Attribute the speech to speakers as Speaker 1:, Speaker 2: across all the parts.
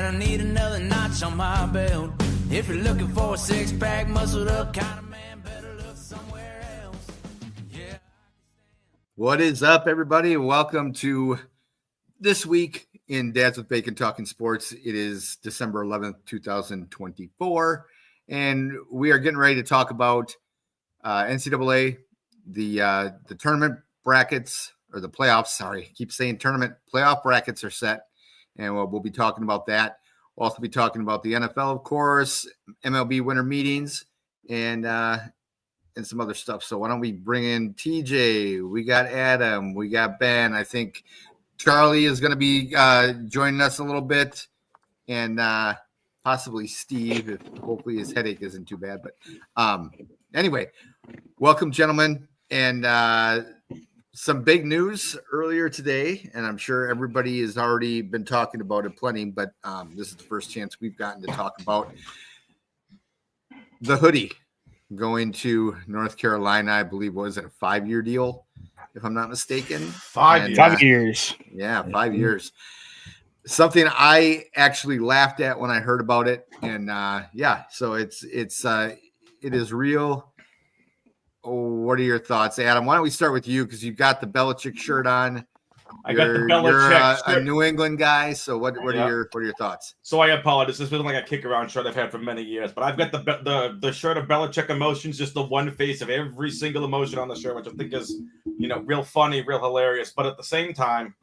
Speaker 1: and I need another notch on my belt. If you're looking for a six-pack, muscled up kind of man, better look somewhere else. Yeah.
Speaker 2: What is up, everybody? Welcome to this week in Dads with Bacon Talking Sports. It is December 11th, 2024, and we are getting ready to talk about NCAA, the tournament brackets, or the playoffs. Sorry, I keep saying tournament. Playoff brackets are set, and we'll be talking about that. We'll also be talking about the NFL, of course, MLB winter meetings, and some other stuff. So why don't we bring in TJ? We got Adam. We got Ben. I think Charlie is going to be joining us a little bit, and possibly Steve, if hopefully his headache isn't too bad. But anyway, welcome, gentlemen. And some big news earlier today, and I'm sure everybody has already been talking about it plenty, but this is the first chance we've gotten to talk about the hoodie going to North Carolina. I believe, was it a 5-year deal, if I'm not mistaken?
Speaker 3: 5 years.
Speaker 2: Yeah, 5 years. Something I actually laughed at when I heard about it, and so it is real. What are your thoughts, Adam? Why don't we start with you, because you've got the Belichick shirt on.
Speaker 3: I got the Belichick
Speaker 2: shirt. A New England guy. So what are your thoughts?
Speaker 3: So I apologize. This feels like a kick around shirt I've had for many years, but I've got the shirt of Belichick emotions, just the one face of every single emotion on the shirt, which I think is real funny, real hilarious. But at the same time,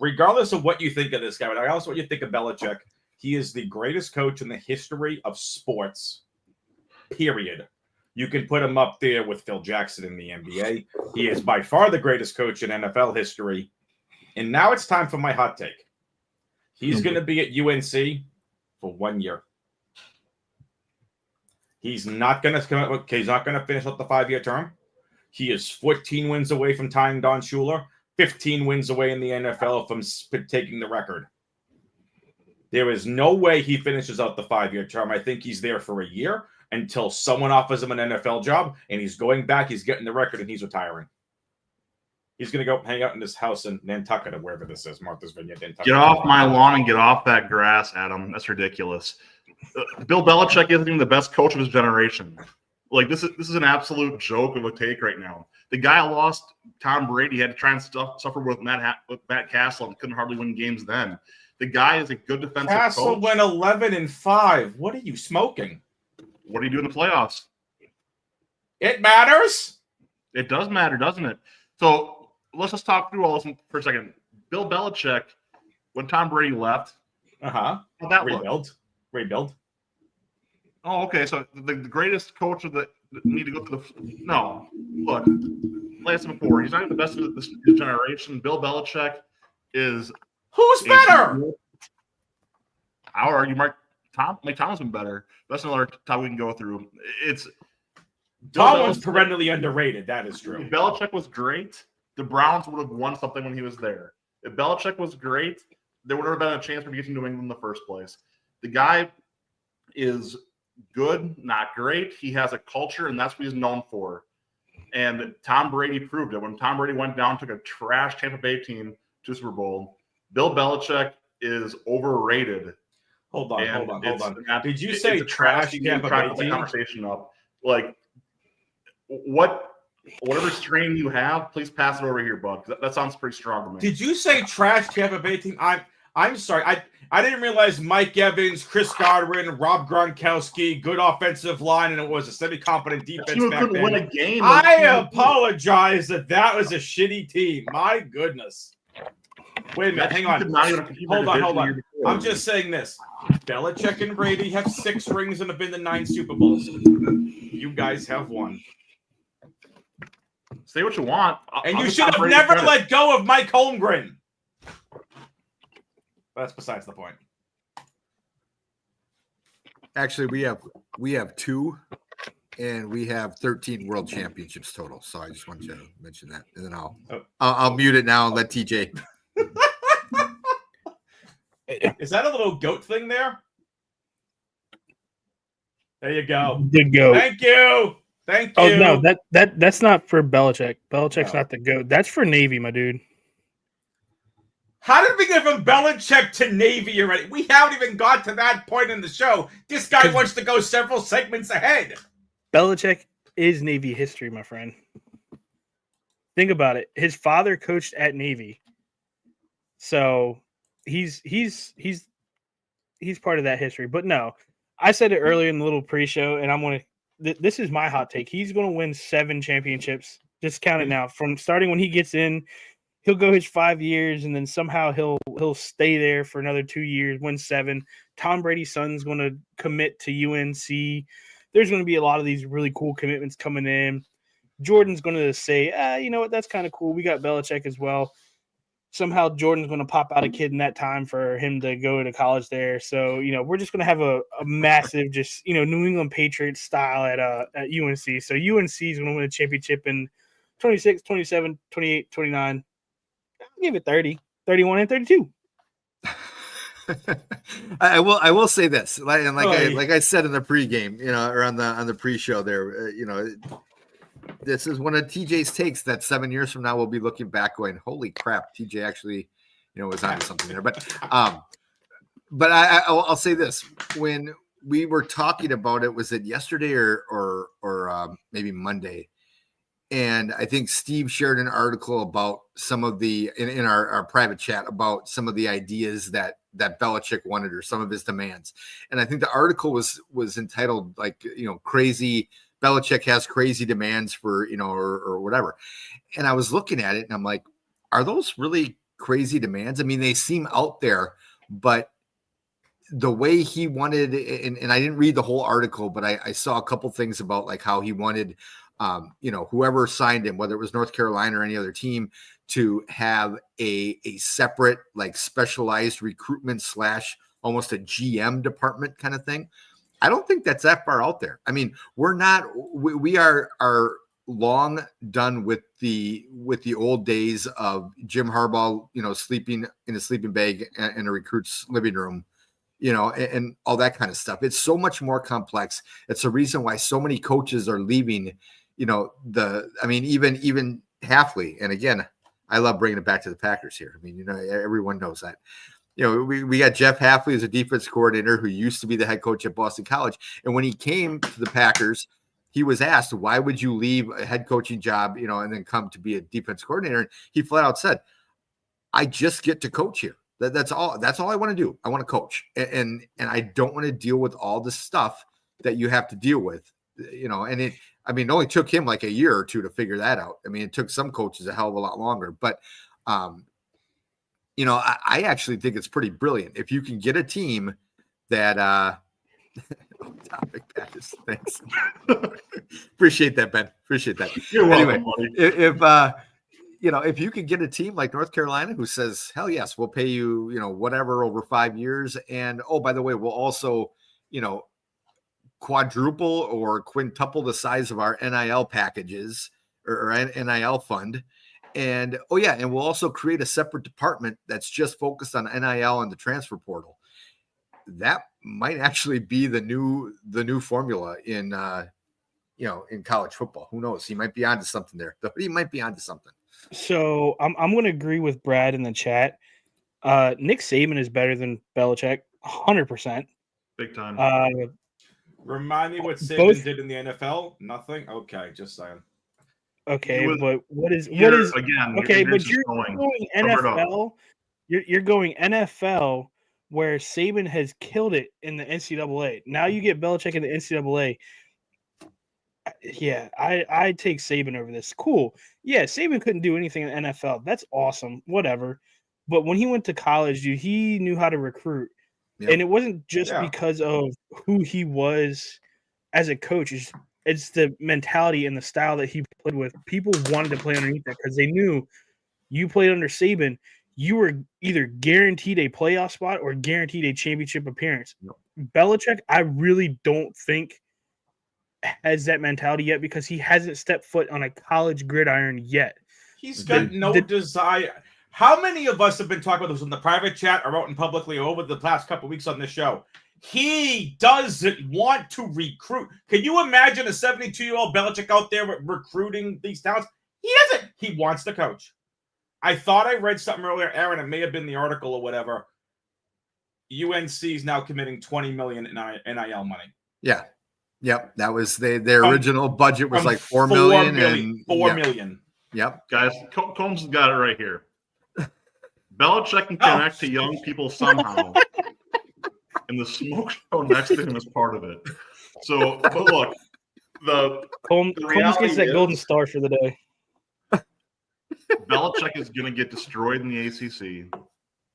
Speaker 3: regardless of what you think of this guy, regardless of what you think of Belichick, he is the greatest coach in the history of sports. Period. You can put him up there with Phil Jackson in the NBA. He is by far the greatest coach in NFL history. And now it's time for my hot take. He's going to be at UNC for 1 year. He's not going to finish up the 5-year term. He is 14 wins away from tying Don Shula, 15 wins away in the NFL from taking the record. There is no way he finishes out the 5-year term. I think he's there for a year until someone offers him an NFL job, and he's going back, he's getting the record, and he's retiring. He's going to go hang out in this house in Nantucket or wherever this is, Martha's Vineyard. Nantucket.
Speaker 4: Get off my lawn and get off that grass, Adam. That's ridiculous. Bill Belichick isn't even the best coach of his generation. Like, this is an absolute joke of a take right now. The guy lost Tom Brady. He had to try and suffer with Matt Castle and couldn't hardly win games then. The guy is a good defensive coach.
Speaker 3: Castle went 11-5. What are you smoking?
Speaker 4: What do you do in the playoffs?
Speaker 3: It matters.
Speaker 4: It does matter, doesn't it? So let's just talk through all this for a second. Bill Belichick, when Tom Brady left,
Speaker 3: how'd
Speaker 4: that
Speaker 3: rebuild.
Speaker 4: Oh, okay. So the greatest coach of the need to go through the no. Look, like I said before, he's not even the best of this generation. Bill Belichick is
Speaker 3: who's better?
Speaker 4: I would argue Mike Tomlin's been better. That's another topic we can go through.
Speaker 3: Tomlin's perennially underrated. That is true.
Speaker 4: If Belichick was great, the Browns would have won something when he was there. If Belichick was great, there would have been a chance for getting to New England in the first place. The guy is good, not great. He has a culture, and that's what he's known for. And Tom Brady proved it. When Tom Brady went down, took a trash Tampa Bay team to Super Bowl, Bill Belichick is overrated.
Speaker 3: Hold on. Did you say trash Tampa Bay team?
Speaker 4: Conversation up. Like, whatever strain you have, please pass it over here, bud. That sounds pretty strong to me.
Speaker 3: Did you say trash Tampa Bay team? I'm sorry. I didn't realize Mike Evans, Chris Godwin, Rob Gronkowski, good offensive line, and it was a semi-competent defense back then.
Speaker 4: Win a game.
Speaker 3: I apologize that was a shitty team. My goodness. Wait a minute. Hang on. Hold on. I'm just saying this. Belichick and Brady have 6 rings and have been to 9 Super Bowls. You guys have 1.
Speaker 4: Say what you want.
Speaker 3: And you should have never let go of Mike Holmgren. That's besides the point.
Speaker 2: Actually, we have 2, and we have 13 world championships total. So I just wanted to mention that, and then I'll mute it now and let TJ.
Speaker 3: Is that a little goat thing there? There you go.
Speaker 5: The goat.
Speaker 3: Thank you.
Speaker 5: Oh no, that's not for Belichick. Belichick's not the goat. That's for Navy, my dude.
Speaker 3: How did we it from Belichick to Navy already. We haven't even got to that point in the show. This guy wants to go several segments ahead.
Speaker 5: Belichick is Navy history, my friend. Think about it. His father coached at Navy, so he's part of that history. But no, I said it earlier in the little pre-show, and I'm gonna. This is my hot take. He's gonna win 7 championships. Just count it now. From starting when he gets in, he'll go his 5 years, and then somehow he'll stay there for another 2 years, win 7. Tom Brady's son's gonna commit to UNC. There's gonna be a lot of these really cool commitments coming in. Jordan's going to say, you know what, that's kind of cool. We got Belichick as well. Somehow Jordan's going to pop out a kid in that time for him to go to college there. So, we're just going to have a massive just, New England Patriots style at UNC. So UNC is going to win a championship in 26, 27, 28, 29. I'll give it 30, 31, and 32.
Speaker 2: I will say this, like I said in the pregame, or on the pre-show there, this is one of TJ's takes that 7 years from now we'll be looking back going, holy crap, TJ actually, was onto something there. But I'll say this: when we were talking about it, was it yesterday or maybe Monday? And I think Steve shared an article about some of the in our private chat about some of the ideas that Belichick wanted or some of his demands. And I think the article was entitled crazy. Belichick has crazy demands for, or whatever. And I was looking at it and I'm like, are those really crazy demands? I mean, they seem out there, but the way he wanted, and I didn't read the whole article, but I saw a couple things about like how he wanted, whoever signed him, whether it was North Carolina or any other team, to have a separate, like specialized recruitment / almost a GM department kind of thing. I don't think that's that far out there. I mean, we are long done with the old days of Jim Harbaugh, sleeping in a sleeping bag in a recruit's living room, and all that kind of stuff. It's so much more complex. It's the reason why so many coaches are leaving, even Hafley. And again, I love bringing it back to the Packers here. I mean, everyone knows that. We got Jeff Hafley as a defense coordinator who used to be the head coach at Boston College. And when he came to the Packers, he was asked, why would you leave a head coaching job, and then come to be a defense coordinator? And he flat out said, I just get to coach here. That's all I want to do. I want to coach. And I don't want to deal with all the stuff that you have to deal with, and it only took him like a year or two to figure that out. I mean, it took some coaches a hell of a lot longer, but, I actually think it's pretty brilliant if you can get a team that topic Baptist. Thanks. Appreciate that, Ben. Appreciate that.
Speaker 4: You're welcome,
Speaker 2: buddy. If you could get a team like North Carolina who says, hell yes, we'll pay you, whatever over 5 years. And oh, by the way, we'll also, quadruple or quintuple the size of our NIL packages or NIL fund. And and we'll also create a separate department that's just focused on NIL and the transfer portal. That might actually be the new formula in college football. Who knows? He might be onto something there. He might be onto something.
Speaker 5: So I'm going to agree with Brad in the chat. Nick Saban is better than Belichick, 100%.
Speaker 4: Big time.
Speaker 3: Remind me what Saban did in the NFL? Nothing. Okay, just saying.
Speaker 5: Okay, but what is
Speaker 4: again?
Speaker 5: Okay, but you're going NFL. You're going NFL where Saban has killed it in the NCAA. Now you get Belichick in the NCAA. Yeah, I take Saban over this. Cool. Yeah, Saban couldn't do anything in the NFL. That's awesome. Whatever. But when he went to college, dude, he knew how to recruit. Yep. And it wasn't just because of who he was as a coach. It's the mentality and the style that he played with. People wanted to play underneath that because they knew you played under Saban, you were either guaranteed a playoff spot or guaranteed a championship appearance. Yep. Belichick, I really don't think has that mentality yet because he hasn't stepped foot on a college gridiron yet.
Speaker 3: He's got no desire. How many of us have been talking about this in the private chat or out in publicly over the past couple of weeks on this show? He doesn't want to recruit. Can you imagine a 72-year-old Belichick out there recruiting these talents? He doesn't. He wants to coach. I thought I read something earlier, Aaron. It may have been the article or whatever. UNC is now committing $20 million in NIL money.
Speaker 2: Yeah. Yep. That was their original budget was like $4 million. And
Speaker 3: $4 million.
Speaker 2: Yep.
Speaker 4: Guys, Combs has got it right here. Belichick can connect to young people somehow. And the smoke show next to him is part of it. So, but look,
Speaker 5: Combs gets that golden star for the day.
Speaker 4: Belichick is going to get destroyed in the ACC.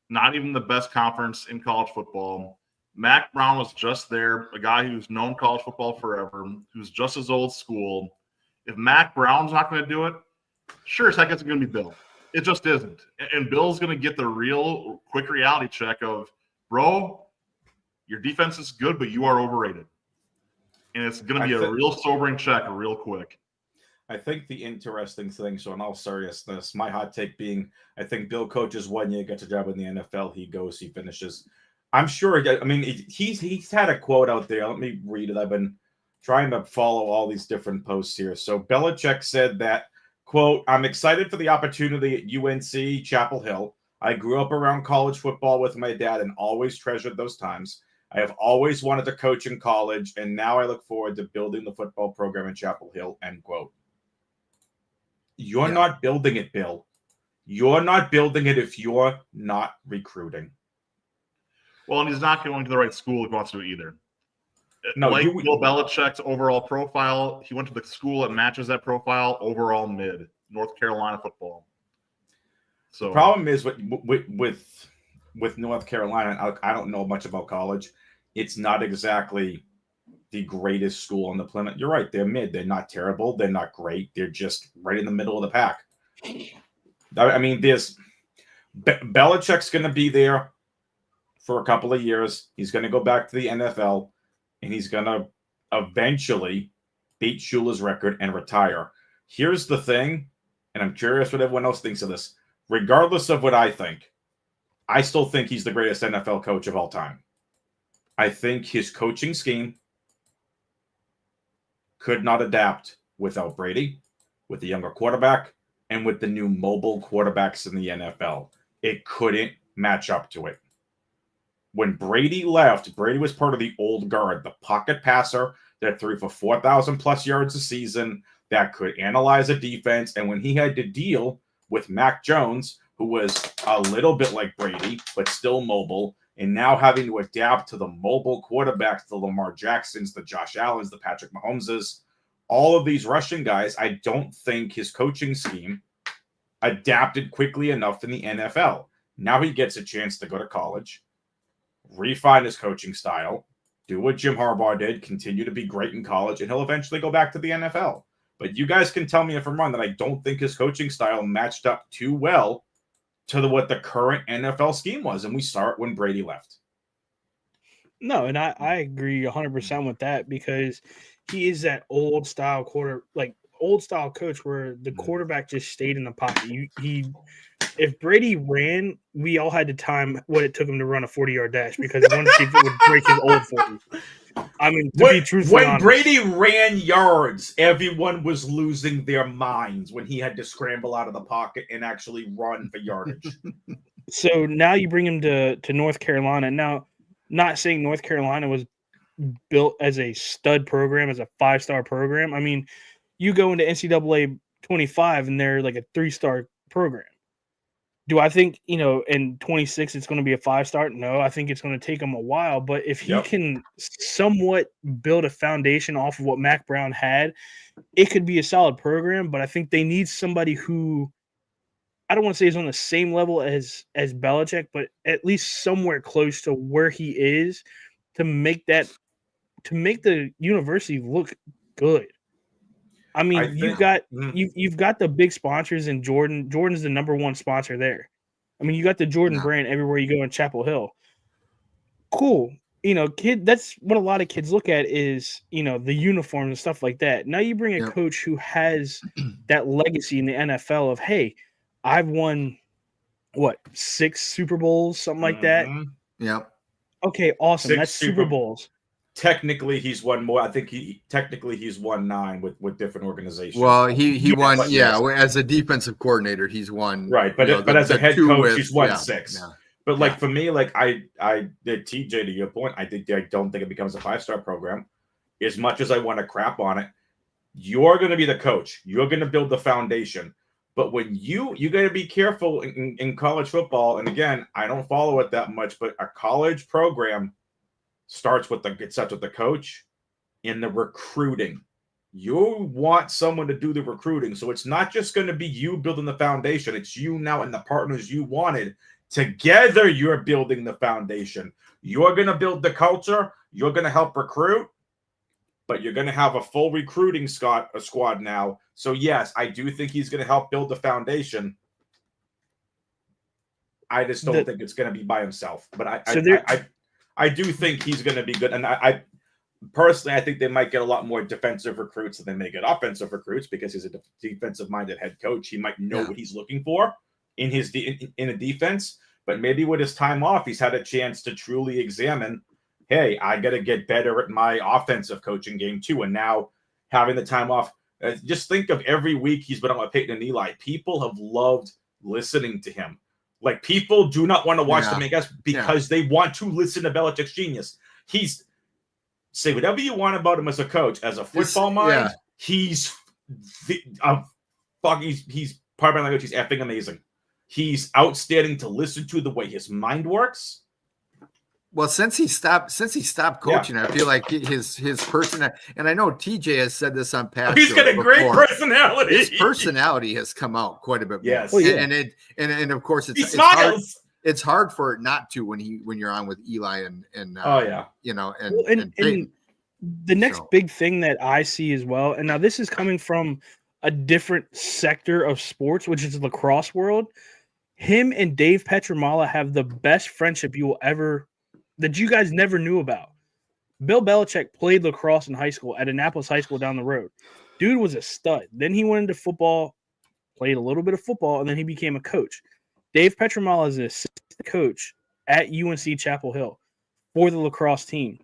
Speaker 4: Not even the best conference in college football. Mac Brown was just there, a guy who's known college football forever, who's just as old school. If Mac Brown's not going to do it, sure as heck it's going to be Bill. It just isn't. And Bill's going to get the real quick reality check of, bro, your defense is good, but you are overrated. And it's going to be a real sobering check real quick.
Speaker 3: I think the interesting thing, so in all seriousness, my hot take being, I think Bill coaches 1 year, gets a job in the NFL, he goes, he finishes. I'm sure, I mean, he's had a quote out there. Let me read it. I've been trying to follow all these different posts here. So Belichick said that, quote, I'm excited for the opportunity at UNC Chapel Hill. I grew up around college football with my dad and always treasured those times. I have always wanted to coach in college, and now I look forward to building the football program in Chapel Hill, end quote. You're not building it, Bill. You're not building it if you're not recruiting.
Speaker 4: Well, and he's not going to the right school if he wants to either.
Speaker 3: No,
Speaker 4: like Bill Belichick's overall profile, he went to the school that matches that profile, overall mid, North Carolina football. So
Speaker 3: the problem is with North Carolina, I don't know much about college. It's not exactly the greatest school on the planet. You're right. They're mid. They're not terrible. They're not great. They're just right in the middle of the pack. I mean, Belichick's going to be there for a couple of years. He's going to go back to the NFL, and he's going to eventually beat Shula's record and retire. Here's the thing, and I'm curious what everyone else thinks of this. Regardless of what I think, I still think he's the greatest NFL coach of all time. I think his coaching scheme could not adapt without Brady, with the younger quarterback, and with the new mobile quarterbacks in the NFL. It couldn't match up to it. When Brady left, Brady was part of the old guard, the pocket passer that threw for 4,000 plus yards a season, that could analyze a defense. And when he had to deal with Mac Jones, who was a little bit like Brady, but still mobile, and now having to adapt to the mobile quarterbacks, the Lamar Jacksons, the Josh Allens, the Patrick Mahomeses, all of these rushing guys, I don't think his coaching scheme adapted quickly enough in the NFL. Now he gets a chance to go to college, refine his coaching style, do what Jim Harbaugh did, continue to be great in college, and he'll eventually go back to the NFL. But you guys can tell me if I'm wrong that I don't think his coaching style matched up too well to what the current NFL scheme was, and we saw it when Brady left.
Speaker 5: No, and I agree 100% with that, because he is that old style coach where the quarterback just stayed in the pocket. If Brady ran, we all had to time what it took him to run a 40-yard dash, because we wanted to see if it would break his old 40. I mean, to be truthfully honest,
Speaker 3: Brady ran yards, everyone was losing their minds when he had to scramble out of the pocket and actually run for yardage.
Speaker 5: So now you bring him to North Carolina. Now, not saying North Carolina was built as a stud program, as a 5-star program. I mean, you go into NCAA 25 and they're like a 3-star program. Do I think, in 26 it's going to be a 5-star? No, I think it's going to take him a while. But if he can somewhat build a foundation off of what Mac Brown had, it could be a solid program. But I think they need somebody who, I don't want to say is on the same level as Belichick, but at least somewhere close to where he is, to make the university look good. I mean, you've got the big sponsors in Jordan. Jordan's the number one sponsor there. I mean, you got the Jordan brand everywhere you go in Chapel Hill. Cool. That's what a lot of kids look at is, the uniforms and stuff like that. Now you bring a coach who has that legacy in the NFL of, hey, I've won 6 Super Bowls, something like that.
Speaker 2: Yep.
Speaker 5: Okay, awesome. That's Super Bowls.
Speaker 3: technically he's won more. I think he's won 9 with different organizations.
Speaker 2: Well, he won,
Speaker 3: yes.
Speaker 2: as a defensive coordinator, he's won.
Speaker 3: Right, but as a head coach, he's won 6.
Speaker 2: Yeah.
Speaker 3: But like for me, like I did TJ, to your point, I don't think it becomes a 5-star program. As much as I want to crap on it, you're going to be the coach. You're going to build the foundation. But when you got to be careful in college football. And again, I don't follow it that much, but a college program starts with the coach and the recruiting. You want someone to do the recruiting. So it's not just going to be you building the foundation. It's you now and the partners you wanted. Together, you're building the foundation. You're going to build the culture. You're going to help recruit. But you're going to have a full recruiting squad now. So, yes, I do think he's going to help build the foundation. I just don't think it's going to be by himself. But I do think he's going to be good. And I personally, I think they might get a lot more defensive recruits than they may get offensive recruits because he's a defensive-minded head coach. He might know what he's looking for in a defense. But maybe with his time off, he's had a chance to truly examine, hey, I got to get better at my offensive coaching game too. And now having the time off, just think of every week he's been on with Peyton and Eli. People have loved listening to him. Like, people do not want to watch the Make Us because they want to listen to Belichick's genius. He's, say whatever you want about him as a coach, as a football mind, he's pardon my language, he's effing amazing. He's outstanding to listen to, the way his mind works.
Speaker 2: Well, since he stopped coaching, I feel like his personality, and I know TJ has said this on past.
Speaker 3: He's got a great personality.
Speaker 2: His personality has come out quite a bit more.
Speaker 3: Yes,
Speaker 2: and of course
Speaker 3: he smiles.
Speaker 2: It's hard for it not to when you're on with Eli and
Speaker 5: and the next big thing that I see as well, and now this is coming from a different sector of sports, which is the lacrosse world. Him and Dave Petramala have the best friendship that you guys never knew about. Bill Belichick played lacrosse in high school at Annapolis High School down the road. Dude was a stud. Then he went into football, played a little bit of football, and then he became a coach. Dave Petramala is an assistant coach at UNC Chapel Hill for the lacrosse team.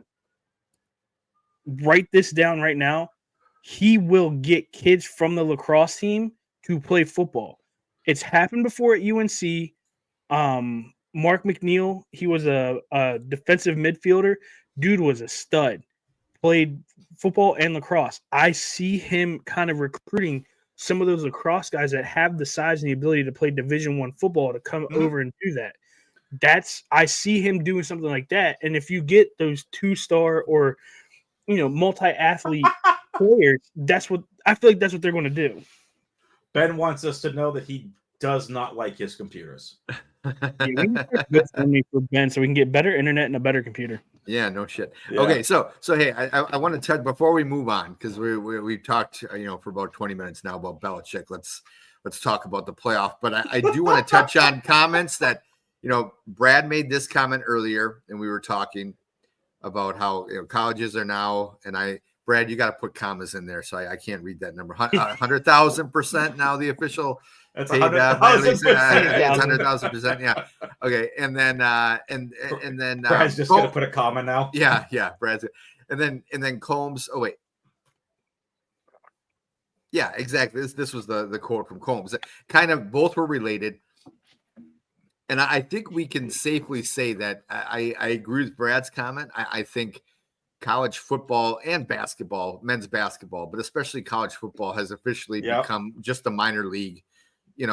Speaker 5: Write this down right now. He will get kids from the lacrosse team to play football. It's happened before at UNC. Mark McNeil, he was a defensive midfielder. Dude was a stud. Played football and lacrosse. I see him kind of recruiting some of those lacrosse guys that have the size and the ability to play Division I football to come over and do that. I see him doing something like that. And if you get those 2-star or multi-athlete players, I feel like that's what they're going to do.
Speaker 3: Ben wants us to know that he does not like his computers.
Speaker 5: We need to for Ben so we can get better internet and a better computer.
Speaker 2: Yeah, no shit. Yeah. Okay, so hey, I want to touch before we move on, because we've talked for about 20 minutes now about Belichick. Let's talk about the playoff. But I do want to touch on comments that Brad made this comment earlier, and we were talking about how colleges are now, and Brad, you got to put commas in there, so I can't read that number. 100,000% now the official.
Speaker 3: That's
Speaker 2: 100,000%. Yeah. Okay. And then
Speaker 3: Brad's just gonna put a comma now.
Speaker 2: Yeah. Brad's. And then Combs. Oh wait. Yeah, exactly. This was the quote from Combs. Kind of both were related. And I think we can safely say that I agree with Brad's comment. I think college football and basketball, men's basketball, but especially college football, has officially become just a minor league. We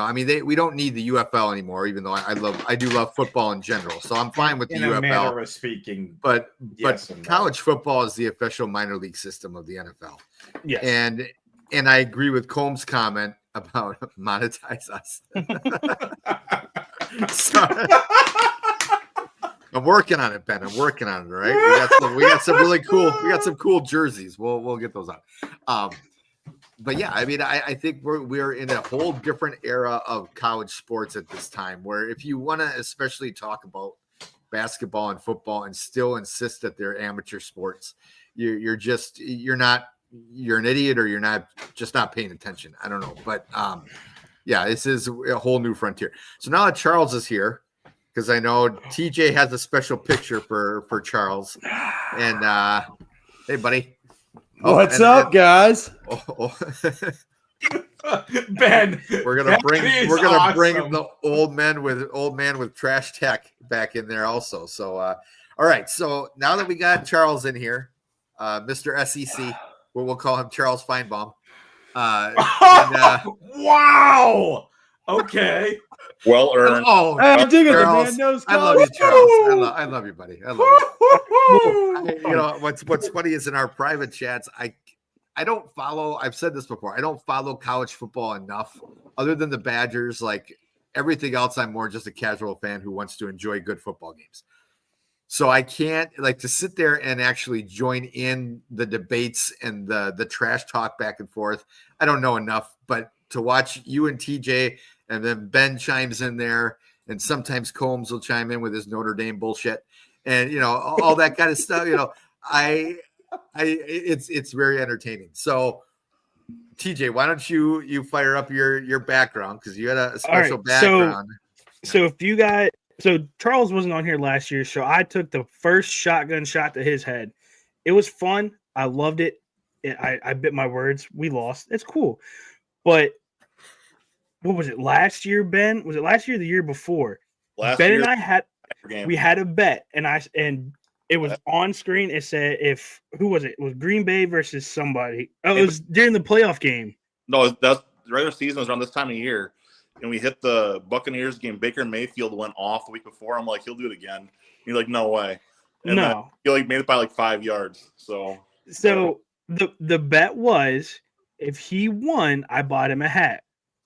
Speaker 2: don't need the UFL anymore, even though I do love football in general. So I'm fine with the UFL. In a manner
Speaker 3: of speaking,
Speaker 2: but college football is the official minor league system of the NFL.
Speaker 5: Yes.
Speaker 2: And I agree with Combs' comment about monetize us. Sorry. I'm working on it, Ben. I'm working on it. All right. We got some really cool. We got some cool jerseys. We'll get those on. But yeah, I think we're in a whole different era of college sports at this time, where if you want to especially talk about basketball and football and still insist that they're amateur sports, you're an idiot, or you're not paying attention. I don't know. But this is a whole new frontier. So now that Charles is here, because I know TJ has a special picture for Charles, and Hey, buddy.
Speaker 6: What's up, guys?
Speaker 3: Ben,
Speaker 2: we're gonna bring
Speaker 3: awesome.
Speaker 2: the old man with trash tech back in there also. So all right. So now that we got Charles in here, Mr. SEC, we'll call him Charles Feinbaum.
Speaker 3: Wow. Okay.
Speaker 4: Well earned.
Speaker 2: Oh,
Speaker 6: I dig it. The
Speaker 2: Charles,
Speaker 6: man knows
Speaker 2: I love you, Charles. I love you, buddy. I love you. You know what's funny is in our private chats, I don't follow. I've said this before. I don't follow college football enough, other than the Badgers. Like everything else, I'm more just a casual fan who wants to enjoy good football games. So I can't like to sit there and actually join in the debates and the trash talk back and forth. I don't know enough, but to watch you and TJ, and then Ben chimes in there, and sometimes Combs will chime in with his Notre Dame bullshit, and you know all that kind of stuff. You know, it's very entertaining. So, TJ, why don't you fire up your background because you had a special background.
Speaker 5: So Charles wasn't on here last year, so I took the first shotgun shot to his head. It was fun. I loved it. I bit my words. We lost. It's cool, but what was it last year, Ben? Was it last year or the year before? Ben and I had a bet, and it was on screen. It said who was it? It was Green Bay versus somebody. Oh, it was during the playoff game.
Speaker 4: No, that's the regular season was around this time of year, and we hit the Buccaneers game. Baker Mayfield went off the week before. I'm like, he'll do it again. And you're like, no way. And
Speaker 5: no,
Speaker 4: he made it by like 5 yards. So
Speaker 5: the bet was if he won, I bought him a hat.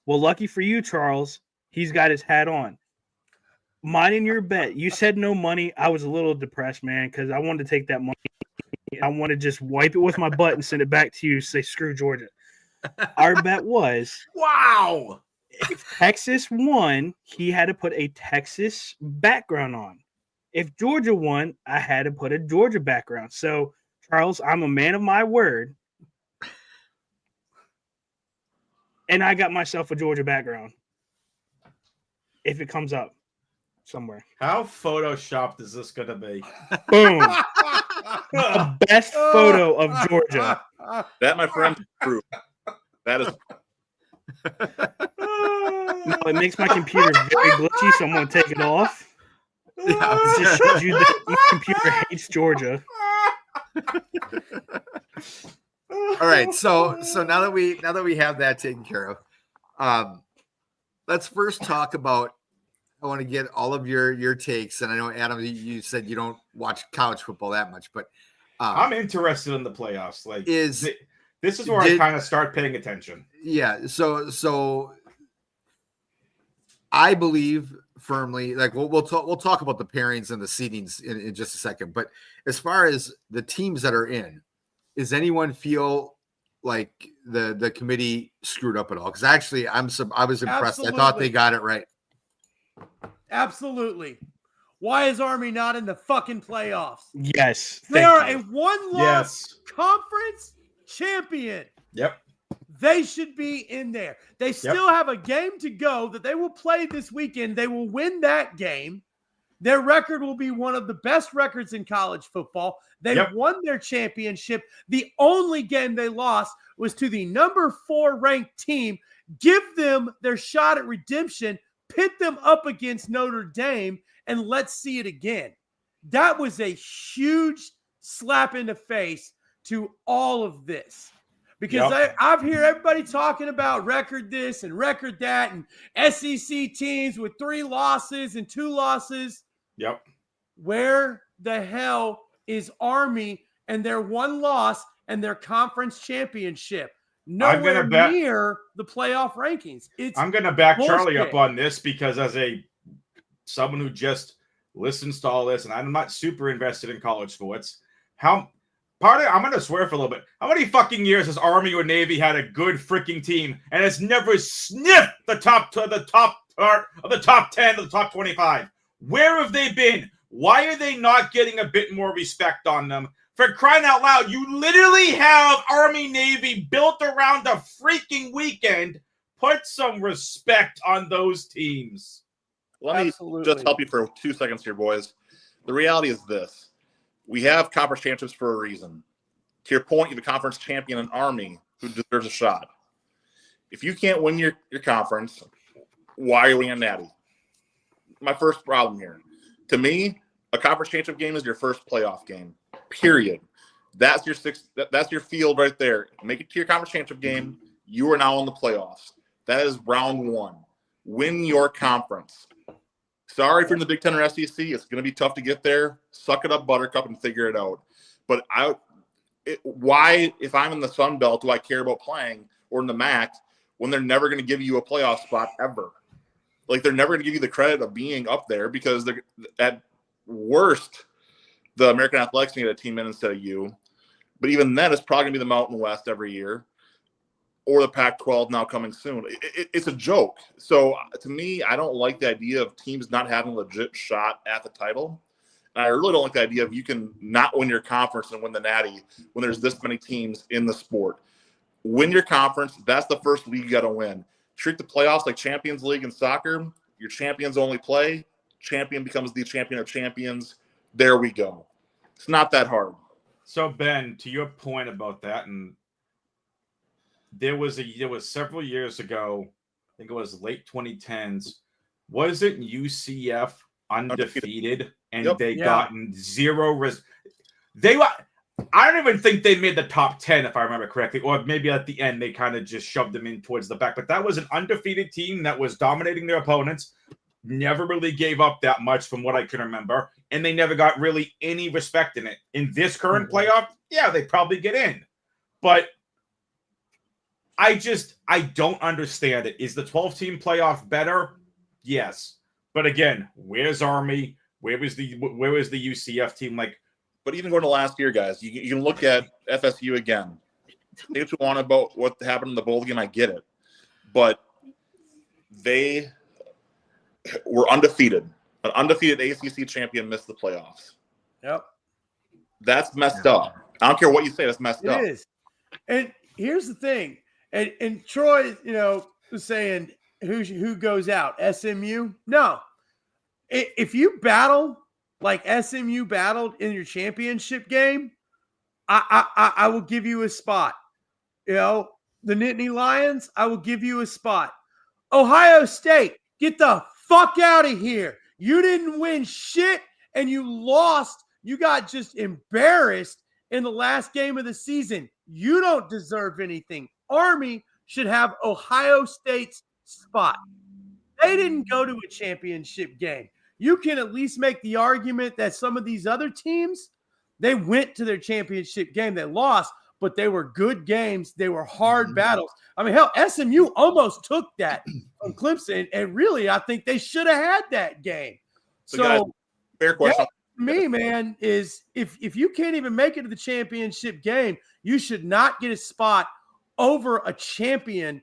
Speaker 5: Well, lucky for you, Charles, he's got his hat on. Mine and your bet. You said no money. I was a little depressed, man, because I wanted to take that money. I want to just wipe it with my butt and send it back to you. Say screw Georgia. Our bet was
Speaker 3: wow.
Speaker 5: If Texas won, he had to put a Texas background on. If Georgia won, I had to put a Georgia background. So, Charles, I'm a man of my word. And I got myself a Georgia background. If it comes up somewhere.
Speaker 3: How photoshopped is this going to be?
Speaker 5: Boom. The best photo of Georgia.
Speaker 4: That, my friend, is true. That is.
Speaker 5: No, it makes my computer very glitchy, so I'm going to take it off. Yeah, it just shows you that my computer hates Georgia.
Speaker 2: All right, so now that we have that taken care of, let's first talk about. I want to get all of your takes, and I know Adam, you said you don't watch college football that much, but
Speaker 3: I'm interested in the playoffs. Like, this is where I kind of start paying attention.
Speaker 2: Yeah, so I believe firmly. Like, we'll talk about the pairings and the seedings in just a second, but as far as the teams that are in. Does anyone feel like the committee screwed up at all? Because actually, I was impressed.
Speaker 6: Absolutely.
Speaker 2: I thought they got it right.
Speaker 6: Absolutely. Why is Army not in the fucking playoffs?
Speaker 5: Yes.
Speaker 6: They are a one-loss conference champion.
Speaker 3: Yep.
Speaker 6: They should be in there. They still have a game to go that they will play this weekend. They will win that game. Their record will be one of the best records in college football. They won their championship. The only game they lost was to the number 4 ranked team. Give them their shot at redemption, pit them up against Notre Dame, and let's see it again. That was a huge slap in the face to all of this. Because I've heard everybody talking about record this and record that and SEC teams with 3 losses and 2 losses.
Speaker 3: Yep.
Speaker 6: Where the hell is Army and their 1 loss and their conference championship? Nowhere near the playoff rankings.
Speaker 3: I'm going to back Charlie up on this because as someone who just listens to all this, and I'm not super invested in college sports, I'm going to swear for a little bit. How many fucking years has Army or Navy had a good freaking team and has never sniffed the top part of the top 10 to the top 25? Where have they been? Why are they not getting a bit more respect on them? For crying out loud, you literally have Army Navy built around a freaking weekend. Put some respect on those teams.
Speaker 4: Let me just help you for 2 seconds here, boys. The reality is this. We have conference championships for a reason. To your point, you have a conference champion in Army who deserves a shot. If you can't win your conference, why are you winning a natty? My first problem here. To me, a conference championship game is your first playoff game, period. That's your that's your field right there. Make it to your conference championship game. You are now in the playoffs. That is round one. Win your conference. Sorry if you're in the Big Ten or SEC. It's going to be tough to get there. Suck it up, Buttercup, and figure it out. But why, if I'm in the Sun Belt, do I care about playing or in the MAC when they're never going to give you a playoff spot ever? Like, they're never going to give you the credit of being up there because they're, at worst, the American Athletics can get a team in instead of you. But even then, it's probably going to be the Mountain West every year or the Pac-12 now coming soon. It's a joke. So, to me, I don't like the idea of teams not having a legit shot at the title. And I really don't like the idea of you can not win your conference and win the natty when there's this many teams in the sport. Win your conference. That's the first league you got to win. Treat the playoffs like Champions League in soccer. Your champions only play. Champion becomes the champion of champions. There we go. It's not that hard.
Speaker 3: So, Ben, to your point about that, and there was several years ago, I think it was late 2010s, wasn't UCF undefeated and they gotten zero I don't even think they made the top 10, if I remember correctly, or maybe at the end they kind of just shoved them in towards the back. But that was an undefeated team that was dominating their opponents, never really gave up that much from what I can remember, and they never got really any respect in it. In this current playoff, yeah, they probably get in. But I don't understand it. Is the 12-team playoff better? Yes. But again, where's Army? Where was the UCF team? Like,
Speaker 4: but even going to last year, guys, you can look at FSU again. Say what you want about what happened in the bowl game, I get it. But they were undefeated. An undefeated ACC champion missed the playoffs.
Speaker 6: Yep.
Speaker 4: That's messed up. I don't care what you say, that's messed up.
Speaker 6: It is. And here's the thing. And Troy, was saying who goes out? SMU? No. If you battle like SMU battled in your championship game, I will give you a spot. The Nittany Lions, I will give you a spot. Ohio State, get the fuck out of here. You didn't win shit and you lost. You got just embarrassed in the last game of the season. You don't deserve anything. Army should have Ohio State's spot. They didn't go to a championship game. You can at least make the argument that some of these other teams, they went to their championship game. They lost, but they were good games. They were hard battles. I mean, hell, SMU almost took that from Clemson, and really, I think they should have had that game. So,
Speaker 4: guys, fair question.
Speaker 6: To me, man, is if you can't even make it to the championship game, you should not get a spot over a champion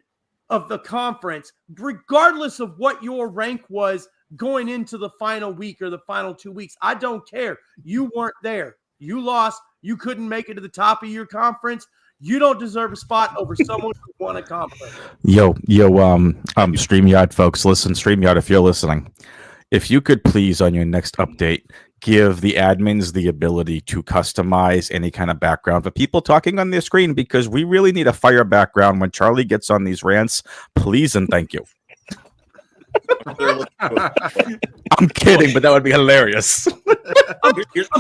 Speaker 6: of the conference, regardless of what your rank was going into the final week or the final 2 weeks. I don't care. You weren't there. You lost. You couldn't make it to the top of your conference. You don't deserve a spot over someone who won a conference.
Speaker 7: Yo, StreamYard folks, listen, StreamYard, if you're listening, if you could please on your next update give the admins the ability to customize any kind of background for people talking on their screen, because we really need a fire background when Charlie gets on these rants. Please and thank you. I'm kidding, but that would be hilarious.
Speaker 6: I'm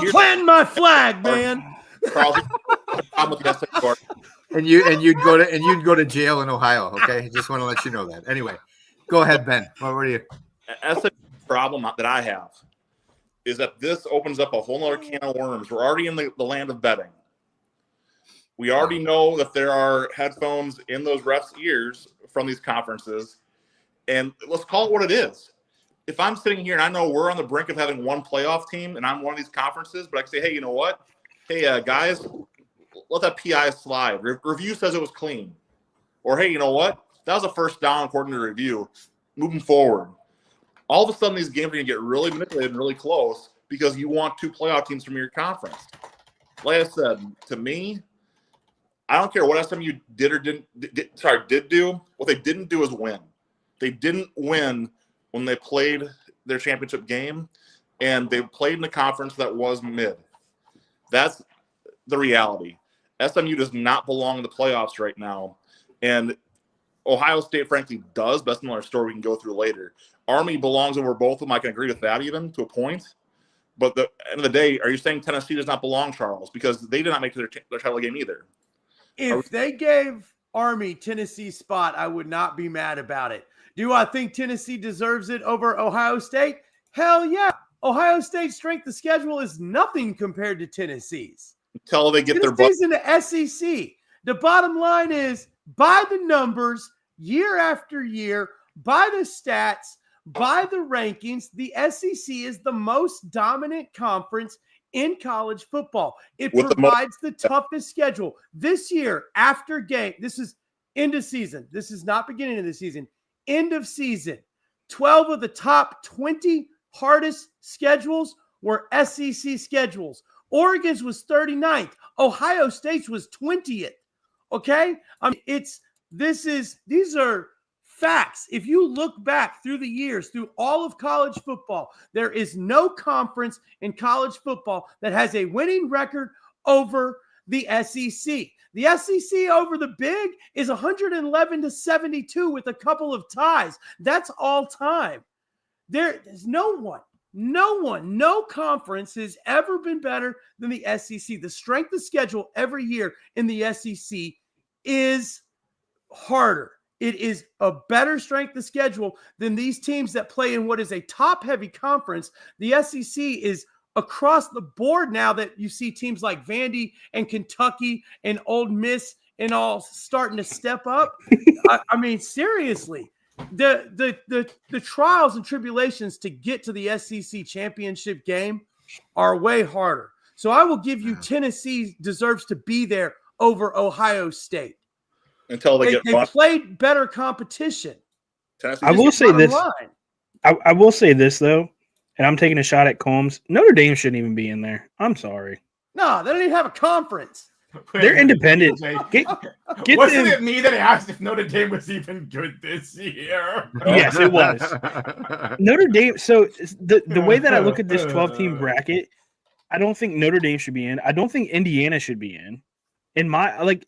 Speaker 6: planting my flag, man.
Speaker 2: And you'd go to jail in Ohio. Okay, I just want to let you know that. Anyway, go ahead, Ben. What were you?
Speaker 4: That's a problem that I have. Is that this opens up a whole other can of worms. We're already in the land of betting. We already know that there are headphones in those refs' ears from these conferences. And let's call it what it is. If I'm sitting here and I know we're on the brink of having one playoff team and I'm one of these conferences, but I can say, hey, you know what? Hey, guys, let that PI slide. Review says it was clean. Or, hey, you know what? That was a first down according to review. Moving forward. All of a sudden, these games are going to get really manipulated and really close because you want two playoff teams from your conference. Like I said, to me, I don't care what SMU did or did do. What they didn't do is win. They didn't win when they played their championship game, and they played in a conference that was mid. That's the reality. SMU does not belong in the playoffs right now. And Ohio State, frankly, does. But that's another story we can go through later. Army belongs over both of them. I can agree with that even to a point. But at the end of the day, are you saying Tennessee does not belong, Charles? Because they did not make their title game either.
Speaker 6: If they gave Army Tennessee's spot, I would not be mad about it. Do I think Tennessee deserves it over Ohio State? Hell yeah. Ohio State's strength of schedule is nothing compared to Tennessee's.
Speaker 4: Until they get
Speaker 6: Tennessee's in the SEC. The bottom line is, by the numbers, year after year, by the stats, by the rankings, the SEC is the most dominant conference in college football. It provides the toughest schedule. This year, after game, this is end of season. This is not beginning of the season. End of season. 12 of the top 20 hardest schedules were SEC schedules. Oregon's was 39th. Ohio State's was 20th. Okay? I mean, these are facts. If you look back through the years, through all of college football, there is no conference in college football that has a winning record over the SEC. The SEC over the Big is 111-72 with a couple of ties. That's all time. There's no conference has ever been better than the SEC. The strength of schedule every year in the SEC is harder. It is a better strength of schedule than these teams that play in what is a top-heavy conference. The SEC is across the board now that you see teams like Vandy and Kentucky and Ole Miss and all starting to step up. I mean, seriously, the trials and tribulations to get to the SEC championship game are way harder. So I will give you Tennessee deserves to be there over Ohio State.
Speaker 4: Until they
Speaker 6: played better competition.
Speaker 5: I will say this. I will say this though, and I'm taking a shot at Combs. Notre Dame shouldn't even be in there. I'm sorry.
Speaker 6: No, they don't even have a conference.
Speaker 5: They're independent.
Speaker 3: Wasn't it me that asked if Notre Dame was even good this year?
Speaker 5: Yes, it was. Notre Dame. So the way that I look at this 12-team bracket, I don't think Notre Dame should be in. I don't think Indiana should be in.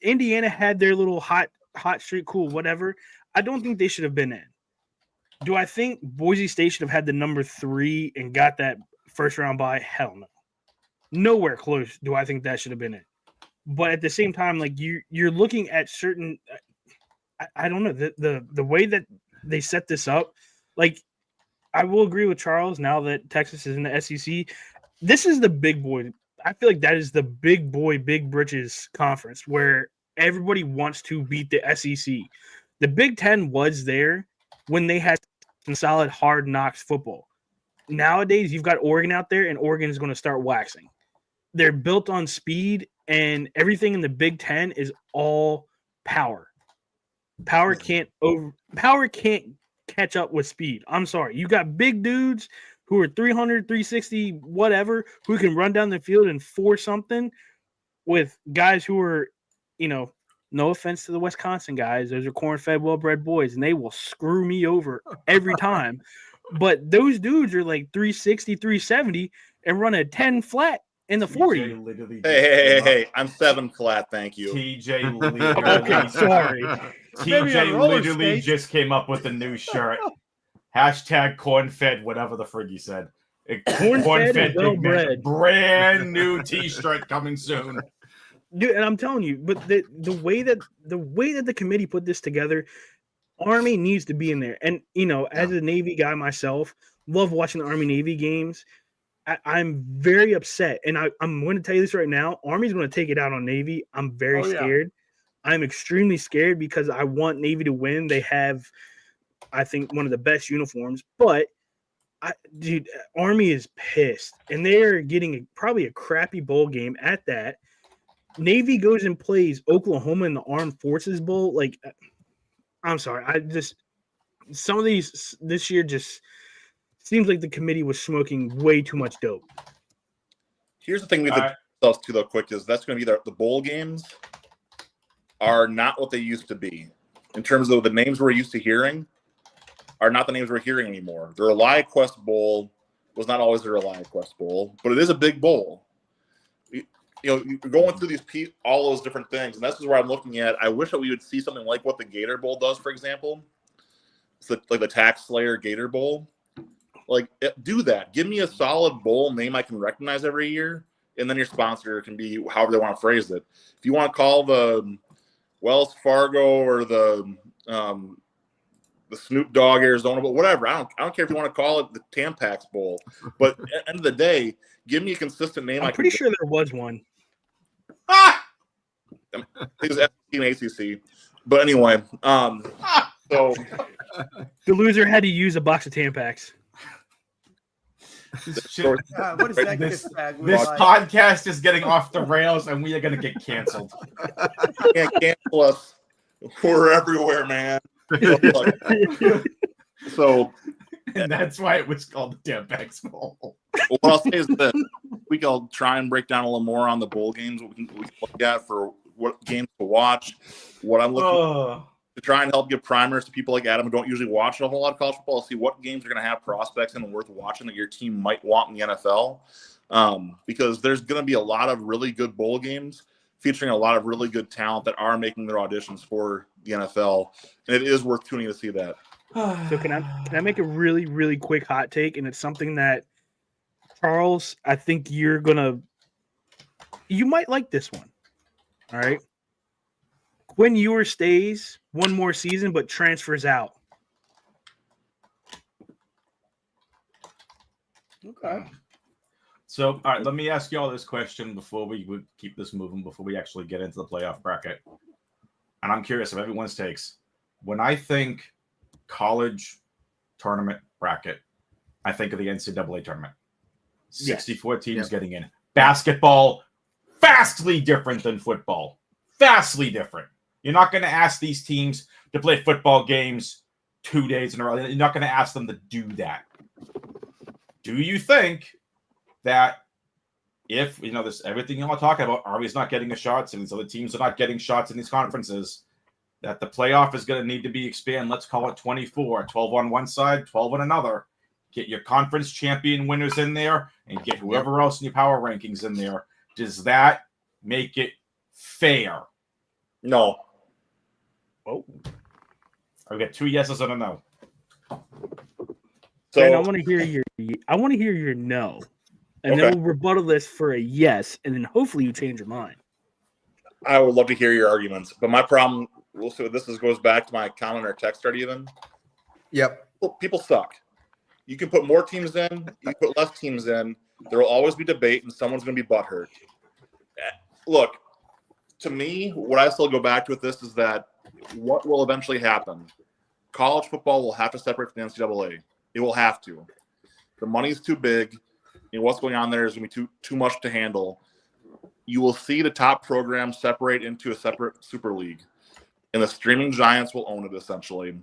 Speaker 5: Indiana had their little hot streak, cool, whatever. I don't think they should have been in. Do I think Boise State should have had the number 3 and got that first round bye? Hell no. Nowhere close do I think that should have been it. But at the same time, like you're looking at certain, I don't know, the way that they set this up. Like, I will agree with Charles now that Texas is in the SEC. This is the big boy. I feel like that is the big boy, big britches conference where everybody wants to beat the SEC. The Big Ten was there when they had some solid hard knocks football. Nowadays, you've got Oregon out there, and Oregon is going to start waxing. They're built on speed, and everything in the Big Ten is all power. Power can't catch up with speed. I'm sorry. You got big dudes who are 300, 360, whatever, who can run down the field and force something with guys who are, no offense to the Wisconsin guys. Those are corn-fed, well-bred boys, and they will screw me over every time. But those dudes are like 360, 370 and run a 10 flat in the 40.
Speaker 4: Hey, I'm 7 flat, thank you.
Speaker 3: TJ literally,
Speaker 5: okay, sorry.
Speaker 3: TJ literally just came up with a new shirt. Hashtag corn-fed, whatever the frig you said.
Speaker 5: Corn-fed well-bred.
Speaker 3: Brand new t-shirt coming soon.
Speaker 5: Dude, and I'm telling you, but the way that the committee put this together, Army needs to be in there. And as a Navy guy myself, love watching the Army-Navy games. I'm very upset, and I'm going to tell you this right now. Army's going to take it out on Navy. I'm very scared. I'm extremely scared because I want Navy to win. They have, I think, one of the best uniforms. But, Army is pissed, and they're getting probably a crappy bowl game at that. Navy goes and plays Oklahoma in the Armed Forces Bowl. Like, I'm sorry. Some of these this year just seems like the committee was smoking way too much dope.
Speaker 4: Here's the thing we have to tell us too, though, quick, is that's going to be the bowl games are not what they used to be. In terms of the names we're used to hearing are not the names we're hearing anymore. The ReliaQuest Bowl was not always the ReliaQuest Bowl, but it is a big bowl. you're going through all those different things, and this is where I'm looking at. I wish that we would see something like what the Gator Bowl does, for example. It's like the Tax Slayer Gator Bowl. Like, do that. Give me a solid bowl name I can recognize every year, and then your sponsor can be however they want to phrase it. If you want to call the Wells Fargo or the Snoop Dogg Arizona Bowl, whatever. I don't care if you want to call it the Tampax Bowl. But at the end of the day, give me a consistent name.
Speaker 5: I'm pretty sure there was one.
Speaker 4: I think it was SEC and ACC. But anyway, so
Speaker 5: the loser had to use a box of Tampax.
Speaker 6: What executive
Speaker 3: This
Speaker 6: tag would I like?
Speaker 3: podcast is getting off the rails, and we are going to get canceled.
Speaker 4: you can't cancel us. We're everywhere, man. So
Speaker 3: And that's why it was called the Tampax Bowl.
Speaker 4: what I'll say is that I'll try and break down a little more on the bowl games, what we can look at for what games to watch. What I'm looking to try and help give primers to people like Adam who don't usually watch a whole lot of college football, see what games are going to have prospects in and worth watching that your team might want in the NFL. Because there's going to be a lot of really good bowl games featuring a lot of really good talent that are making their auditions for the NFL. And it is worth tuning to see that.
Speaker 5: So can I make a really, really quick hot take? And it's something that, Charles, I think you might like this one. All right. Quinn Ewers stays one more season, but transfers out.
Speaker 6: Okay.
Speaker 3: So, all right, let me ask you all this question before we would keep this moving, before we actually get into the playoff bracket. And I'm curious of everyone's takes. When I think college tournament bracket, I think of the NCAA tournament. 64 teams getting in. Basketball, vastly different than football. Vastly different. You're not going to ask these teams to play football games 2 days in a row. You're not going to ask them to do that. Do you think that if, this everything you all talking about, Army's not getting a shot, and these other teams are not getting shots in these conferences, that the playoff is going to need to be expanded? Let's call it 24, 12 on one side, 12 on another. Get your conference champion winners in there and get whoever else in your power rankings in there. Does that make it fair?
Speaker 4: No.
Speaker 3: Oh, I got 2 yeses and a no.
Speaker 4: So
Speaker 5: Ben, I want to hear your no. And then we'll rebuttal this for a yes, and then hopefully you change your mind.
Speaker 4: I would love to hear your arguments, but my problem, we'll see what goes back to my comment or text thread even.
Speaker 2: Yep.
Speaker 4: People suck. You can put more teams in, you can put less teams in. There will always be debate, and someone's going to be butthurt. Look, to me, what I still go back to with this is that what will eventually happen? College football will have to separate from the NCAA. It will have to. The money's too big. What's going on there is going to be too much to handle. You will see the top programs separate into a separate super league, and the streaming giants will own it essentially.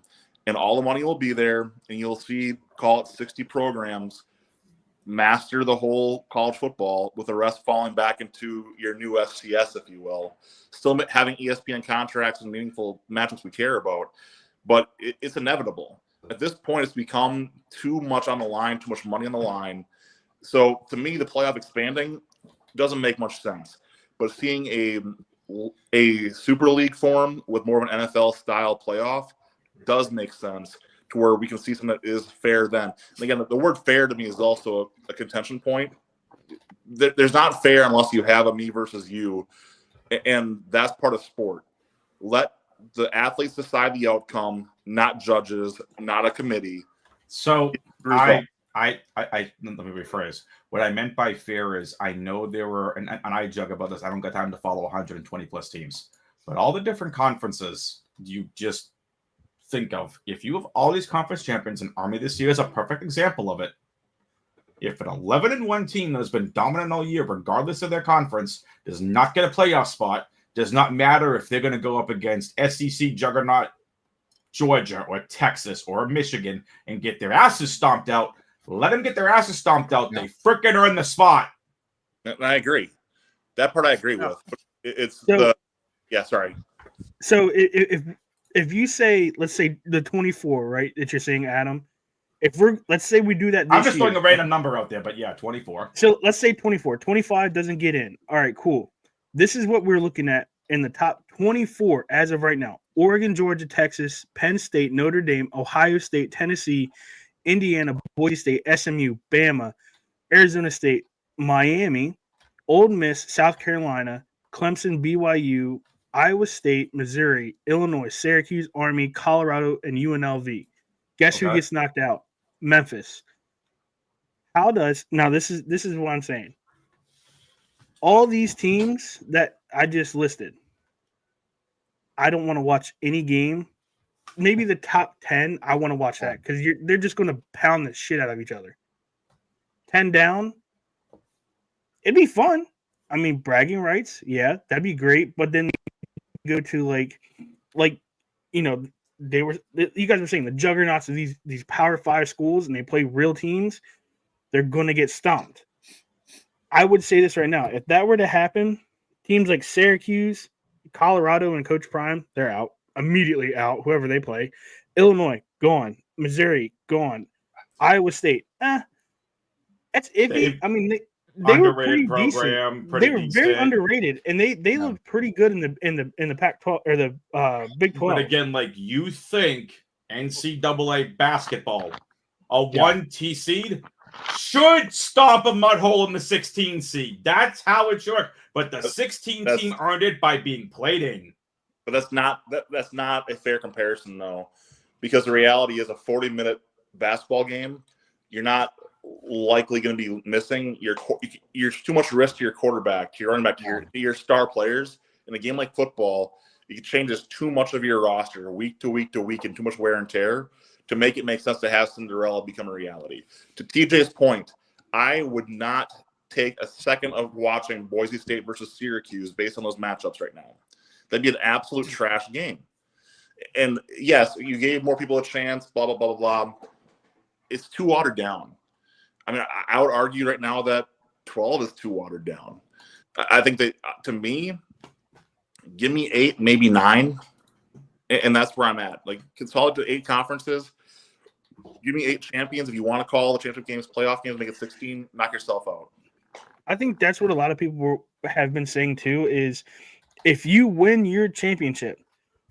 Speaker 4: And all the money will be there, and you'll see, call it 60 programs, master the whole college football, with the rest falling back into your new FCS, if you will. Still having ESPN contracts and meaningful matchups we care about, but it's inevitable. At this point, it's become too much on the line, too much money on the line. So to me, the playoff expanding doesn't make much sense. But seeing a Super League form with more of an NFL-style playoff does make sense, to where we can see something that is fair then. And again, the word fair to me is also a contention point. There's not fair unless you have a me versus you, and that's part of sport. Let the athletes decide the outcome, not judges, not a committee.
Speaker 3: So let me rephrase. What I meant by fair is, I know there were, and I joke about this, I don't got time to follow 120 plus teams, but all the different conferences you just think of, if you have all these conference champions, and Army this year is a perfect example of it. If an 11-1 team that has been dominant all year, regardless of their conference, does not get a playoff spot, does not matter if they're going to go up against SEC juggernaut Georgia or Texas or Michigan and get their asses stomped out, let them get their asses stomped out. They freaking earn the spot.
Speaker 4: And I agree. That part I agree with. Sorry.
Speaker 5: So if you say, let's say the 24, right, that you're saying, Adam, let's say we do that this
Speaker 3: I'm just
Speaker 5: year.
Speaker 3: throwing a random number out there, but yeah, 24.
Speaker 5: So let's say 24. 25 doesn't get in. All right, cool. This is what we're looking at in the top 24 as of right now. Oregon, Georgia, Texas, Penn State, Notre Dame, Ohio State, Tennessee, Indiana, Boise State, SMU, Bama, Arizona State, Miami, Ole Miss, South Carolina, Clemson, BYU, Iowa State, Missouri, Illinois, Syracuse, Army, Colorado, and UNLV. Guess who gets knocked out? Memphis. This is what I'm saying. All these teams that I just listed, I don't want to watch any game. Maybe the top 10, I want to watch that because they're just going to pound the shit out of each other. 10 down, it'd be fun. I mean, bragging rights, yeah, that'd be great. But then go to like you know, you guys were saying the juggernauts of these Power 5 schools, and they play real teams. They're going to get stomped. I would say this right now. If that were to happen, teams like Syracuse, Colorado, and Coach Prime, they're out. Immediately out, whoever they play. Illinois, gone. Missouri, gone. Iowa State, that's iffy. I mean, they were pretty decent. They were very underrated, and they looked pretty good in the Pac-12 or the Big 12.
Speaker 3: But again, like, you think NCAA basketball, a 1T seed should stop a mud hole in the 16 seed. That's how it should work. But the 16 team earned it by being played in.
Speaker 4: But that's not a fair comparison, though, because the reality is a 40-minute basketball game, you're not likely going to be missing you're too much risk to your quarterback, to your running back, to your star players. In a game like football, it changes too much of your roster week to week to week, and too much wear and tear to make it make sense to have Cinderella become a reality. To TJ's point, I would not take a second of watching Boise State versus Syracuse based on those matchups right now. That'd be an absolute trash game. And yes, you gave more people a chance, blah, blah, blah, blah, blah. It's too watered down. I mean, I would argue right now that 12 is too watered down. I think that, to me, give me 8, maybe 9, and that's where I'm at. Like, consolidate to 8 conferences. Give me 8 champions. If you want to call the championship games playoff games, make it 16, knock yourself out.
Speaker 5: I think that's what a lot of people have been saying, too, is if you win your championship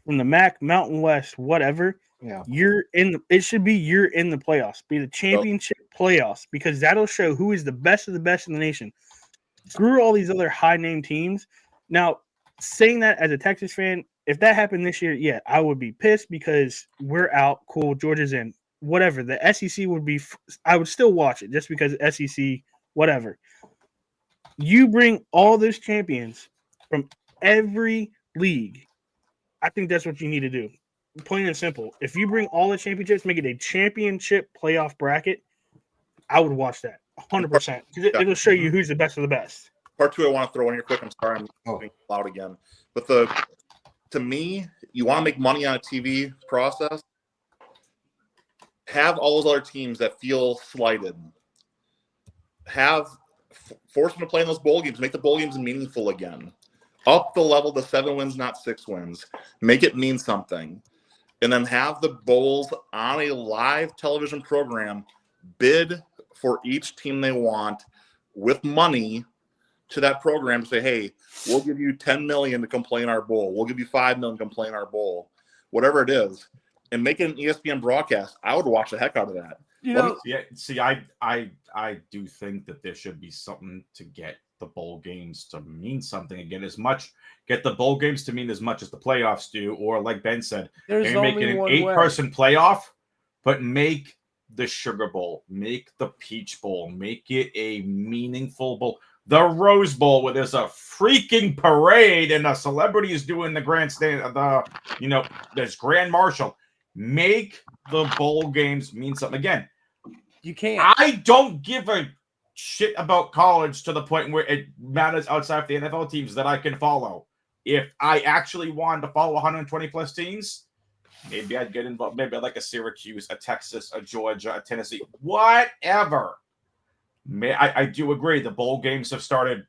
Speaker 5: from the MAC, Mountain West, whatever, it should be you're in the playoffs. Be the championship playoffs, because that'll show who is the best of the best in the nation. Screw all these other high-name teams. Now, saying that as a Texas fan, if that happened this year, yeah, I would be pissed because we're out. Cool, Georgia's in. Whatever. The SEC would be – I would still watch it just because SEC, whatever. You bring all those champions from every league. I think that's what you need to do. Plain and simple. If you bring all the championships, make it a championship playoff bracket, I would watch that 100%. It'll show you who's the best of the best.
Speaker 4: Part 2, I want to throw in here quick. I'm sorry I'm being loud again. But to me, you want to make money on a TV process, have all those other teams that feel slighted. Force them to play in those bowl games. Make the bowl games meaningful again. Up the level to 7 wins, not 6 wins. Make it mean something. And then have the bowls on a live television program bid for each team they want with money to that program to say, hey, we'll give you $10 million to come play in our bowl. We'll give you $5 million to come play in our bowl. Whatever it is. And make it an ESPN broadcast. I would watch the heck out of that.
Speaker 3: I do think that there should be something to get the bowl games to mean something again. Get the bowl games to mean as much as the playoffs do, or like Ben said, maybe make it an 8-person playoff, but make the Sugar Bowl, make the Peach Bowl, make it a meaningful bowl. The Rose Bowl, where there's a freaking parade and the celebrities doing the grandstand, there's Grand Marshal. Make the bowl games mean something. Again,
Speaker 6: you can't.
Speaker 3: I don't give a shit about college to the point where it matters outside of the NFL teams that I can follow. If I actually wanted to follow 120 plus teams, maybe I'd get involved. Maybe like a Syracuse, a Texas, a Georgia, a Tennessee, whatever. I do agree. The bowl games have started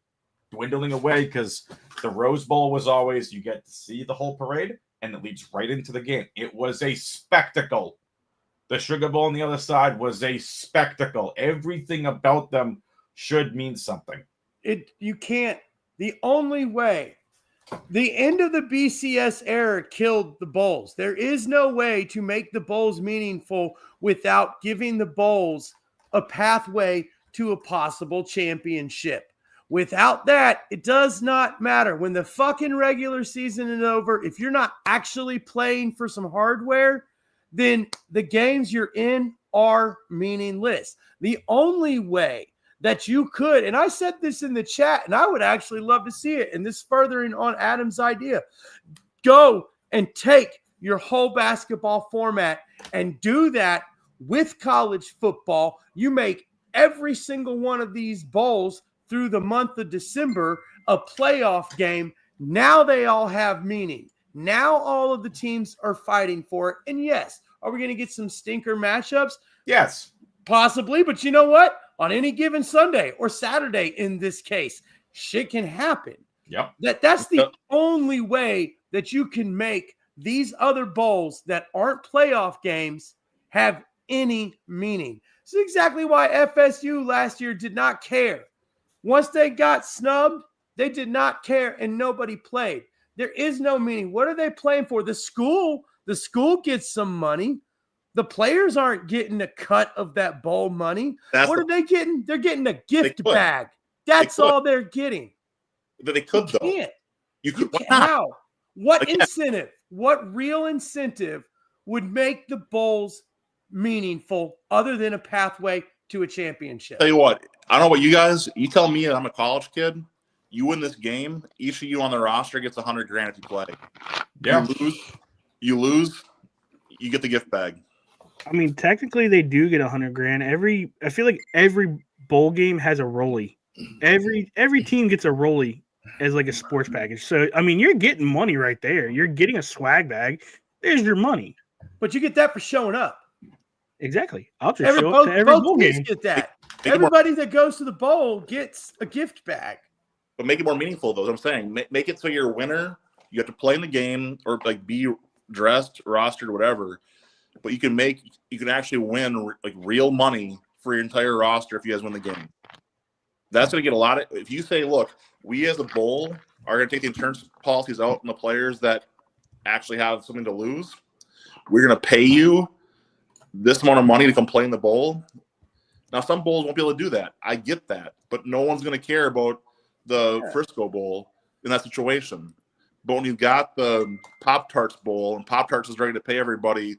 Speaker 3: dwindling away because the Rose Bowl was always, you get to see the whole parade and it leads right into the game. It was a spectacle. The Sugar Bowl on the other side was a spectacle. Everything about them should mean something.
Speaker 6: You can't. The only way, the end of the BCS era killed the bowls. There is no way to make the bowls meaningful without giving the bowls a pathway to a possible championship. Without that, it does not matter. When the fucking regular season is over, if you're not actually playing for some hardware, then the games you're in are meaningless. The only way that you could, and I said this in the chat, and I would actually love to see it, and this furthering on Adam's idea, go and take your whole basketball format and do that with college football. You make every single one of these bowls through the month of December a playoff game. Now they all have meaning. Now all of the teams are fighting for it. And yes, are we going to get some stinker matchups?
Speaker 3: Yes.
Speaker 6: Possibly, but you know what? On any given Sunday or Saturday in this case, shit can happen.
Speaker 3: Yep.
Speaker 6: That's the only way that you can make these other bowls that aren't playoff games have any meaning. This is exactly why FSU last year did not care. Once they got snubbed, they did not care and nobody played. There is no meaning. What are they playing for? The school gets some money. The players aren't getting a cut of that bowl money. What are they getting? They're getting a gift bag. That's all they're getting.
Speaker 4: They could, though.
Speaker 6: Can't.
Speaker 4: You could.
Speaker 6: How? What incentive? What real incentive would make the bowls meaningful other than a pathway to a championship?
Speaker 4: Tell you what, I don't know about you guys. You tell me that I'm a college kid. You win this game, each of you on the roster gets $100,000 if you play.
Speaker 3: Yeah.
Speaker 4: You lose, you get the gift bag.
Speaker 5: I mean, technically, they do get $100,000. I feel like every bowl game has a rollie. Every team gets a rollie as like a sports package. So, I mean, you're getting money right there. You're getting a swag bag. There's your money.
Speaker 6: But you get that for showing up.
Speaker 5: Exactly. I'll just show up to every bowl game.
Speaker 6: Get that. Everybody that goes to the bowl gets a gift bag.
Speaker 4: But make it more meaningful, though. Is what I'm saying. Make it so you're a winner. You have to play in the game or like be dressed, rostered, whatever. But you can actually win like real money for your entire roster if you guys win the game. That's going to get a lot of. If you say, look, we as a bowl are going to take the insurance policies out and the players that actually have something to lose, we're going to pay you this amount of money to come play in the bowl. Now, some bowls won't be able to do that. I get that, but no one's going to care about the Frisco Bowl in that situation. But when you've got the Pop-Tarts Bowl and Pop-Tarts is ready to pay everybody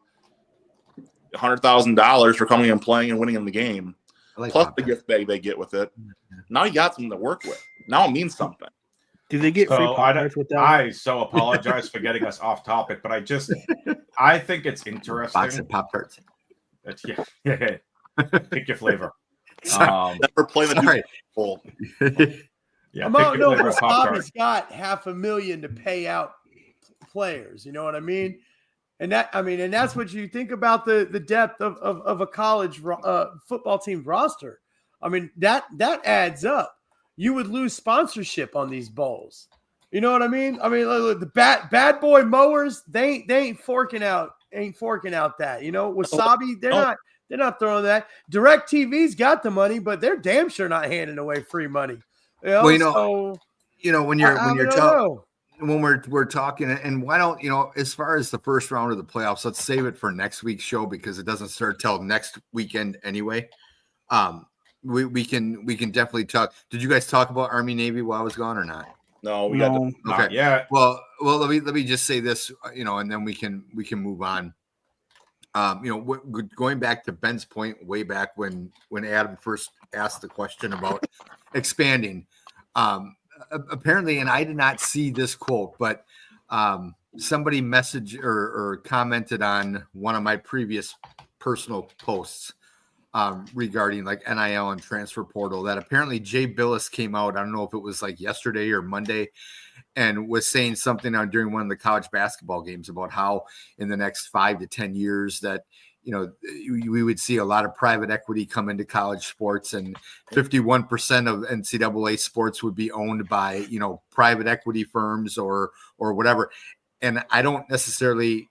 Speaker 4: $100,000 for coming and playing and winning in the game, plus the gift bag they get with it, now you got something to work with. Now it means something.
Speaker 5: Do they get free Pop-Tarts with that?
Speaker 3: I so apologize for getting us off topic, but I think it's interesting.
Speaker 2: Box of Pop-Tarts.
Speaker 3: Yeah. Pick your flavor.
Speaker 4: Never play the bowl.
Speaker 3: Yeah,
Speaker 6: Wasabi's got $500,000 to pay out players. You know what I mean? And that's what you think about the depth of a college football team roster. I mean, that adds up. You would lose sponsorship on these bowls. You know what I mean? I mean, look, the bad boy mowers, they ain't forking out that. You know, Wasabi, they're not throwing that. DirecTV's got the money, but they're damn sure not handing away free money. You know, when we're talking, and why don't as far as the first round of the playoffs, let's save it for next week's show because it doesn't start till next weekend anyway. We can definitely talk. Did you guys talk about Army Navy while I was gone or not?
Speaker 4: No, we got
Speaker 3: okay. Yeah.
Speaker 2: Well, let me just say this, and then we can move on. Going back to Ben's point way back when Adam first asked the question about expanding, apparently, and I did not see this quote, but somebody messaged or commented on one of my previous personal posts regarding like NIL and transfer portal that apparently Jay Billis came out. I don't know if it was like yesterday or Monday, and was saying something during one of the college basketball games about how in the next 5 to 10 years that, we would see a lot of private equity come into college sports, and 51% of NCAA sports would be owned by, private equity firms or whatever. And I don't necessarily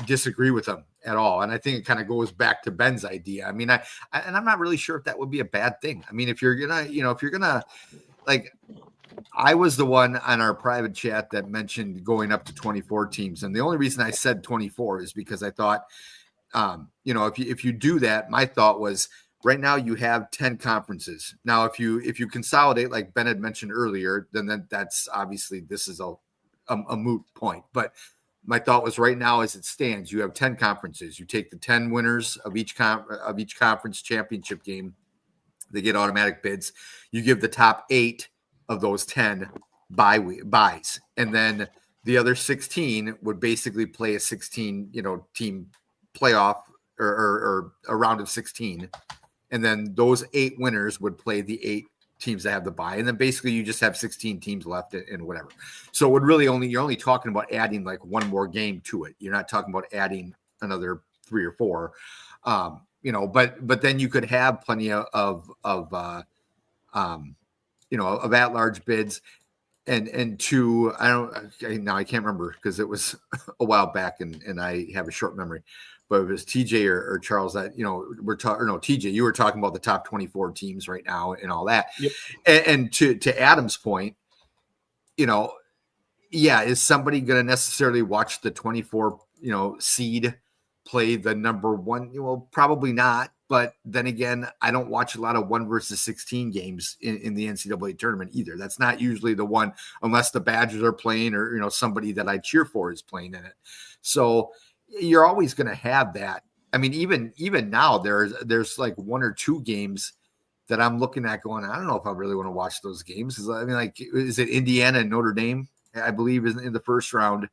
Speaker 2: disagree with them. at all. And I think it kind of goes back to Ben's idea. I mean, and I'm not really sure if that would be a bad thing. I mean, if you're gonna like, I was the one on our private chat that mentioned going up to 24 teams. And the only reason I said 24 is because I thought, if you do that, my thought was right now you have 10 conferences. Now, if you consolidate, like Ben had mentioned earlier, then that's obviously this is a moot point. But my thought was right now as it stands, you have 10 conferences. You take the 10 winners of each conference championship game. They get automatic bids. You give the top 8 of those 10 buys, and then the other 16 would basically play a 16 team playoff or a round of 16, and then those 8 winners would play the 8 teams that have the bye, and then basically you just have 16 teams left and whatever. So it would really you're only talking about adding like one more game to it. You're not talking about adding another 3 or 4. But then you could have plenty of at-large bids, and two, I can't remember because it was a while back and I have a short memory, but it was TJ or Charles that, TJ, you were talking about the top 24 teams right now and all that.
Speaker 5: Yep.
Speaker 2: And to Adam's point, is somebody going to necessarily watch the 24, seed play the number 1? Well, probably not. But then again, I don't watch a lot of 1 versus 16 games in the NCAA tournament either. That's not usually the one, unless the Badgers are playing or, somebody that I cheer for is playing in it. So you're always going to have that. I mean, even now there's like 1 or 2 games that I'm looking at going, I don't know if I really want to watch those games. Is it Indiana and Notre Dame? I believe is in the first round.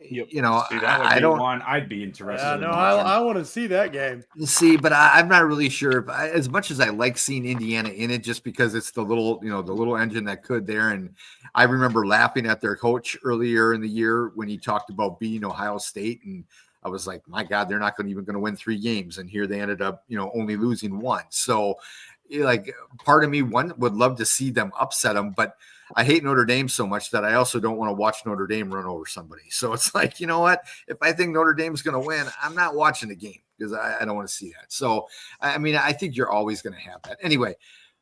Speaker 5: Yep.
Speaker 2: I don't.
Speaker 3: One I'd be interested.
Speaker 6: Yeah, I want to see that game.
Speaker 2: See, but I'm not really sure. As much as I like seeing Indiana in it, just because it's the little engine that could there. And I remember laughing at their coach earlier in the year when he talked about beating Ohio State, and I was like, my God, they're not even going to win 3 games, and here they ended up, only losing 1. So, like, part of me would love to see them upset them, but I hate Notre Dame so much that I also don't want to watch Notre Dame run over somebody. So it's like, you know what? If I think Notre Dame's going to win, I'm not watching the game because I don't want to see that. So, I mean, I think you're always going to have that. Anyway,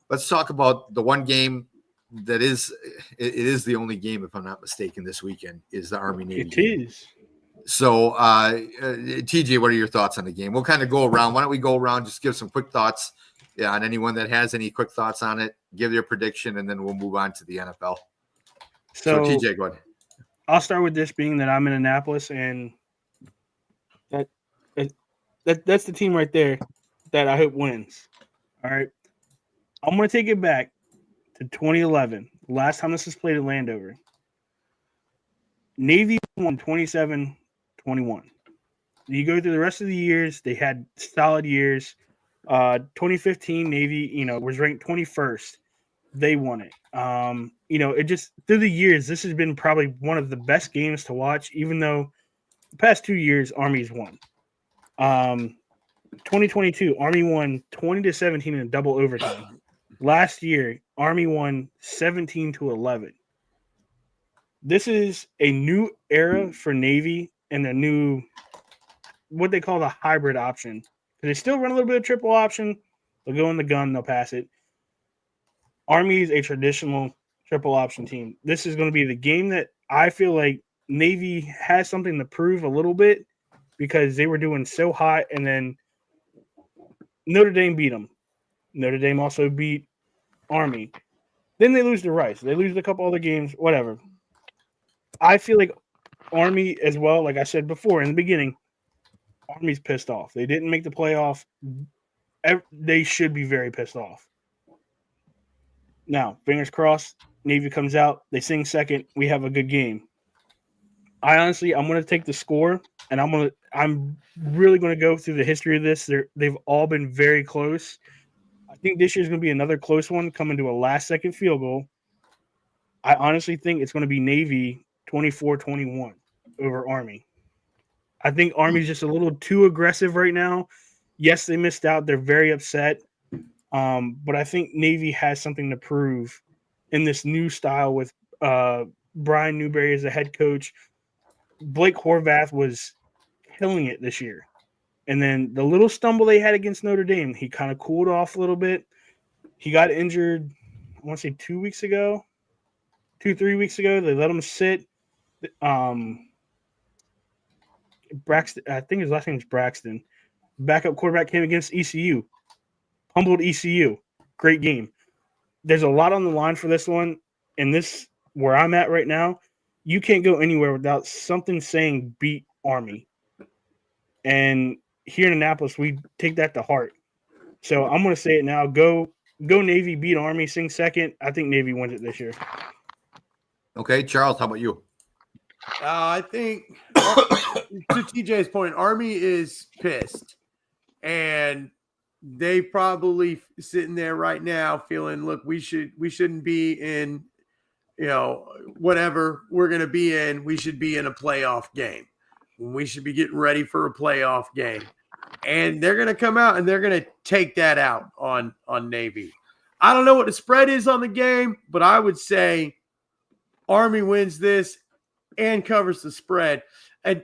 Speaker 2: let's talk about the one game that it is the only game, if I'm not mistaken, this weekend is the Army-Navy game.
Speaker 5: It is.
Speaker 2: So, TJ, what are your thoughts on the game? We'll kind of go around. Why don't we go around, just give some quick thoughts on anyone that has any quick thoughts on it, give your prediction, and then we'll move on to the NFL. So TJ, go ahead.
Speaker 5: I'll start with this being that I'm in Annapolis, and that's the team right there that I hope wins. All right. I'm going to take it back to 2011, last time this was played at Landover. Navy won 27-21. You go through the rest of the years, they had solid years. 2015 Navy, was ranked 21st. They won it. It just through the years, this has been probably one of the best games to watch, even though the past 2 years Army's won. 2022, Army won 20-17 in double overtime. Last year, Army won 17-11. This is a new era for Navy and a new, what they call the hybrid option. They still run a little bit of triple option. They'll go in the gun, they'll pass it. Army is a traditional triple option team. This is going to be the game that I feel like Navy has something to prove a little bit because they were doing so hot, and then Notre Dame beat them. Notre Dame also beat Army. Then they lose to Rice. They lose a couple other games, whatever. I feel like Army as well, like I said before in the beginning, Army's pissed off. They didn't make the playoff. They should be very pissed off. Now, fingers crossed, Navy comes out. They sing second. We have a good game. I'm going to take the score, and I'm really going to go through the history of this. They've all been very close. I think this year's going to be another close one, coming to a last-second field goal. I honestly think it's going to be Navy 24-21 over Army. I think Army's just a little too aggressive right now. Yes, they missed out. They're very upset. But I think Navy has something to prove in this new style with Brian Newberry as the head coach. Blake Horvath was killing it this year. And then the little stumble they had against Notre Dame, he kind of cooled off a little bit. He got injured, I want to say 3 weeks ago. They let him sit. Braxton, I think his last name is Braxton. Backup quarterback came against ECU. Humbled ECU. Great game. There's a lot on the line for this one. And this, where I'm at right now, you can't go anywhere without something saying beat Army. And here in Annapolis, we take that to heart. So I'm going to say it now. Go Navy, beat Army, sing second. I think Navy wins it this year.
Speaker 2: Okay, Charles, how about you?
Speaker 6: I think, to TJ's point, Army is pissed. And they probably sitting there right now feeling, look, we shouldn't be in, whatever we're going to be in. We should be in a playoff game. We should be getting ready for a playoff game. And they're going to come out and they're going to take that out on Navy. I don't know what the spread is on the game, but I would say Army wins this and covers the spread. And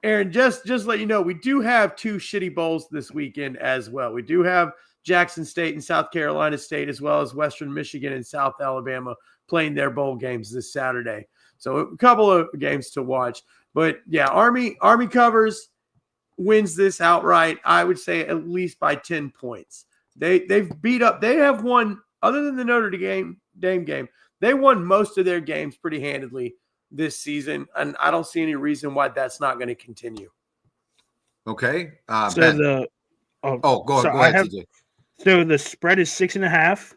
Speaker 6: Aaron, just let you know, we do have 2 shitty bowls this weekend as well. We do have Jackson State and South Carolina State, as well as Western Michigan and South Alabama playing their bowl games this Saturday. So a couple of games to watch. But yeah, Army covers, wins this outright. I would say at least by 10 points. They've beat up. They have won, other than the Notre Dame game, they won most of their games pretty handedly this season, and I don't see any reason why that's not going to continue.
Speaker 2: Okay.
Speaker 5: So
Speaker 2: Ben.
Speaker 5: go
Speaker 2: ahead, TJ.
Speaker 5: So the spread is 6.5.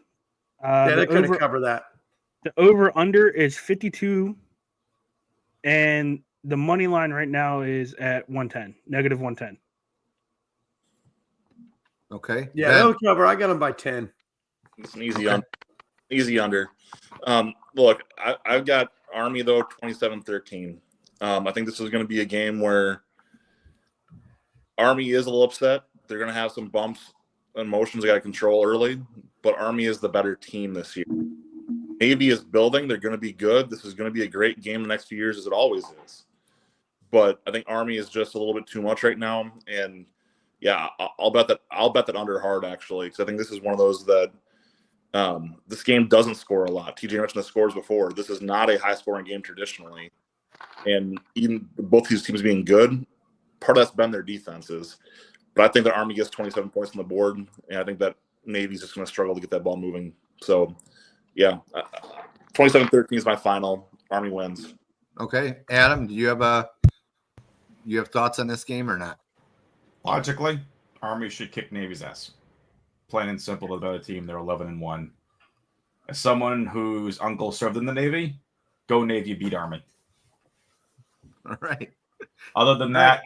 Speaker 6: They're going to cover that.
Speaker 5: The over-under is 52, and the money line right now is at 110, negative 110.
Speaker 2: Okay.
Speaker 6: Yeah, they'll cover. I got them by 10.
Speaker 4: It's an easy under. Look, I've got Army, though, 27-13. I think this is going to be a game where Army is a little upset. They're going to have some bumps and motions they got to control early, but Army is the better team this year. Navy is building. They're going to be good. This is going to be a great game the next few years, as it always is. But I think Army is just a little bit too much right now. And, yeah, I'll bet that under hard, actually, because I think this is one of those that this game doesn't score a lot. TJ mentioned the scores before. This is not a high-scoring game traditionally. And even both these teams being good, part of that's been their defenses. But I think that Army gets 27 points on the board, and I think that Navy's just going to struggle to get that ball moving. So, yeah, 27-13 is my final. Army wins.
Speaker 2: Okay. Adam, do you have thoughts on this game or not?
Speaker 3: Logically, Army should kick Navy's ass. Plain and simple, the better team. They're 11-1. As someone whose uncle served in the Navy, go Navy, beat Army.
Speaker 2: All right.
Speaker 3: Other than that,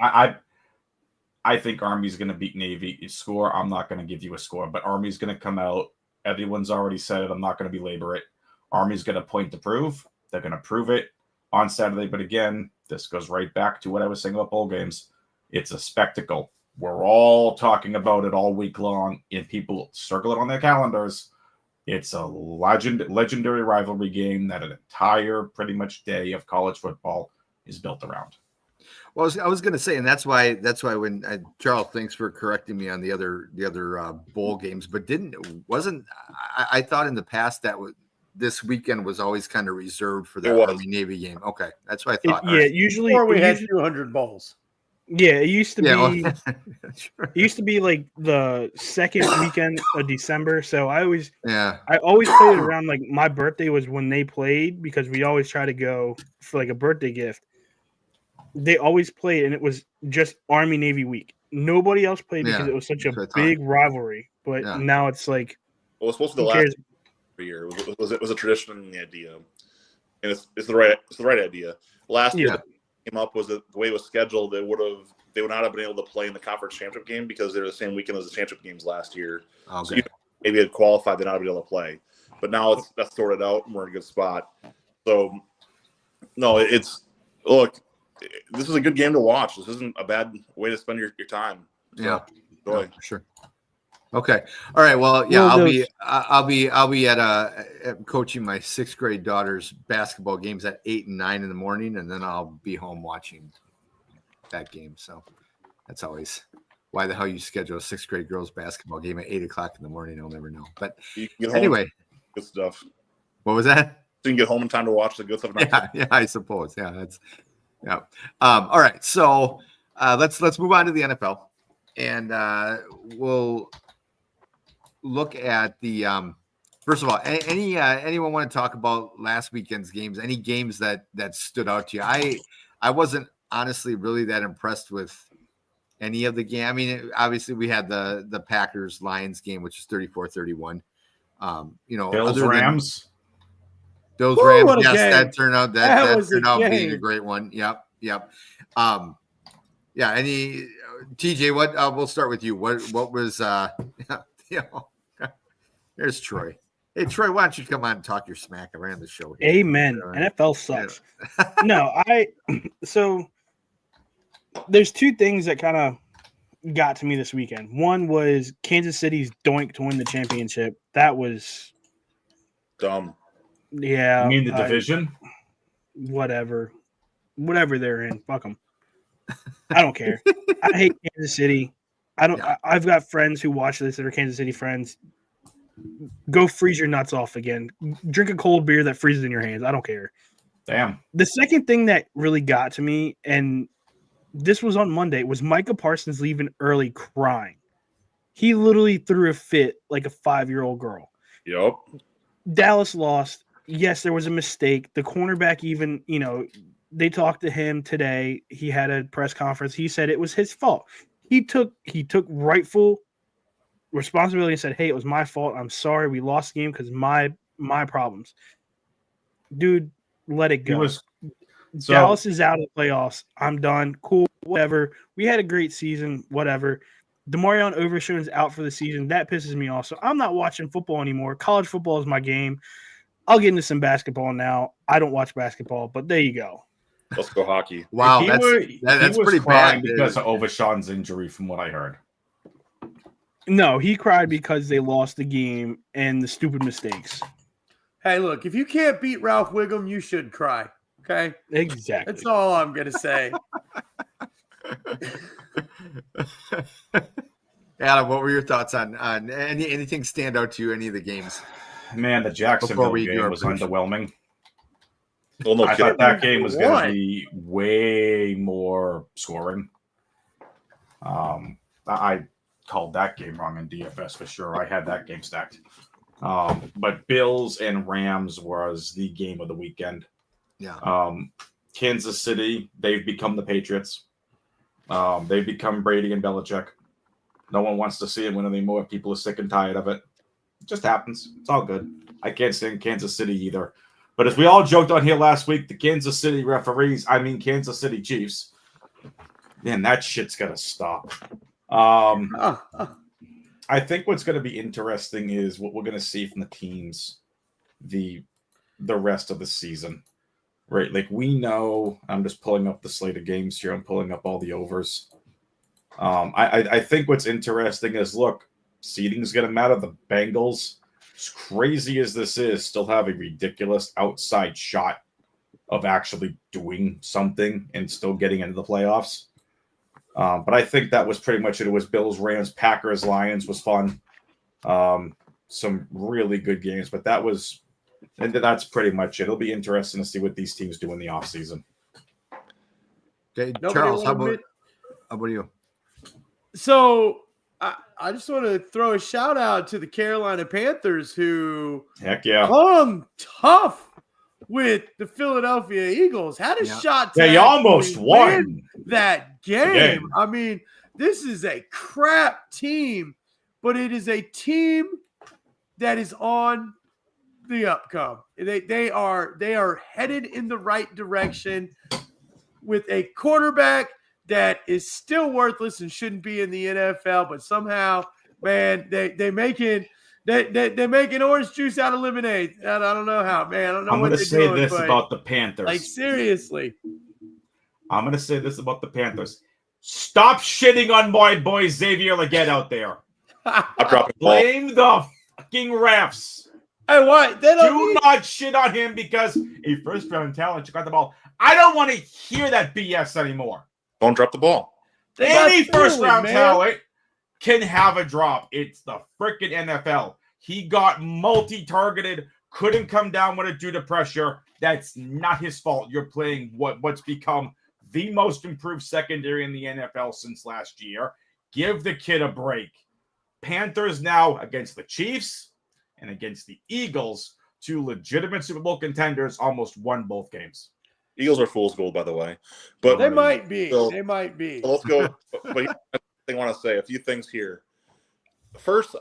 Speaker 3: I think Army's going to beat Navy. Score, I'm not going to give you a score, but Army's going to come out. Everyone's already said it. I'm not going to belabor it. Army's going to point to prove. They're going to prove it on Saturday. But again, this goes right back to what I was saying about bowl games. It's a spectacle. We're all talking about it all week long, and people circle it on their calendars. It's a legendary rivalry game that an entire pretty much day of college football is built around.
Speaker 2: Well, I was going to say, and that's why when Charles, thanks for correcting me on the other bowl games, but I thought in the past that this weekend was always kind of reserved for the Army Navy game. Okay, that's what I thought.
Speaker 5: Usually
Speaker 6: we had 200 bowls.
Speaker 5: Yeah, it used to be.
Speaker 2: Sure.
Speaker 5: It used to be like the second weekend of December. So I always played it around like my birthday was when they played, because we always try to go for like a birthday gift. They always played, and it was just Army Navy week. Nobody else played because it was such a big rivalry. But now it's like,
Speaker 4: well, it's supposed to be the last year. It was a tradition and the idea, and it's the right idea. Last year. Came up was that the way it was scheduled, they would not have been able to play in the conference championship game because they're the same weekend as the championship games last year.
Speaker 2: Okay.
Speaker 4: So maybe had qualified, they're not able to play. But now that's sorted out and we're in a good spot. So no, look, this is a good game to watch. This isn't a bad way to spend your time. So,
Speaker 2: for sure. Okay. All right. Well, yeah, I'll be at coaching my 6th grade daughter's basketball games at 8 and 9 in the morning, and then I'll be home watching that game. So That's always why the hell you schedule a 6th grade girls basketball game at 8:00 in the morning. I'll never know. But
Speaker 4: You can get home
Speaker 2: anyway,
Speaker 4: good stuff.
Speaker 2: what was that?
Speaker 4: So you can get home in time to watch the good stuff.
Speaker 2: Yeah, I suppose. Yeah, that's yeah. All right, so let's move on to the NFL, and we'll look at the first of all. Anyone want to talk about last weekend's games? Any games that stood out to you? I wasn't honestly really that impressed with any of the game. I mean, obviously we had the Packers Lions game, which is 34-31.
Speaker 3: Bills Rams.
Speaker 2: Bills
Speaker 6: Woo,
Speaker 2: Rams.
Speaker 6: what a
Speaker 2: Yes,
Speaker 6: game.
Speaker 2: that turned out
Speaker 6: was
Speaker 2: turned
Speaker 6: a
Speaker 2: out being a
Speaker 6: game.
Speaker 2: great one. Yep. Yeah. Any TJ? What? We'll start with you. What was? There's Troy. Hey, Troy, why don't you come on and talk your smack around the show here?
Speaker 5: Amen. NFL sucks. No, so there's two things that kind of got to me this weekend. One was Kansas City's doink to win the championship. That was
Speaker 4: Dumb.
Speaker 5: yeah.
Speaker 3: You mean the division?
Speaker 5: Whatever they're in, fuck them. I don't care. I hate Kansas City. I've got friends who watch this that are Kansas City friends. Go freeze your nuts off again. Drink a cold beer that freezes in your hands. I don't care.
Speaker 3: Damn.
Speaker 5: The second thing that really got to me, and this was on Monday, was Micah Parsons leaving early crying. He literally threw a fit like a 5-year-old girl.
Speaker 4: Yep.
Speaker 5: Dallas lost. Yes, there was a mistake. The cornerback even, they talked to him today. He had a press conference. He said it was his fault. He took rightful responsibility and said, "Hey, it was my fault. I'm sorry. We lost the game because my problems." Dude, let it go. Dallas is out of the playoffs. I'm done. Cool, whatever. We had a great season, whatever. DeMarion Overshown's out for the season. That pisses me off. So I'm not watching football anymore. College football is my game. I'll get into some basketball now. I don't watch basketball, but there you go.
Speaker 4: Let's go hockey.
Speaker 2: Wow, that's pretty bad
Speaker 3: because of Overshawn's injury, from what I heard.
Speaker 5: No, he cried because they lost the game and the stupid mistakes.
Speaker 6: Hey, look, if you can't beat Ralph Wiggum, you should cry. Okay?
Speaker 5: Exactly.
Speaker 6: That's all I'm going to say.
Speaker 2: Adam, what were your thoughts on anything stand out to you, any of the games?
Speaker 3: Man, the Jacksonville game was underwhelming.
Speaker 4: Well, no
Speaker 3: I
Speaker 4: kidding.
Speaker 3: thought that game was going to be way more scoring. I called that game wrong in DFS for sure. I had that game stacked. But Bills and Rams was the game of the weekend.
Speaker 2: Yeah.
Speaker 3: Kansas City, they've become the Patriots. They've become Brady and Belichick. No one wants to see it win anymore. People are sick and tired of it. It just happens. It's all good. I can't stand Kansas City either. But as we all joked on here last week, the Kansas City Kansas City Chiefs, man, that shit's got to stop. I think what's going to be interesting is what we're going to see from the teams the rest of the season. Right, like we know, I'm just pulling up the slate of games here. I'm pulling up all the overs. I think what's interesting is, look, seeding is going to matter. The Bengals, as crazy as this is, still have a ridiculous outside shot of actually doing something and still getting into the playoffs. But I think that was pretty much it. It was Bills, Rams, Packers, Lions was fun. Some really good games, but that's pretty much it. It'll be interesting to see what these teams do in the offseason.
Speaker 2: Okay, Charles, how about you?
Speaker 6: So I just want to throw a shout out to the Carolina Panthers who
Speaker 3: Heck yeah.
Speaker 6: hung tough with the Philadelphia Eagles. Had a shot to
Speaker 3: They almost won
Speaker 6: that game. I mean, this is a crap team, but it is a team that is on the upcome. They are headed in the right direction with a quarterback that is still worthless and shouldn't be in the NFL, but somehow, man, they're making orange juice out of lemonade. I don't know how, man. I don't know
Speaker 3: I'm
Speaker 6: what
Speaker 3: going to
Speaker 6: they're
Speaker 3: say
Speaker 6: doing,
Speaker 3: this
Speaker 6: but,
Speaker 3: about the Panthers.
Speaker 6: like, seriously.
Speaker 3: I'm going to say this about the Panthers. Stop shitting on my boy Xavier Leggett out there. Blame the fucking refs.
Speaker 6: Hey, what?
Speaker 3: Do not shit on him because a first-round talent got the ball. I don't want to hear that BS anymore.
Speaker 4: Don't drop the ball.
Speaker 3: Any first round
Speaker 6: man.
Speaker 3: talent can have a drop. It's the freaking NFL. He got multi-targeted, couldn't come down with it due to pressure. That's not his fault. You're playing what's become the most improved secondary in the NFL since last year. Give the kid a break. Panthers now against the Chiefs and against the Eagles, two legitimate Super Bowl contenders, almost won both games.
Speaker 4: Eagles are fool's gold, by the way. But
Speaker 6: They might be.
Speaker 4: So-
Speaker 6: They might be.
Speaker 4: So let's go. But I want to say a few things here. First,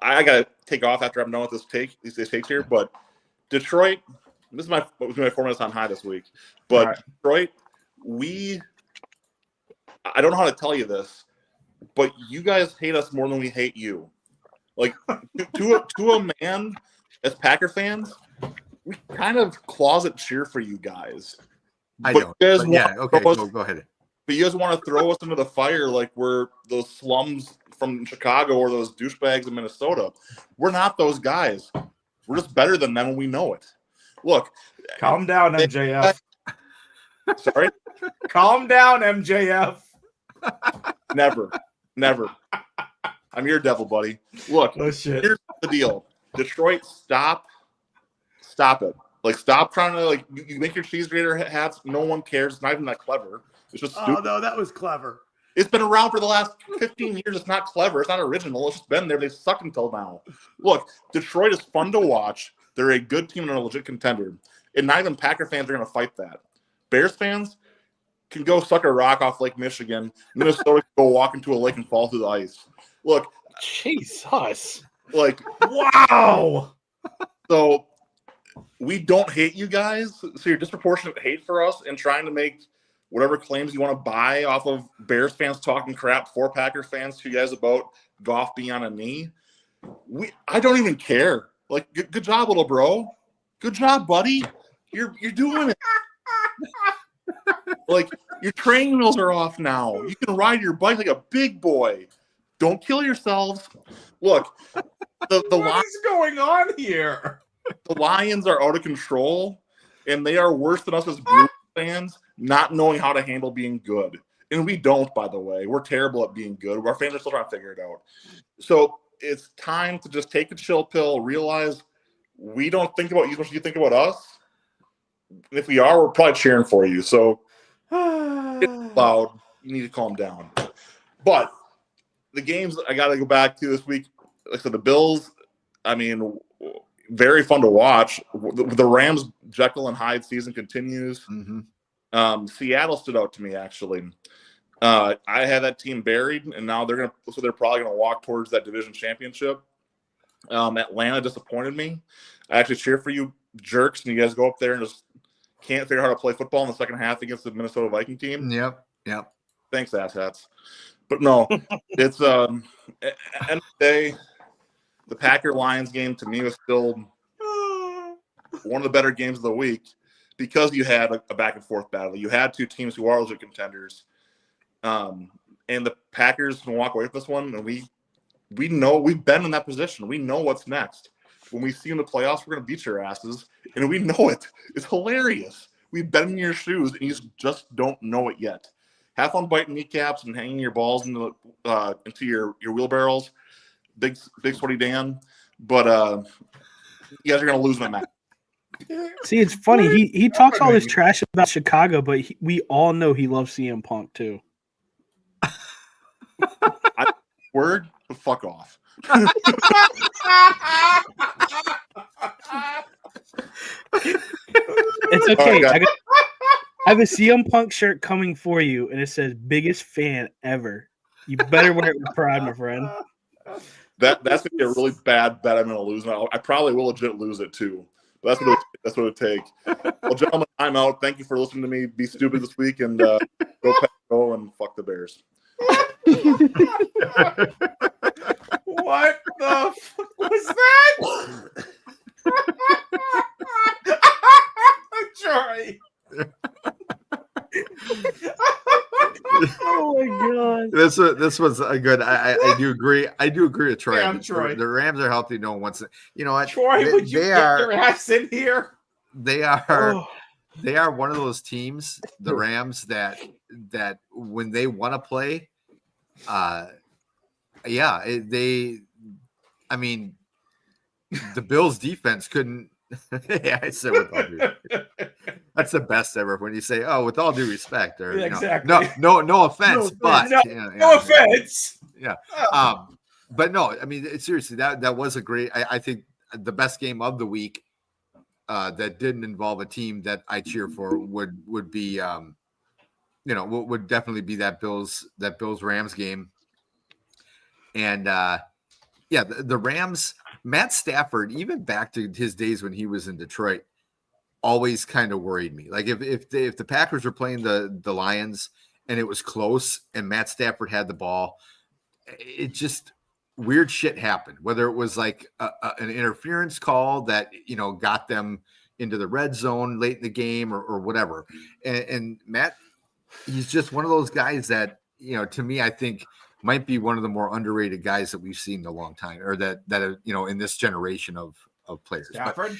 Speaker 4: I got to take off after I'm done with these takes here. But Detroit, this is my 4 minutes on high this week. But
Speaker 3: Right.
Speaker 4: Detroit, I don't know how to tell you this, but you guys hate us more than we hate you. Like to a man, as Packer fans, we kind of closet cheer for you guys.
Speaker 2: I
Speaker 4: But
Speaker 2: don't.
Speaker 4: you guys
Speaker 2: But yeah,
Speaker 4: want
Speaker 2: okay,
Speaker 4: us-
Speaker 2: go ahead.
Speaker 4: But you guys want to throw us into the fire like we're those slums from Chicago or those douchebags in Minnesota. We're not those guys. We're just better than them and we know it. Look.
Speaker 3: Calm down, MJF.
Speaker 4: Sorry?
Speaker 3: Calm down, MJF.
Speaker 4: Never. I'm your devil, buddy. Look,
Speaker 3: Oh, shit.
Speaker 4: here's the deal. Detroit, stop it. Like, stop trying to, like, you make your cheese grater hats. No one cares. It's not even that clever. It's just stupid.
Speaker 6: Oh, no, that was clever.
Speaker 4: It's been around for the last 15 years. It's not clever. It's not original. It's just been there. They suck until now. Look, Detroit is fun to watch. They're a good team and a legit contender. And not even Packer fans are going to fight that. Bears fans can go suck a rock off Lake Michigan. Minnesota can go walk into a lake and fall through the ice. Look,
Speaker 5: Jesus.
Speaker 4: like,
Speaker 3: Wow.
Speaker 4: so we don't hate you guys. So your disproportionate hate for us and trying to make whatever claims you want to buy off of Bears fans talking crap for Packer fans to you guys about Goff being on a knee. I don't even care. Like, good job, little bro. Good job, buddy. You're doing it. Like, your training wheels are off now. You can ride your bike like a big boy. Don't kill yourselves. Look,
Speaker 3: What is going on here?
Speaker 4: the Lions are out of control, and they are worse than us as Blue fans, not knowing how to handle being good. And we don't, by the way. We're terrible at being good. Our fans are still trying to figure it out. So it's time to just take a chill pill, realize we don't think about you as much as you think about us. And if we are, we're probably cheering for you. So it's loud. You need to calm down. But the games I got to go back to this week, like I said, the Bills, I mean, very fun to watch. The Rams, Jekyll and Hyde season continues.
Speaker 2: Mm-hmm.
Speaker 4: Seattle stood out to me, actually. I had that team buried, and now they're probably going to walk towards that division championship. Atlanta disappointed me. I actually cheer for you jerks, and you guys go up there and just can't figure out how to play football in the second half against the Minnesota Viking team.
Speaker 2: Yep.
Speaker 4: Thanks, asshats. But no, it's end of the day, the Packer-Lions game to me was still one of the better games of the week because you had a back-and-forth battle. You had two teams who are legit contenders. And the Packers can walk away from this one, and we know we've been in that position. We know what's next. When we see you in the playoffs, we're going to beat your asses, and we know it. It's hilarious. We've been in your shoes, and you just don't know it yet. Have fun biting kneecaps and hanging your balls into your wheelbarrows. Big sweaty Dan. But you guys are going to lose my match.
Speaker 5: See, it's funny. He talks all this trash about Chicago, but we all know he loves CM Punk too.
Speaker 4: Word, but fuck off.
Speaker 5: It's okay.
Speaker 4: All right,
Speaker 5: I have a CM Punk shirt coming for you, and it says "biggest fan ever." You better wear it with pride, my friend.
Speaker 4: That's gonna be a really bad bet. I'm gonna lose. I probably will legit lose it too. But that's what it takes. Well, gentlemen, I'm out. Thank you for listening to me be stupid this week, and go Pack, go and fuck the Bears.
Speaker 3: What the fuck was that? Troy.
Speaker 5: Oh my god!
Speaker 2: This was a good. I do agree. I do agree with Troy.
Speaker 3: Damn, Troy.
Speaker 2: The Rams are healthy. No one wants to. You know what?
Speaker 3: Troy, would you get your ass in here?
Speaker 2: They are.
Speaker 5: Oh.
Speaker 2: They are one of those teams, the Rams, that that when they want to play, I mean, the Bills defense couldn't. Yeah, I said with all due respect. That's the best ever when you say, "Oh, with all due respect," or
Speaker 3: Exactly.
Speaker 2: no offense, but
Speaker 3: no offense.
Speaker 2: Yeah. But no, I mean, seriously, that was a great. I think the best game of the week that didn't involve a team that I cheer for would be, would definitely be that Bills Rams game. And the Rams, Matt Stafford, even back to his days when he was in Detroit, always kind of worried me. Like if the Packers were playing the Lions and it was close and Matt Stafford had the ball, it just weird shit happened. Whether it was like an interference call that got them into the red zone late in the game or whatever. And Matt, he's just one of those guys that to me, I think might be one of the more underrated guys that we've seen in a long time, or that in this generation of players.
Speaker 3: Stafford?
Speaker 2: But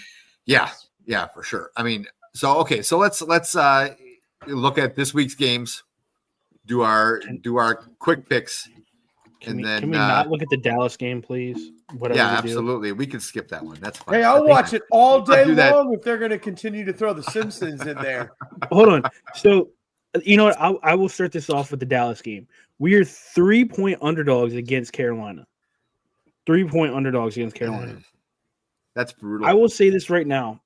Speaker 2: yeah, for sure. I mean, so let's look at this week's games, do our quick picks. Can we
Speaker 5: not look at the Dallas game, please? Whatever.
Speaker 2: Yeah, absolutely. We can skip that one. That's fine.
Speaker 6: Hey, I'll watch it all day long if they're going to continue to throw the Simpsons in there.
Speaker 5: Hold on. So, you know what? I will start this off with the Dallas game. We are 3-point underdogs against Carolina. 3-point underdogs against Carolina.
Speaker 2: That's brutal.
Speaker 5: I will say this right now,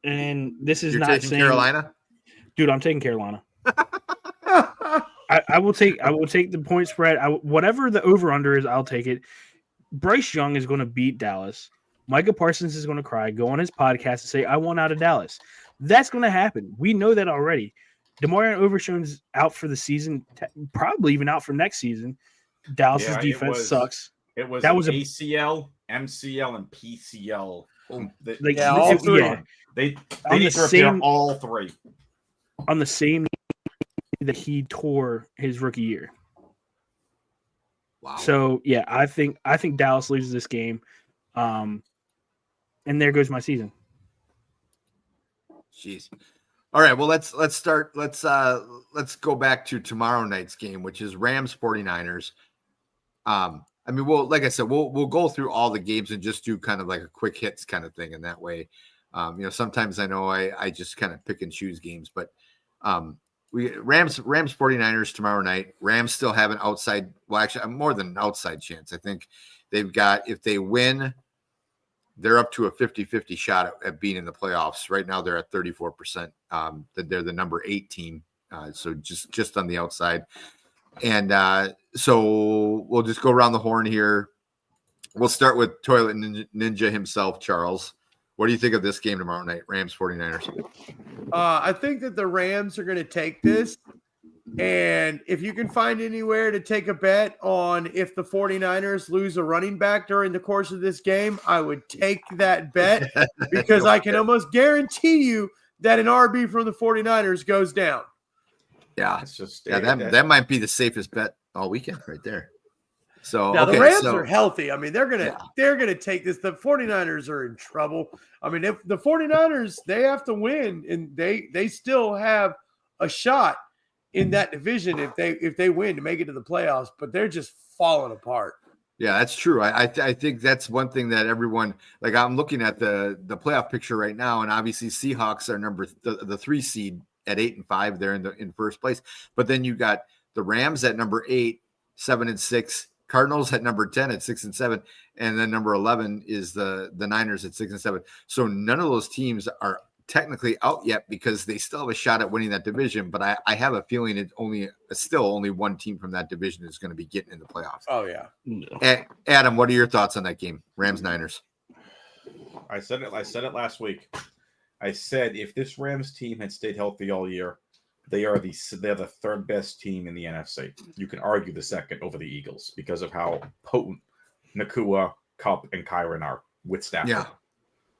Speaker 5: and this is
Speaker 2: You're
Speaker 5: not
Speaker 2: taking
Speaker 5: saying
Speaker 2: Carolina,
Speaker 5: dude. I'm taking Carolina. I will take the point spread. Whatever the over-under is, I'll take it. Bryce Young is going to beat Dallas. Micah Parsons is going to cry, go on his podcast and say, I want out of Dallas. That's going to happen. We know that already. DeMarion Overshown's out for the season, probably even out for next season. Dallas's defense sucks.
Speaker 3: It was
Speaker 5: that was
Speaker 3: ACL, MCL, and PCL.
Speaker 6: All three.
Speaker 3: They need to repair all three.
Speaker 5: On the same that he tore his rookie year.
Speaker 2: Wow.
Speaker 5: So yeah, I think Dallas loses this game. And there goes my season.
Speaker 2: Jeez. All right, well let's start. Let's go back to tomorrow night's game, which is Rams 49ers. I mean, like I said, we'll go through all the games and just do kind of like a quick hits kind of thing. And that way, sometimes I know I just kind of pick and choose games, but Rams 49ers tomorrow night. Rams still have an outside, well, actually more than an outside chance. I think they've got, if they win, they're up to a 50-50 shot at being in the playoffs. Right now they're at 34%. They're the number 8 team. So just on the outside. And so we'll just go around the horn here. We'll start with Toilet Ninja himself, Charles. What do you think of this game tomorrow night, Rams 49ers?
Speaker 6: I think that the Rams are going to take this. And if you can find anywhere to take a bet on if the 49ers lose a running back during the course of this game, I would take that bet because I can almost guarantee you that an RB from the 49ers goes down.
Speaker 2: Yeah, it's just that might be the safest bet all weekend right there. So
Speaker 6: now the Rams are healthy. I mean, they're gonna take this. The 49ers are in trouble. I mean, if the 49ers, they have to win, and they still have a shot in that division if they win to make it to the playoffs, but they're just falling apart.
Speaker 2: Yeah, that's true. I think that's one thing that everyone, like, I'm looking at the playoff picture right now, and obviously Seahawks are the 3 seed at 8-5. They're in first place, but then you got the Rams at number 8, 7-6. Cardinals at number 10 at 6-7, and then number 11 is the Niners at 6-7. So none of those teams are technically out yet because they still have a shot at winning that division. But I have a feeling it's still only one team from that division is going to be getting in the playoffs.
Speaker 6: Oh yeah.
Speaker 2: Adam, what are your thoughts on that game, Rams Niners?
Speaker 3: I said it last week. I said if this Rams team had stayed healthy all year, they're the 3rd best team in the NFC. You can argue the 2nd over the Eagles because of how potent Nakua, Kupp, and Kyron are with Stafford. Yeah.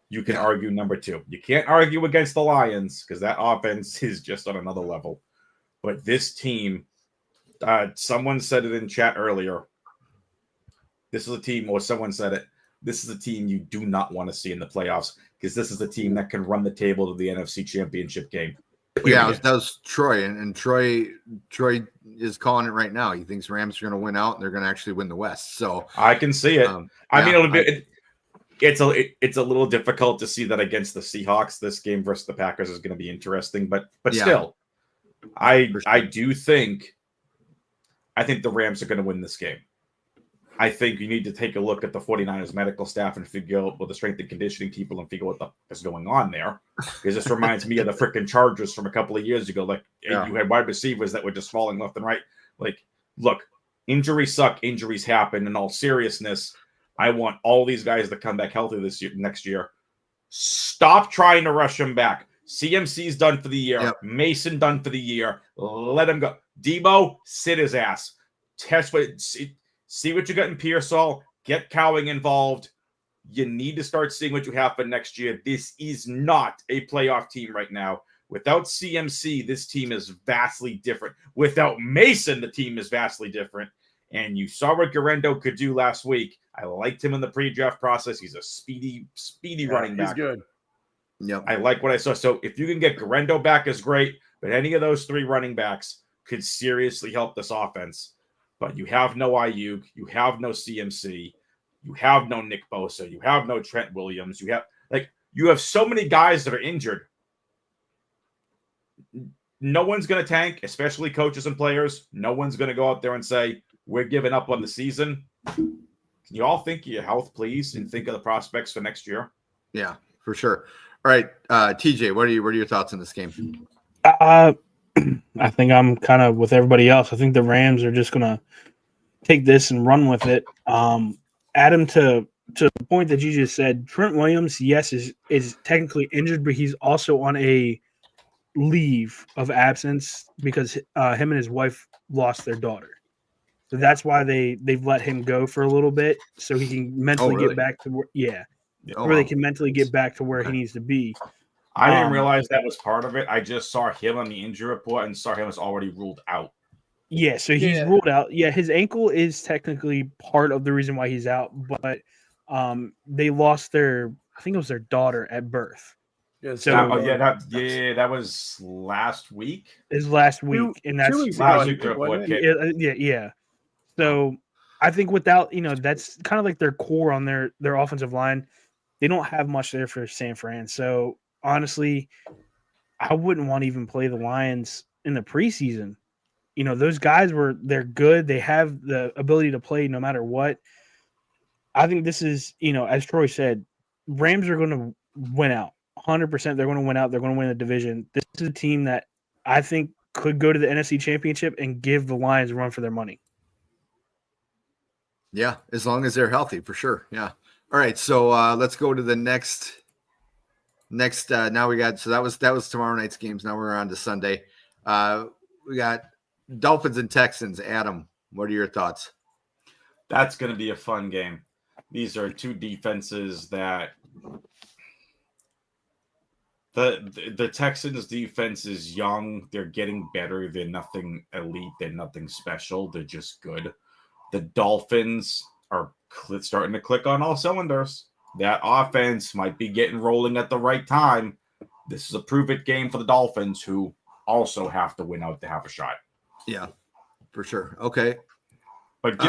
Speaker 3: You can argue number 2. You can't argue against the Lions because that offense is just on another level. But this team, someone said it in chat earlier. This is a team, or someone said it, this is a team you do not want to see in the playoffs because this is a team that can run the table to the NFC Championship game.
Speaker 2: Yeah, that was Troy, and Troy is calling it right now. He thinks Rams are going to win out, and they're going to actually win the West. So
Speaker 3: I can see it. I mean, it's a little difficult to see that against the Seahawks. This game versus the Packers is going to be interesting, but still, I do think the Rams are going to win this game. I think you need to take a look at the 49ers medical staff and figure out with the strength and conditioning people and figure out what is going on there. Because this reminds me of the freaking Chargers from a couple of years ago. Like you had wide receivers that were just falling left and right. Like, look, injuries suck. Injuries happen. In all seriousness, I want all these guys to come back healthy next year. Stop trying to rush them back. CMC's done for the year. Yep. Mason done for the year. Let him go. Debo, sit his ass. See what you got in Pearsall. Get Cowing involved. You need to start seeing what you have for next year. This is not a playoff team right now. Without CMC, this team is vastly different. Without Mason, the team is vastly different. And you saw what Garendo could do last week. I liked him in the pre-draft process. He's a speedy running back.
Speaker 6: He's good.
Speaker 2: Yep.
Speaker 3: I like what I saw. So if you can get Garendo back is great, but any of those three running backs could seriously help this offense. But you have no Ayuk, you have no CMC, you have no Nick Bosa, you have no Trent Williams, you have so many guys that are injured. No one's going to tank, especially coaches and players. No one's going to go out there and say, we're giving up on the season. Can you all think of your health, please, and think of the prospects for next year?
Speaker 2: Yeah, for sure. All right, TJ, what are your thoughts on this game?
Speaker 5: I think I'm kind of with everybody else. I think the Rams are just going to take this and run with it. Adam, to the point that you just said, Trent Williams, yes, is technically injured, but he's also on a leave of absence because him and his wife lost their daughter. So that's why they've let him go for a little bit so he can mentally get back to where they can mentally get back to where he needs to be.
Speaker 3: I didn't realize that was part of it. I just saw him on the injury report and saw him as already ruled out.
Speaker 5: Yeah, so he's ruled out. Yeah, his ankle is technically part of the reason why he's out, but they lost I think it was their daughter at birth.
Speaker 3: Yeah, so that was last week.
Speaker 5: Is last week, and that's
Speaker 6: 2 weeks
Speaker 3: last
Speaker 6: ago.
Speaker 3: week.
Speaker 5: Yeah. So I think without that's kind of like their core on their offensive line. They don't have much there for San Fran. So honestly, I wouldn't want to even play the Lions in the preseason. Those guys they're good. They have the ability to play no matter what. I think this is, as Troy said, Rams are going to win out. 100%. They're going to win out. They're going to win the division. This is a team that I think could go to the NFC Championship and give the Lions a run for their money.
Speaker 2: Yeah, as long as they're healthy, for sure. Yeah. All right, so let's go to the next. Now we got that was tomorrow night's games. Now we're on to Sunday. We got Dolphins and Texans. Adam, what are your thoughts?
Speaker 3: That's going to be a fun game. These are two defenses that the Texans defense is young. They're getting better. They're nothing elite. They're nothing special. They're just good. The Dolphins are starting to click on all cylinders. That offense might be getting rolling at the right time. This is a prove-it game for the Dolphins, who also have to win out to have a shot.
Speaker 2: Yeah, for sure. Okay,
Speaker 3: but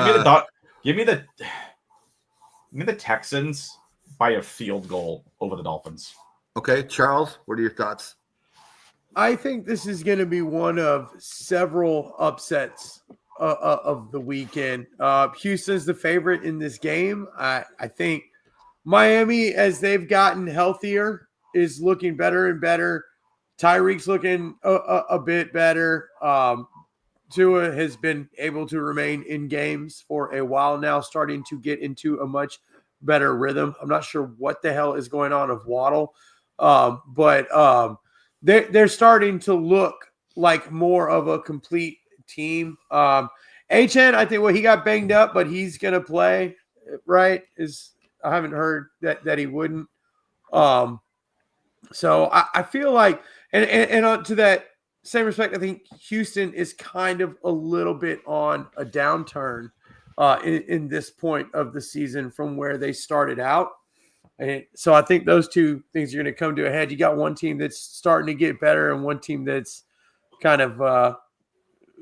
Speaker 3: give me the Texans by a field goal over the Dolphins.
Speaker 2: Okay, Charles, what are your thoughts?
Speaker 6: I think this is going to be one of several upsets of the weekend. Houston's the favorite in this game. I think Miami, as they've gotten healthier, is looking better and better. Tyreek's looking a bit better. Tua has been able to remain in games for a while now, starting to get into a much better rhythm. I'm not sure what the hell is going on with Waddle, but they're starting to look like more of a complete team. HN, I think, he got banged up, but he's going to play, right? I haven't heard that he wouldn't. So I feel like, and to that same respect, I think Houston is kind of a little bit on a downturn in this point of the season from where they started out. And so I think those two things are going to come to a head. You got one team that's starting to get better and one team that's kind of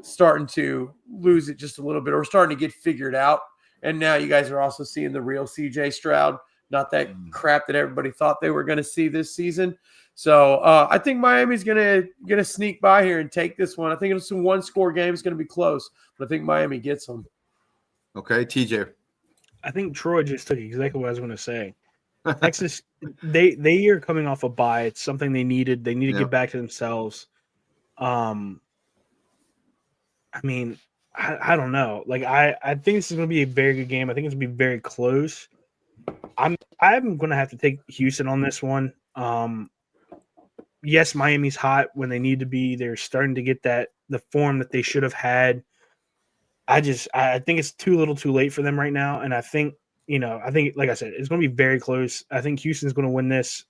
Speaker 6: starting to lose it just a little bit or starting to get figured out. And now you guys are also seeing the real CJ Stroud, not that crap that everybody thought they were going to see this season. So I think Miami's going to sneak by here and take this one. I think it's a one-score game. It's going to be close, but I think Miami gets them.
Speaker 2: Okay, TJ.
Speaker 5: I think Troy just took exactly what I was going to say. Texas, they are coming off a bye. It's something they needed. They need to get back to themselves. I mean, I don't know. Like I think this is going to be a very good game. I think it's going to be very close. I'm going to have to take Houston on this one. Yes, Miami's hot when they need to be. They're starting to get the form that they should have had. I think it's too little too late for them right now. And I think, like I said, it's going to be very close. I think Houston's going to win this.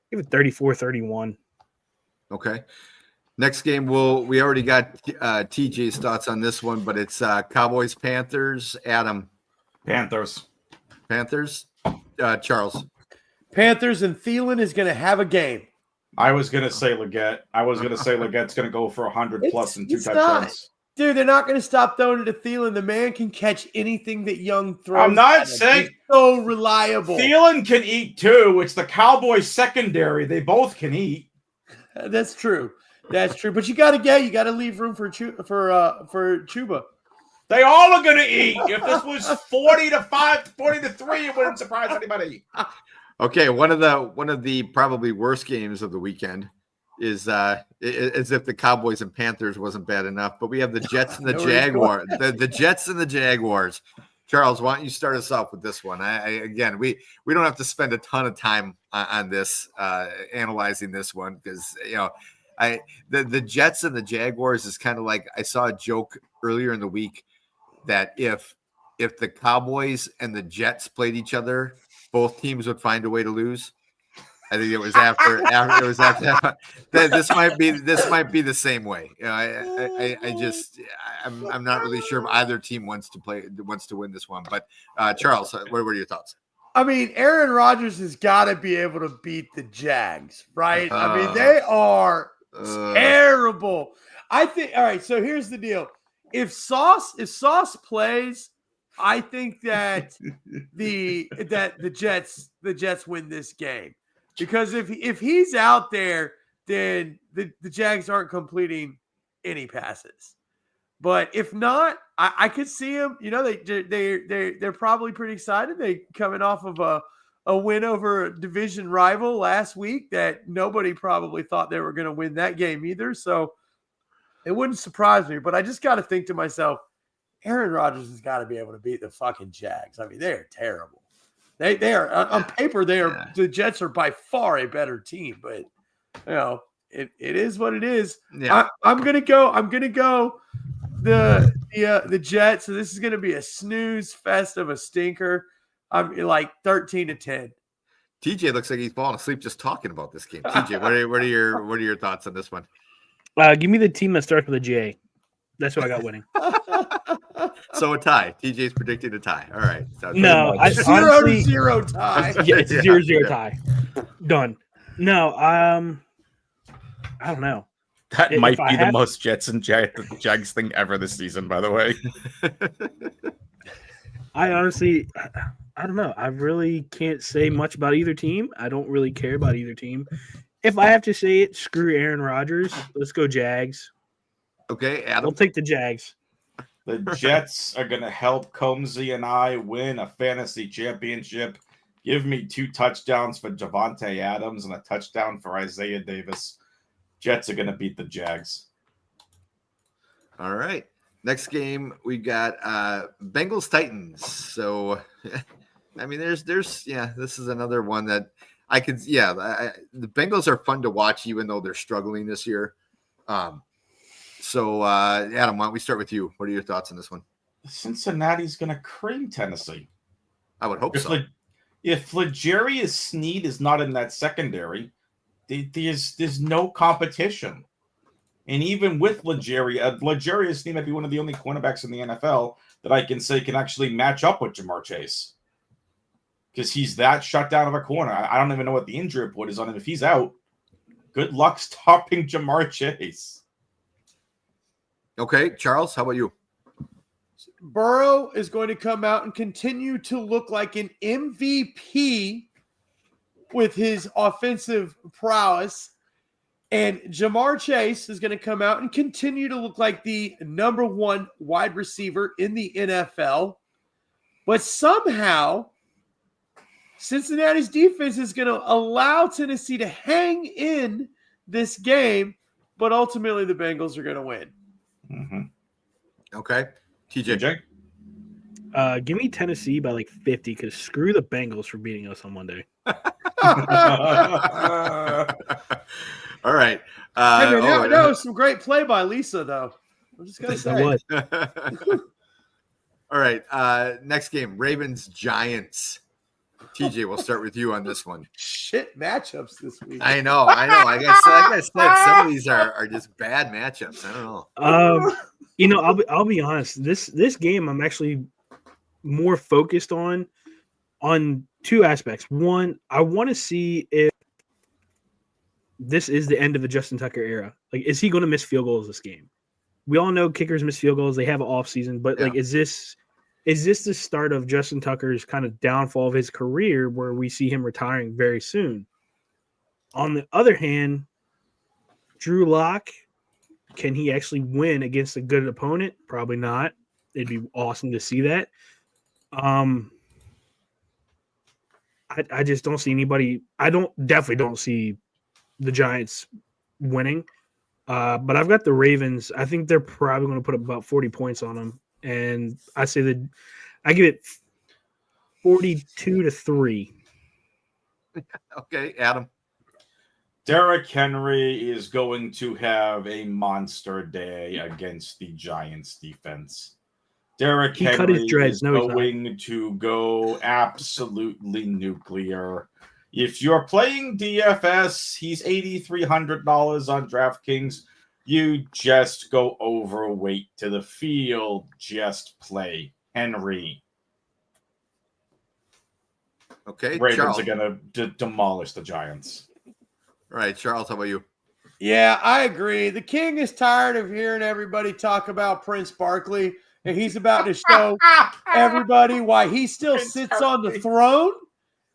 Speaker 5: Give it 34-31.
Speaker 2: Okay. Next game, we already got TJ's thoughts on this one, but it's Cowboys-Panthers. Adam.
Speaker 3: Panthers.
Speaker 2: Charles.
Speaker 6: Panthers, and Thielen is going to have a game.
Speaker 3: I was going to say Leggett. Legette's going to go for 100 plus and 2 touchdowns.
Speaker 6: Not. Dude, they're not going to stop throwing it to Thielen. The man can catch anything that Young throws.
Speaker 3: I'm not saying
Speaker 6: he's so reliable.
Speaker 3: Thielen can eat too. It's the Cowboys secondary. They both can eat.
Speaker 6: That's true. But you got to leave room for Chuba.
Speaker 3: They all are going to eat. If this was 40-5, 40-3, it wouldn't surprise anybody.
Speaker 2: Okay, one of the probably worst games of the weekend is as if the Cowboys and Panthers wasn't bad enough, but we have the Jets and the Jaguars. The Jets and the Jaguars. Charles, why don't you start us off with this one? Again, we don't have to spend a ton of time on this analyzing this one because the Jets and the Jaguars is kind of like I saw a joke earlier in the week that if the Cowboys and the Jets played each other, both teams would find a way to lose. I think it was after this might be the same way. I'm not really sure if either team wants to win this one. But Charles, what were your thoughts?
Speaker 6: I mean, Aaron Rodgers has got to be able to beat the Jags, right? I mean, they are terrible. I think. All right, so here's the deal: if Sauce plays, I think that the Jets win this game. Because if he's out there, then the Jags aren't completing any passes. But if not, I could see them. They're probably pretty excited. They coming off of a win over a division rival last week that nobody probably thought they were going to win that game either. So it wouldn't surprise me. But I just got to think to myself, Aaron Rodgers has got to be able to beat the fucking Jags. I mean, they're terrible. They are on paper. The Jets are by far a better team, but it is what it is.
Speaker 2: Yeah.
Speaker 6: I'm gonna go the Jets. So this is gonna be a snooze fest of a stinker. I'm like 13-10.
Speaker 2: TJ looks like he's falling asleep just talking about this game. TJ, what are your thoughts on this one?
Speaker 5: Give me the team that starts with a J. That's what I got winning.
Speaker 2: So a tie. TJ's predicting a tie. All right.
Speaker 5: No,
Speaker 6: honestly, 0-0 tie.
Speaker 5: Yeah, it's 0-0 tie. Done. No, I don't know.
Speaker 7: That might be the most Jets and Jags thing ever this season, by the way.
Speaker 5: I honestly, I don't know. I really can't say much about either team. I don't really care about either team. If I have to say it, screw Aaron Rodgers. Let's go Jags.
Speaker 2: Okay, Adam.
Speaker 5: We'll take the Jags.
Speaker 3: The Jets are going to help Combsy and I win a fantasy championship. Give me 2 touchdowns for Javonte Adams and a touchdown for Isaiah Davis. Jets are going to beat the Jags.
Speaker 2: All right. Next game, we got Bengals Titans. So, I mean, there's this is another one that I could, the Bengals are fun to watch, even though they're struggling this year. So, Adam, why don't we start with you? What are your thoughts on this one?
Speaker 3: Cincinnati's going to cream Tennessee.
Speaker 2: I would hope so.
Speaker 3: If L'Jarius Sneed is not in that secondary, there's no competition. And even with L'Jarius Sneed might be one of the only cornerbacks in the NFL that I can say can actually match up with Jamar Chase. because he's that shut down of a corner. I don't even know what the injury report is on him. If he's out, good luck stopping Jamar Chase.
Speaker 2: Okay, Charles, how about you?
Speaker 6: Burrow is going to come out and continue to look like an MVP with his offensive prowess. And Jamar Chase is going to come out and continue to look like the number one wide receiver in the NFL. But somehow, Cincinnati's defense is going to allow Tennessee to hang in this game, but ultimately the Bengals are going to win.
Speaker 3: Mm-hmm.
Speaker 2: Okay. TJ.
Speaker 5: Give me Tennessee by like 50 because screw the Bengals for beating us on Monday.
Speaker 2: All right.
Speaker 6: Hey, man, that was some great play by Lisa, though. I'm just going to say.
Speaker 2: All right. Next game, Ravens-Giants. TJ, we'll start with you on this one.
Speaker 6: Shit matchups this week.
Speaker 2: I know. Like I said, some of these are just bad matchups. I don't know.
Speaker 5: I'll be honest. This game I'm actually more focused on two aspects. One, I want to see if this is the end of the Justin Tucker era. Like, is he going to miss field goals this game? We all know kickers miss field goals. They have an off season, but like, is this the start of Justin Tucker's kind of downfall of his career where we see him retiring very soon? On the other hand, Drew Lock, can he actually win against a good opponent? Probably not. It'd be awesome to see that. I just don't see anybody. Definitely don't see the Giants winning. But I've got the Ravens. I think they're probably going to put up about 40 points on them. And I give it 42-3.
Speaker 2: Okay, Adam.
Speaker 3: Derrick Henry is going to have a monster day against the Giants defense. Derrick Henry is going to go absolutely nuclear. If you're playing DFS, he's $8,300 on DraftKings. You just go overweight to the field. Just play Henry.
Speaker 2: Okay,
Speaker 3: Ravens
Speaker 2: Charles.
Speaker 3: are going to demolish the Giants.
Speaker 2: All right, Charles, how about you?
Speaker 6: Yeah, I agree. The king is tired of hearing everybody talk about Prince Barkley, and he's about to show everybody why he still sits on the throne,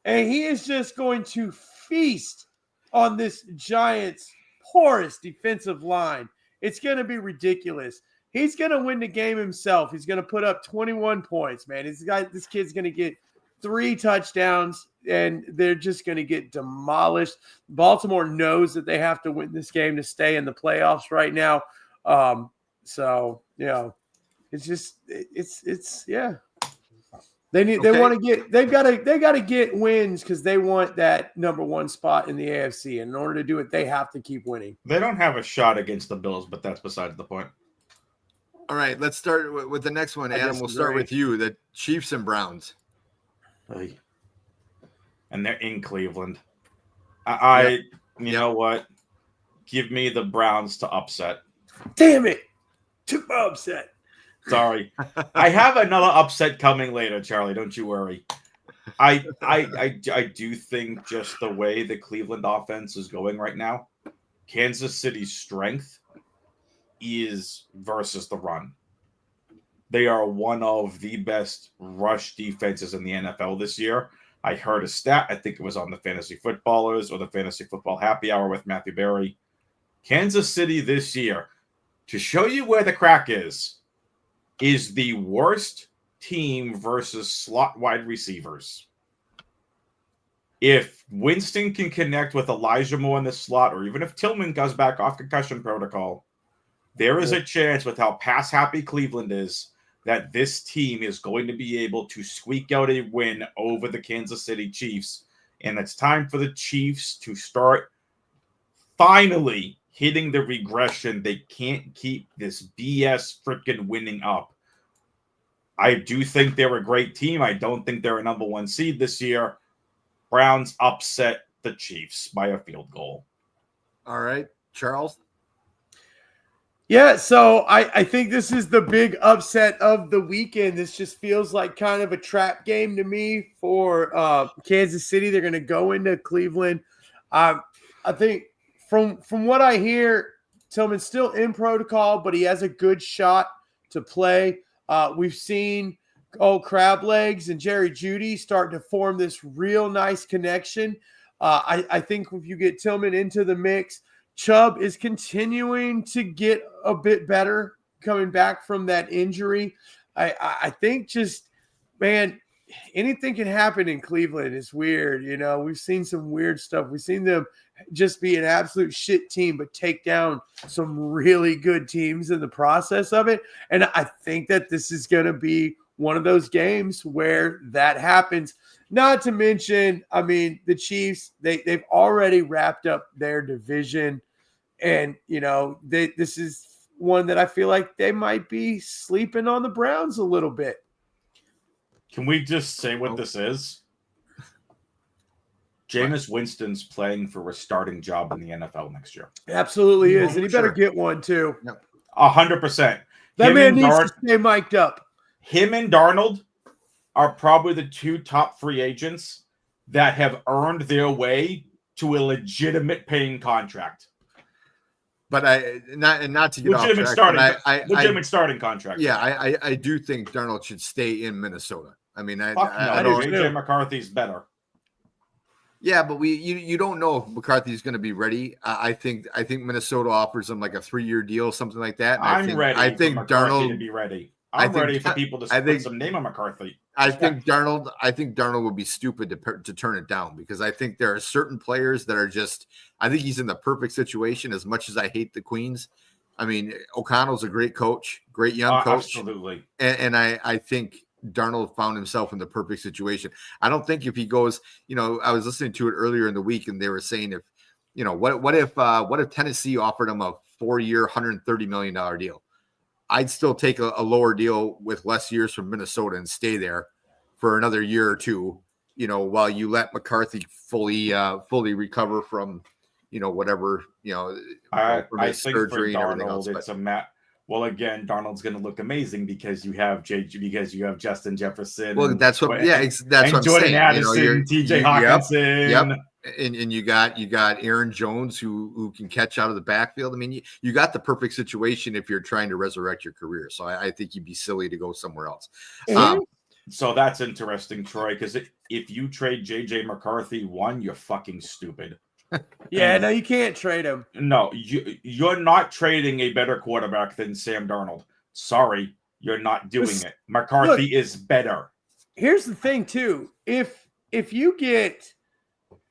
Speaker 6: and he is just going to feast on this Giants' porous defensive line. It's going to be ridiculous. He's going to win the game himself. He's going to put up 21 points, man. This kid's going to get 3 touchdowns, and they're just going to get demolished. Baltimore knows that they have to win this game to stay in the playoffs right now. So, you know, it's yeah. They got to get wins because they want that number 1 spot in the AFC. And in order to do it, they have to keep winning.
Speaker 3: They don't have a shot against the Bills, but that's besides the point.
Speaker 2: All right, let's start with the next one. Adam, we'll start with you. The Chiefs and Browns.
Speaker 3: And they're in Cleveland. You know what? Give me the Browns to upset.
Speaker 6: Damn it. Took my upset.
Speaker 3: Sorry. I have another upset coming later, Charlie. Don't you worry. I do think just the way the Cleveland offense is going right now, Kansas City's strength is versus the run. They are one of the best rush defenses in the NFL this year. I heard a stat. I think it was on the Fantasy Footballers or the Fantasy Football Happy Hour with Matthew Berry. Kansas City this year, to show you where the crack is the worst team versus slot wide receivers. If Winston can connect with Elijah Moore in the slot, or even if Tillman goes back off concussion protocol, there is a chance with how pass happy Cleveland is that this team is going to be able to squeak out a win over the Kansas City Chiefs. And it's time for the Chiefs to start finally hitting the regression. They can't keep this BS freaking winning up. I do think they're a great team. I don't think they're a number 1 seed this year. Browns upset the Chiefs by a field goal.
Speaker 2: All right, Charles.
Speaker 6: Yeah, so I think this is the big upset of the weekend. This just feels like kind of a trap game to me for Kansas City. They're going to go into Cleveland. I think from what I hear, Tillman's still in protocol, but he has a good shot to play. We've seen Crab Legs and Jerry Jeudy start to form this real nice connection. I think if you get Tillman into the mix, Chubb is continuing to get a bit better coming back from that injury. I think just, man, anything can happen in Cleveland. It's weird. You know, we've seen some weird stuff. We've seen them just be an absolute shit team, but take down some really good teams in the process of it. And I think that this is going to be one of those games where that happens. Not to mention, I mean, the Chiefs, they've already wrapped up their division. And, you know, this is one that I feel like they might be sleeping on the Browns a little bit.
Speaker 3: Can we just say what this is? Jameis Winston's playing for a starting job in the NFL next year.
Speaker 6: Absolutely is. And he better get one, too.
Speaker 3: 100%.
Speaker 6: That man needs to stay mic'd up.
Speaker 3: Him and Darnold are probably the two top free agents that have earned their way to a legitimate paying contract.
Speaker 2: But not to get
Speaker 3: legitimate
Speaker 2: off
Speaker 3: track,
Speaker 2: starting,
Speaker 3: legitimate starting contract.
Speaker 2: Yeah, I do think Darnold should stay in Minnesota. I mean, I
Speaker 3: don't. JJ McCarthy's better.
Speaker 2: Yeah, but you don't know if McCarthy's going to be ready. I think Minnesota offers him like a 3-year deal, something like that.
Speaker 3: And I think
Speaker 2: Darnold
Speaker 3: to be ready. I'm ready for people to put some name on McCarthy.
Speaker 2: I think Darnold would be stupid to turn it down, because I think there are certain players that are just. I think he's in the perfect situation. As much as I hate the Queens, I mean, O'Connell's a great coach, great young coach,
Speaker 3: absolutely.
Speaker 2: And I think Darnold found himself in the perfect situation. I don't think if he goes, you know, I was listening to it earlier in the week, and they were saying if, you know, what if Tennessee offered him a 4-year, $130 million deal? I'd still take a lower deal with less years from Minnesota and stay there for another year or two, you know, while you let McCarthy fully recover from, you know, whatever, you know,
Speaker 3: I think surgery for Darnold, it's well, again, Darnold's going to look amazing because you have Justin Jefferson.
Speaker 2: Well, that's what, that's what I'm
Speaker 3: Jordan
Speaker 2: saying.
Speaker 3: Addison,
Speaker 2: you know,
Speaker 3: TJ Hawkinson.
Speaker 2: Yep. And you got Aaron Jones who can catch out of the backfield. I mean, you got the perfect situation if you're trying to resurrect your career. So I think you'd be silly to go somewhere else.
Speaker 3: So that's interesting, Troy, because if you trade JJ McCarthy, you're fucking stupid.
Speaker 6: Yeah, no, you can't trade him.
Speaker 3: No, you're not trading a better quarterback than Sam Darnold. Sorry, you're not doing it. McCarthy is better.
Speaker 6: Here's the thing, too. If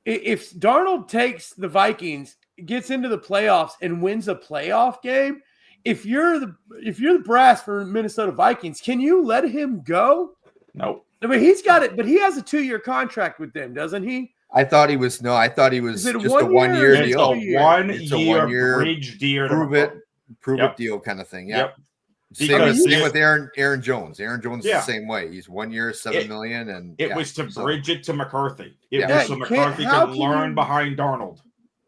Speaker 6: Darnold takes the Vikings, gets into the playoffs, and wins a playoff game, if you're the brass for Minnesota Vikings, can you let him go?
Speaker 3: Nope.
Speaker 6: I mean, he's got it, but he has a 2-year contract with them, doesn't he?
Speaker 2: I thought he was just a 1 year deal.
Speaker 3: It's a 1 year bridge deal.
Speaker 2: Prove it deal kind of thing. Yep. Same with Aaron Jones. Aaron Jones is the same way. He's 1 year, $7 million, and
Speaker 3: it was to bridge it to McCarthy. It was so McCarthy could learn behind Darnold.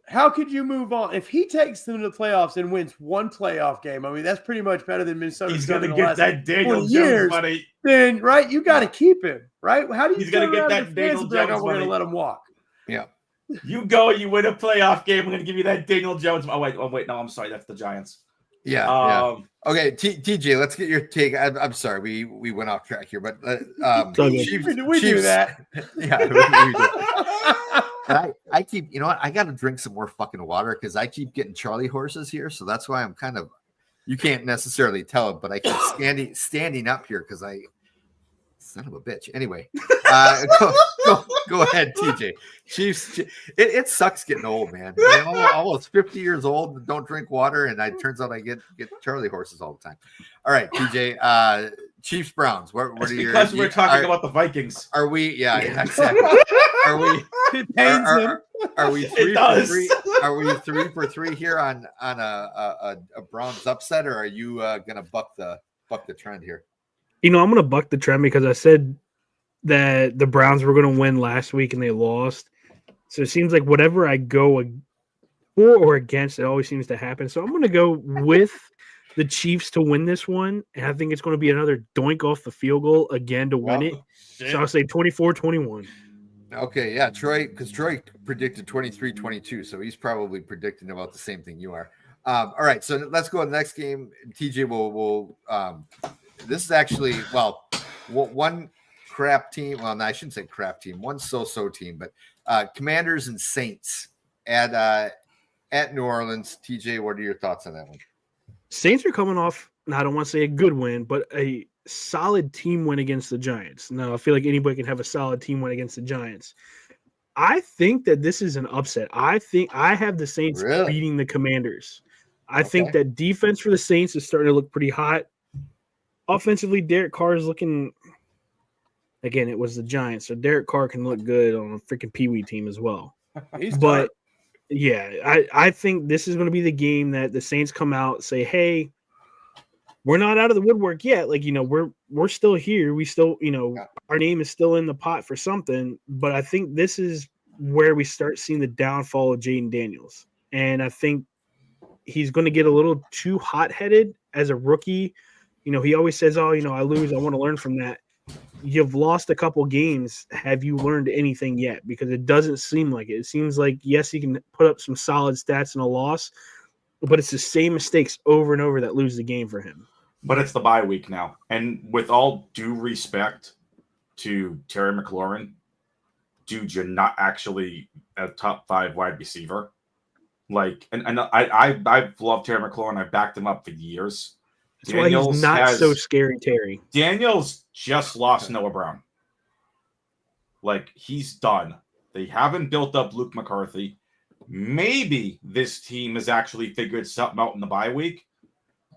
Speaker 6: How could you move on if he takes them to the playoffs and wins one playoff game? I mean, that's pretty much better than Minnesota.
Speaker 3: He's going to get that Daniel Jones money.
Speaker 6: Then, right, you got to keep him, right? How do you?
Speaker 3: He's going to get that Daniel Jones money.
Speaker 6: We're going to let him walk.
Speaker 2: Yeah.
Speaker 3: You go, you win a playoff game. I'm going to give you that Daniel Jones. Oh wait, no, I'm sorry, that's the Giants.
Speaker 2: Yeah. Okay, TJ, let's get your take. I'm sorry, we went off track here, but
Speaker 6: we do that.
Speaker 2: Yeah. We do. And I keep, you know what? I got to drink some more fucking water because I keep getting Charlie horses here, so that's why I'm kind of. You can't necessarily tell it, but I keep standing up here because I. Son of a bitch. Anyway, go ahead, TJ. Chiefs. It sucks getting old, man. I'm almost 50 years old and don't drink water, and it turns out I get Charlie horses all the time. All right, TJ. Chiefs Browns. What are your?
Speaker 3: Because we're talking about the Vikings.
Speaker 2: Are we? Yeah, exactly. Are we? Are we 3 for 3? Are we 3 for 3 here on a Browns upset, or are you gonna buck the trend here?
Speaker 5: You know, I'm going to buck the trend because I said that the Browns were going to win last week and they lost. So it seems like whatever I go for or against, it always seems to happen. So I'm going to go with the Chiefs to win this one, and I think it's going to be another doink off the field goal again to win it.
Speaker 3: Shit.
Speaker 5: So I'll say 24-21.
Speaker 2: Okay, yeah, Troy predicted 23-22, so he's probably predicting about the same thing you are. All right, so let's go to the next game. TJ will this is actually, one crap team. Well, no, I shouldn't say crap team. One so-so team, but Commanders and Saints at New Orleans. TJ, what are your thoughts on that one?
Speaker 5: Saints are coming off, I don't want to say a good win, but a solid team win against the Giants. Now, I feel like anybody can have a solid team win against the Giants. I think that this is an upset. I think I have the Saints beating the Commanders. I think that defense for the Saints is starting to look pretty hot. Offensively, Derek Carr is looking – again, it was the Giants, so Derek Carr can look good on a freaking Pee-wee team as well. But, yeah, I think this is going to be the game that the Saints come out, say, hey – we're not out of the woodwork yet. Like, we're still here. We still, our name is still in the pot for something. But I think this is where we start seeing the downfall of Jaden Daniels. And I think he's going to get a little too hot-headed as a rookie. He always says, I lose. I want to learn from that. You've lost a couple games. Have you learned anything yet? Because it doesn't seem like it. It seems like, yes, he can put up some solid stats in a loss, but it's the same mistakes over and over that lose the game for him.
Speaker 3: But it's the bye week now. And with all due respect to Terry McLaurin, dude, you're not actually a top 5 wide receiver. Like, and I've loved Terry McLaurin. I've backed him up for years.
Speaker 5: That's why he's not so scary, Terry.
Speaker 3: Daniels just lost Noah Brown. Like, he's done. They haven't built up Luke McCarthy. Maybe this team has actually figured something out in the bye week.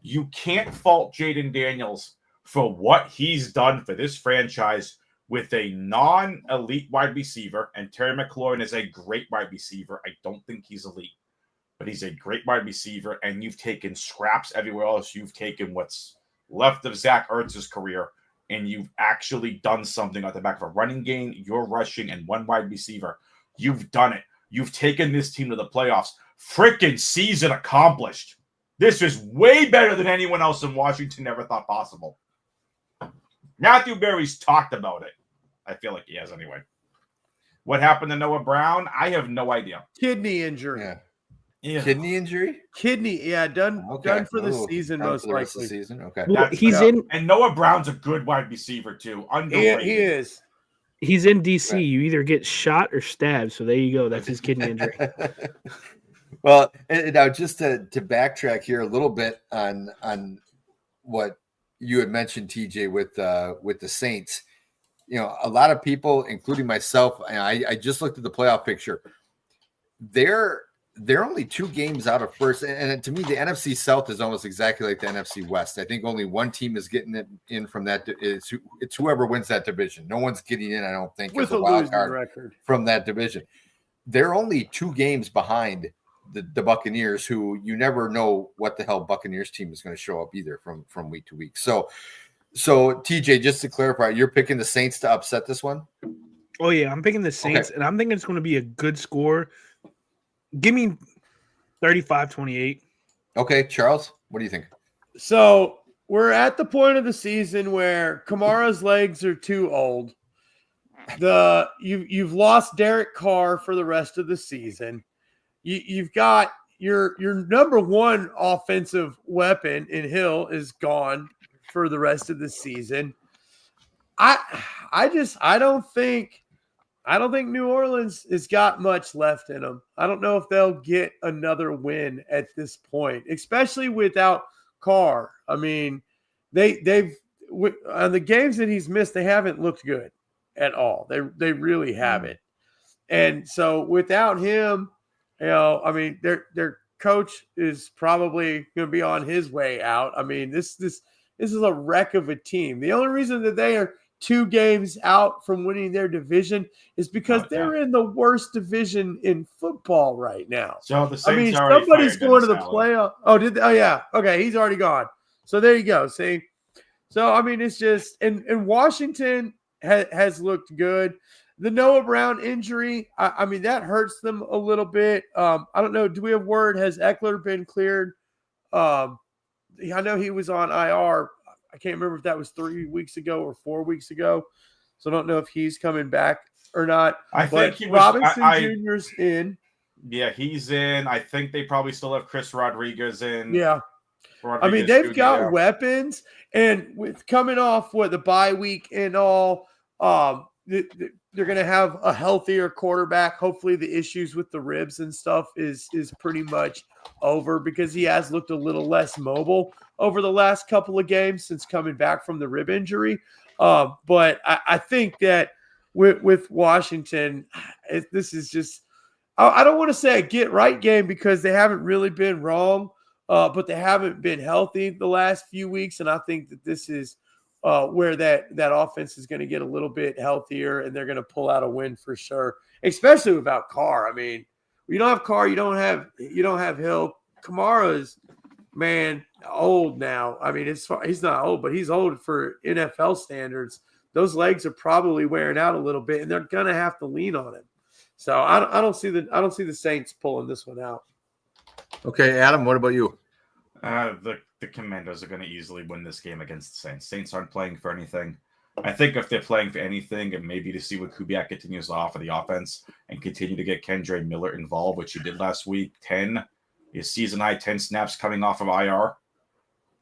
Speaker 3: You can't fault Jaden Daniels for what he's done for this franchise with a non-elite wide receiver. And Terry McLaurin is a great wide receiver. I don't think he's elite, but he's a great wide receiver. And you've taken scraps everywhere else. You've taken what's left of Zach Ertz's career, and you've actually done something at the back of a running game. You're rushing and one wide receiver. You've done it. You've taken this team to the playoffs. Freaking season accomplished. This is way better than anyone else in Washington ever thought possible. Matthew Berry's talked about it. I feel like he has anyway. What happened to Noah Brown? I have no idea.
Speaker 6: Kidney injury.
Speaker 2: Yeah. Kidney injury?
Speaker 6: Done for the season, most likely.
Speaker 2: Okay.
Speaker 5: Well,
Speaker 3: and Noah Brown's a good wide receiver too. Underrated.
Speaker 6: He is.
Speaker 5: He's in DC. Right. You either get shot or stabbed. So there you go. That's his kidney injury.
Speaker 2: Well, now just to backtrack here a little bit on what you had mentioned, TJ, with the Saints. A lot of people, including myself, I just looked at the playoff picture. They're only 2 games out of first, and to me, the NFC South is almost exactly like the NFC West. I think only one team is getting it in from that. It's whoever wins that division. No one's getting in, I don't think,
Speaker 6: with
Speaker 2: as a wild card
Speaker 6: record from
Speaker 2: that division. They're only 2 games behind the Buccaneers, who you never know what the hell Buccaneers team is going to show up either from week to week. So TJ, just to clarify, you're picking the Saints to upset this one?
Speaker 5: Oh yeah, I'm picking the Saints, and I'm thinking it's going to be a good score. Give me 35-28. Okay,
Speaker 2: Charles, what do you think?
Speaker 6: So we're at the point of the season where Kamara's legs are too old. You've lost Derek Carr for the rest of the season. You've got your number one offensive weapon in Hill is gone for the rest of the season. I don't think New Orleans has got much left in them. I don't know if they'll get another win at this point, especially without Carr. I mean, they've on the games that he's missed, they haven't looked good at all. They really haven't. And so without him, I mean, their coach is probably going to be on his way out. I mean, this is a wreck of a team. The only reason that they are 2 games out from winning their division is because they're in the worst division in football right now.
Speaker 3: So the Saints
Speaker 6: somebody's going to the playoff. Oh, did they? Oh, yeah. Okay, he's already gone. So there you go. See? So, I mean, it's just – and Washington has looked good. The Noah Brown injury, I mean, that hurts them a little bit. I don't know. Do we have word? Has Eckler been cleared? I know he was on IR. I can't remember if that was 3 weeks ago or 4 weeks ago. So I don't know if he's coming back or not.
Speaker 3: I think he was.
Speaker 6: Robinson Jr.'s in.
Speaker 3: Yeah, he's in. I think they probably still have Chris Rodriguez in.
Speaker 6: Yeah.
Speaker 3: Rodriguez
Speaker 6: I mean, they've
Speaker 3: Jr.,
Speaker 6: got weapons, and with coming off the bye week and all, they're going to have a healthier quarterback. Hopefully, the issues with the ribs and stuff is pretty much over because he has looked a little less mobile over the last couple of games since coming back from the rib injury. But I think that with Washington, this is just I don't want to say a get right game because they haven't really been wrong. But they haven't been healthy the last few weeks, and I think that this is where that offense is going to get a little bit healthier, and they're going to pull out a win for sure, especially without Carr. I mean, you don't have Carr, you don't have Hill. Kamara's old now. I mean, he's not old, but he's old for NFL standards. Those legs are probably wearing out a little bit, and they're going to have to lean on him. So I don't see the Saints pulling this one out.
Speaker 2: Okay, Adam, what about you?
Speaker 3: The Commandos are going to easily win this game against the Saints. Saints aren't playing for anything. I think if they're playing for anything, it may be to see what Kubiak continues to offer the offense and continue to get Kendre Miller involved, which he did last week. His season high 10 snaps coming off of IR.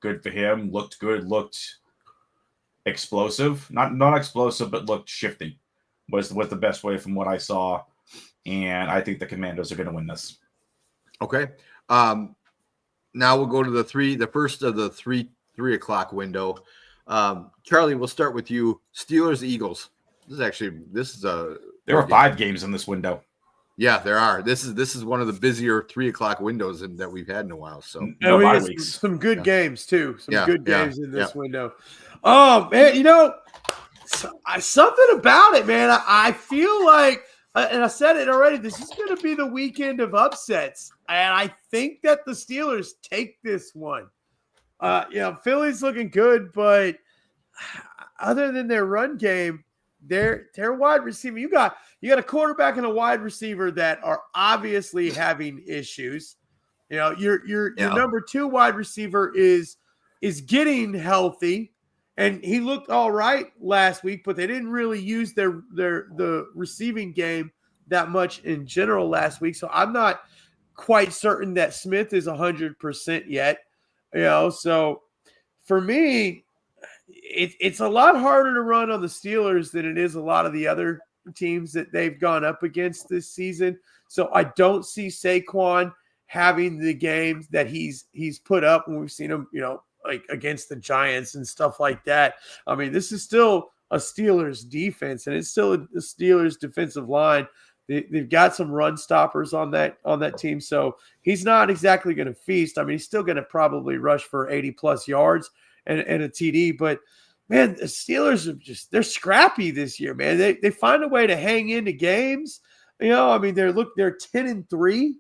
Speaker 3: Good for him. Looked good. Looked explosive. Not explosive, but looked shifty. Was the best way from what I saw. And I think the Commandos are going to win this.
Speaker 2: Okay. Now we'll go to the first of the 3 o'clock window. Charlie, we'll start with you. Steelers, Eagles. There
Speaker 3: are 5 games in this window.
Speaker 2: Yeah, there are. This is one of the busier 3 o'clock windows that we've had in a while. So
Speaker 6: some good games too. Good games in this window. Oh man, something about it, man. I feel like, and I said it already, this is going to be the weekend of upsets. And I think that the Steelers take this one. Philly's looking good, but other than their run game, their wide receiver, you got a quarterback and a wide receiver that are obviously having issues. Your number 2 wide receiver is getting healthy, and he looked all right last week, but they didn't really use the receiving game that much in general last week. So I'm not quite certain that Smith is 100% yet. So for me, it's a lot harder to run on the Steelers than it is a lot of the other teams that they've gone up against this season. So I don't see Saquon having the games that he's put up when we've seen him, like against the Giants and stuff like that. I mean, this is still a Steelers defense, and it's still a Steelers defensive line. They've got some run stoppers on that team, so he's not exactly going to feast. I mean, he's still going to probably rush for 80-plus yards and a TD. But, man, the Steelers they're scrappy this year, man. They find a way to hang into games. I mean, they're 10-3.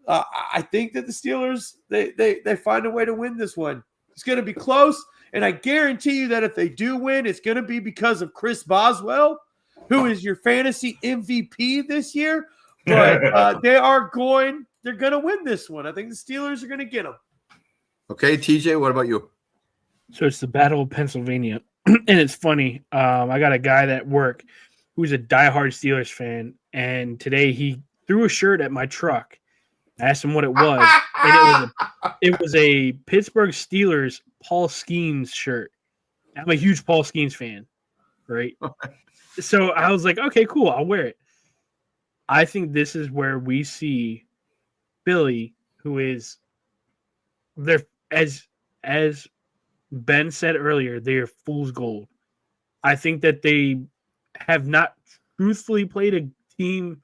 Speaker 6: I think that the Steelers, they find a way to win this one. It's going to be close, and I guarantee you that if they do win, it's going to be because of Chris Boswell, who is your fantasy MVP this year. But they're going to win this one. I think the Steelers are going to get them.
Speaker 2: Okay, TJ, what about you?
Speaker 5: So it's the Battle of Pennsylvania. And it's funny. I got a guy at work who's a diehard Steelers fan, and today he threw a shirt at my truck. I asked him what it was, and it was a Pittsburgh Steelers Paul Skeens shirt. I'm a huge Paul Skeens fan, right? So I was like, okay, cool, I'll wear it. I think this is where we see Philly, who is there, as Ben said earlier, they are fool's gold. I think that they have not truthfully played a team.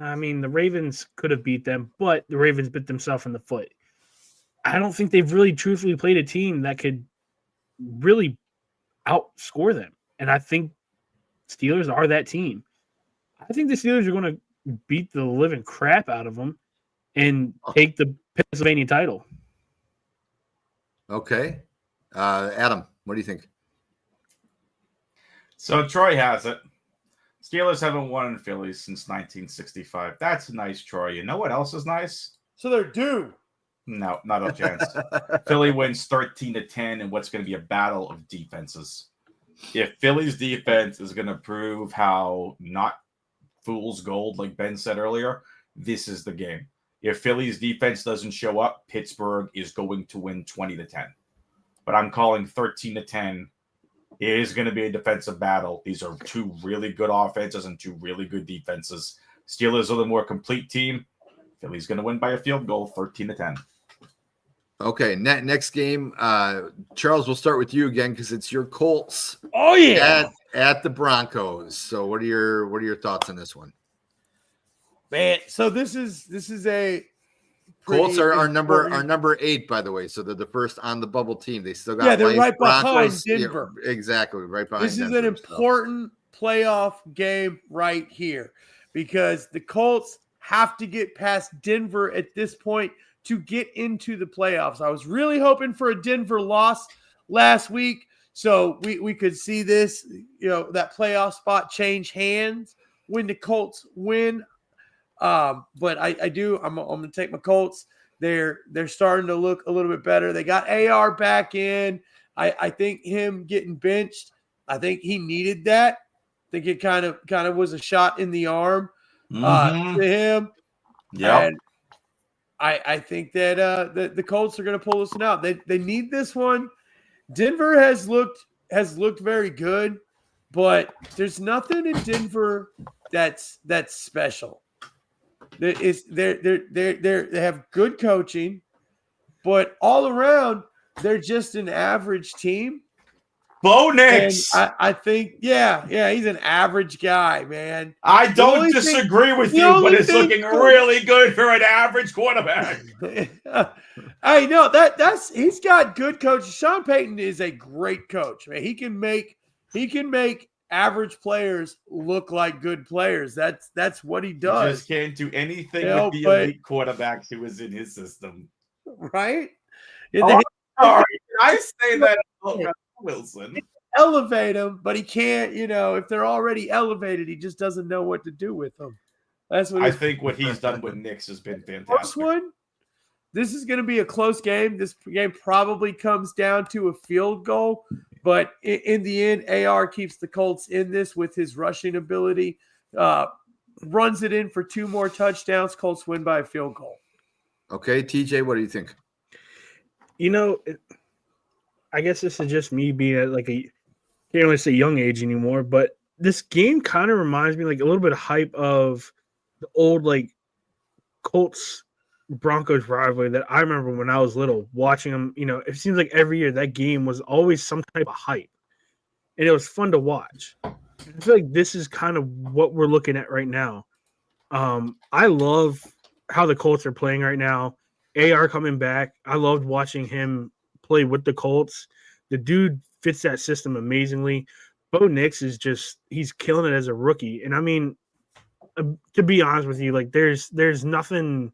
Speaker 5: I mean, the Ravens could have beat them, but the Ravens bit themselves in the foot. I don't think they've really truthfully played a team that could really outscore them. And I think Steelers are that team. I think the Steelers are going to beat the living crap out of them and take the Pennsylvania title.
Speaker 2: Okay. Adam, what do you think?
Speaker 3: So Troy has it. Steelers haven't won in Philly since 1965. That's nice, Troy. You know what else is nice?
Speaker 6: So they're due.
Speaker 3: No, not a chance. Philly wins 13-10 in what's going to be a battle of defenses. If Philly's defense is going to prove how not fool's gold, like Ben said earlier, this is the game. If Philly's defense doesn't show up, Pittsburgh is going to win 20-10. But I'm calling 13-10. It is going to be a defensive battle. These are two really good offenses and two really good defenses. Steelers are the more complete team. Philly's going to win by a field goal, 13-10.
Speaker 2: Okay, next game. Charles, we'll start with you again because it's your Colts.
Speaker 6: Oh yeah,
Speaker 2: at the Broncos. So what are your thoughts on this one?
Speaker 6: man. So this is a
Speaker 2: Colts are number 8, by the way. So they're the first on the bubble team. They still got
Speaker 6: they're right
Speaker 2: Broncos.
Speaker 6: behind Denver.
Speaker 2: Yeah, exactly, right behind.
Speaker 6: This
Speaker 2: Denver,
Speaker 6: is an important playoff game right here because the Colts have to get past Denver at this point to get into the playoffs. I was really hoping for a Denver loss last week so we could see this, that playoff spot change hands when the Colts win. But I'm going to take my Colts. They're starting to look a little bit better. They got AR back in. I think him getting benched, I think he needed that. I think it kind of was a shot in the arm to him.
Speaker 3: Yeah.
Speaker 6: And I think that the Colts are going to pull this one out. They need this one. Denver has looked very good, but there's nothing in Denver that's special. They have good coaching, but all around they're just an average team.
Speaker 3: Bo Nix.
Speaker 6: I think, yeah, he's an average guy, man.
Speaker 3: I don't disagree with you, but it's looking really good for an average quarterback.
Speaker 6: I know he's got good coaches. Sean Payton is a great coach. Man, he can make average players look like good players. That's what he does.
Speaker 3: He just can't do anything with the elite quarterbacks who is in his system.
Speaker 6: Right?
Speaker 3: Sorry, I say that Wilson.
Speaker 6: Elevate him, but he can't, if they're already elevated, he just doesn't know what to do with them. That's what
Speaker 3: I think what he's done with Knicks has been fantastic.
Speaker 6: First one, this is going to be a close game. This game probably comes down to a field goal, but in the end, AR keeps the Colts in this with his rushing ability, runs it in for 2 more touchdowns. Colts win by a field goal.
Speaker 2: Okay, TJ, what do you think?
Speaker 5: I guess this is just me being at like can't really say young age anymore, but this game kind of reminds me like a little bit of hype of the old like Colts Broncos rivalry that I remember when I was little watching them. It seems like every year that game was always some type of hype, and it was fun to watch. I feel like this is kind of what we're looking at right now. I love how the Colts are playing right now. AR coming back. I loved watching him play with the Colts. The dude fits that system amazingly. Bo Nix is he's killing it as a rookie. And I mean, to be honest with you, like there's nothing.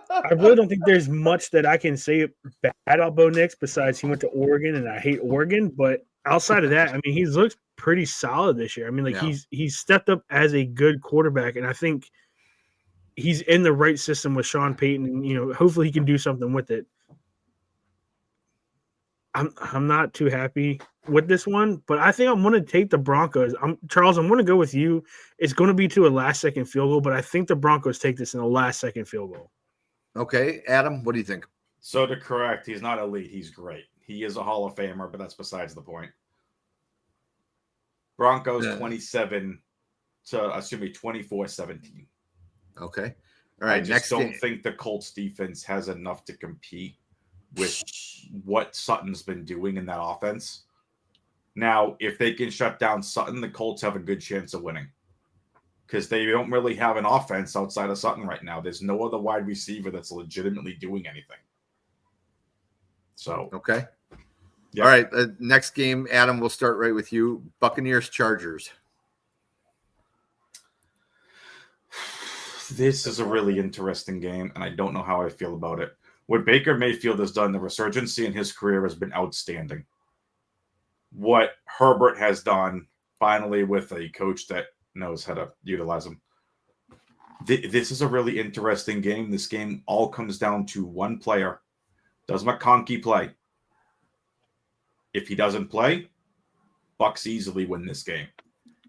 Speaker 5: I really don't think there's much that I can say bad about Bo Nix besides he went to Oregon and I hate Oregon. But outside of that, I mean, he's looked pretty solid this year. I mean, like he's stepped up as a good quarterback, and I think he's in the right system with Sean Payton, and hopefully he can do something with it. I'm not too happy with this one, but I think I'm going to take the Broncos. Charles, I'm going to go with you. It's going to be to a last-second field goal, but I think the Broncos take this in a last-second field goal.
Speaker 2: Okay, Adam, what do you think?
Speaker 3: So to correct, he's not elite. He's great. He is a Hall of Famer, but that's besides the point. Broncos 27 to 24-17.
Speaker 2: Okay. All right.
Speaker 3: I just don't think the Colts defense has enough to compete with what Sutton's been doing in that offense. Now, if they can shut down Sutton, the Colts have a good chance of winning because they don't really have an offense outside of Sutton right now. There's no other wide receiver that's legitimately doing anything. So,
Speaker 2: okay.
Speaker 3: Yeah.
Speaker 2: All right. Next game, Adam, we'll start right with you. Buccaneers, Chargers.
Speaker 3: This is a really interesting game, and I don't know how I feel about it. What Baker Mayfield has done, the resurgency in his career has been outstanding. What Herbert has done, finally, with a coach that knows how to utilize him. This is a really interesting game. This game all comes down to one player. Does McConkey play? If he doesn't play, Bucks easily win this game.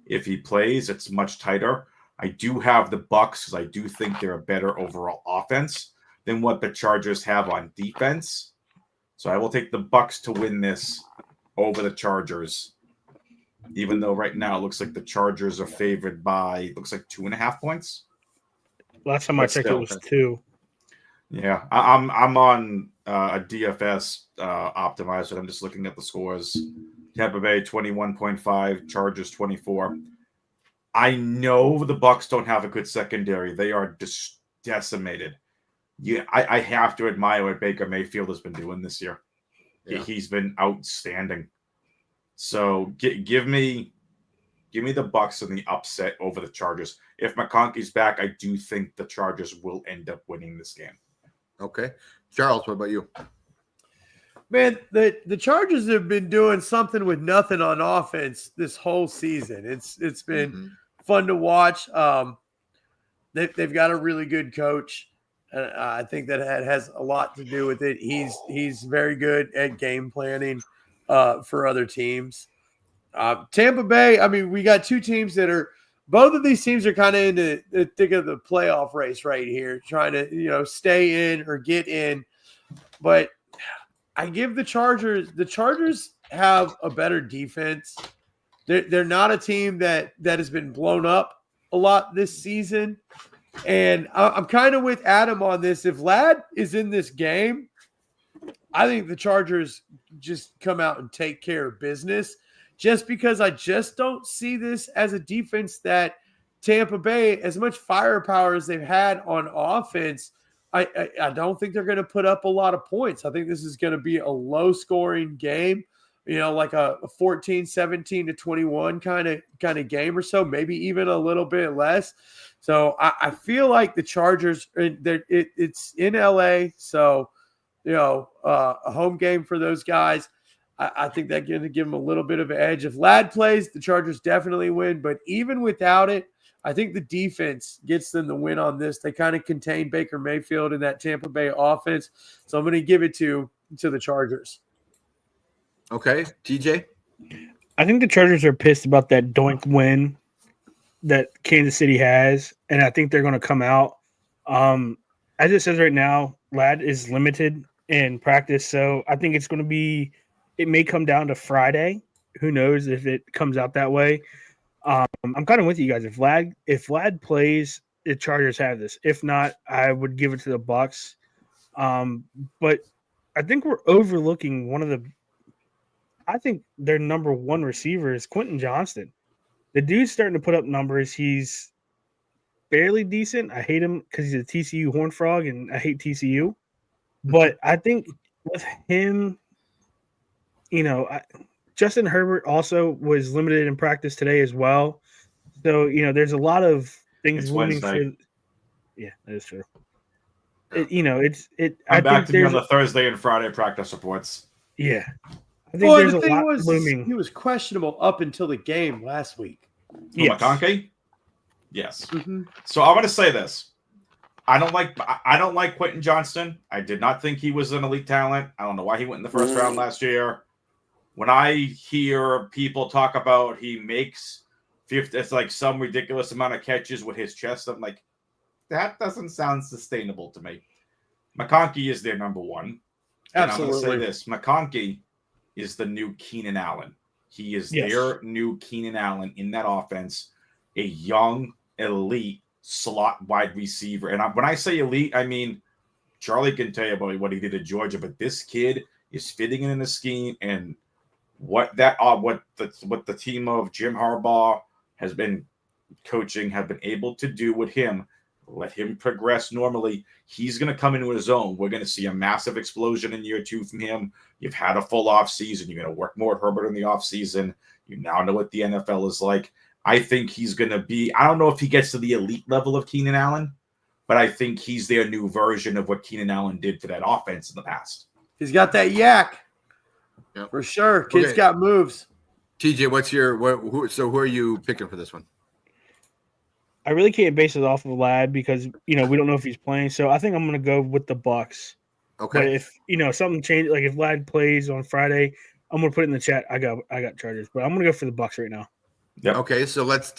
Speaker 3: If he plays, it's much tighter. I do have the Bucks because I do think they're a better overall offense than what the Chargers have on defense. So I will take the Bucks to win this over the Chargers, even though right now it looks like the Chargers are favored by, looks like 2.5 points.
Speaker 5: Last time I checked, it was 2.
Speaker 3: Yeah, I'm on a DFS optimizer. I'm just looking at the scores. Tampa Bay 21.5, Chargers 24. I know the Bucks don't have a good secondary. They are decimated. Yeah, I have to admire what Baker Mayfield has been doing this year. Yeah. He's been outstanding. So give me the Bucks and the upset over the Chargers. If McConkey's back, I do think the Chargers will end up winning this game.
Speaker 2: Okay. Charles, what about you?
Speaker 6: Man, the Chargers have been doing something with nothing on offense this whole season. It's been fun to watch. They've got a really good coach. I think that has a lot to do with it. He's very good at game planning for other teams. Tampa Bay, I mean, we got two teams that are – both of these teams are kind of in the thick of the playoff race right here, trying to, stay in or get in. But I give the Chargers have a better defense. They're not a team that has been blown up a lot this season. And I'm kind of with Adam on this. If Ladd is in this game, I think the Chargers just come out and take care of business, just because I just don't see this as a defense that Tampa Bay, as much firepower as they've had on offense, I don't think they're going to put up a lot of points. I think this is going to be a low-scoring game, like a 14-17-21 kind of game or so, maybe even a little bit less. So I feel like the Chargers, it's in LA, so a home game for those guys. I think that's going to give them a little bit of an edge. If Ladd plays, the Chargers definitely win. But even without it, I think the defense gets them the win on this. They kind of contain Baker Mayfield in that Tampa Bay offense. So I'm going to give it to the Chargers.
Speaker 2: Okay. TJ?
Speaker 5: I think the Chargers are pissed about that doink win that Kansas City has, and I think they're going to come out. As it says right now, Ladd is limited in practice, so I think it's going to be – it may come down to Friday. Who knows if it comes out that way. I'm kind of with you guys. If Ladd plays, the Chargers have this. If not, I would give it to the Bucks. But I think we're overlooking I think their number one receiver is Quentin Johnston. The dude's starting to put up numbers. He's fairly decent. I hate him because he's a TCU Horned Frog, and I hate TCU. But I think with him, Justin Herbert also was limited in practice today as well. So, there's a lot of things looming for. Yeah, that is true.
Speaker 3: I'm back to be on the Thursday and Friday practice reports.
Speaker 5: Yeah. I think there's a lot looming.
Speaker 6: He was questionable up until the game last week.
Speaker 3: Yes. McConkey? Yes.
Speaker 6: Mm-hmm.
Speaker 3: So I'm going to say this. I don't like Quentin Johnston. I did not think he was an elite talent. I don't know why he went in the first round last year. When I hear people talk about he makes 50, it's like some ridiculous amount of catches with his chest, I'm like, that doesn't sound sustainable to me. McConkey is their number one.
Speaker 6: Absolutely.
Speaker 3: And I'm going to say this. McConkey is the new Keenan Allen. He is their new Keenan Allen in that offense, a young, elite slot wide receiver. And when I say elite, I mean, Charlie can tell you about what he did at Georgia, but this kid is fitting in the scheme, and what the team of Jim Harbaugh has been coaching have been able to do with him, let him progress normally. He's going to come into his own. We're going to see a massive explosion in year 2 from him. You've had a full off season. You're going to work more at Herbert in the off season. You now know what the NFL is like. I think he's going to be, I don't know if he gets to the elite level of Keenan Allen, but I think he's their new version of what Keenan Allen did for that offense in the past.
Speaker 6: He's got that yak. Yep. For sure. Kid's got moves.
Speaker 2: TJ, who are you picking for this one?
Speaker 5: I really can't base it off of Lad because we don't know if he's playing. So I think I'm going to go with the Bucks.
Speaker 2: Okay.
Speaker 5: But if something changes, like if Lad plays on Friday, I'm going to put it in the chat. I got Chargers, but I'm going to go for the Bucks right now.
Speaker 3: Yep.
Speaker 2: Okay, so let's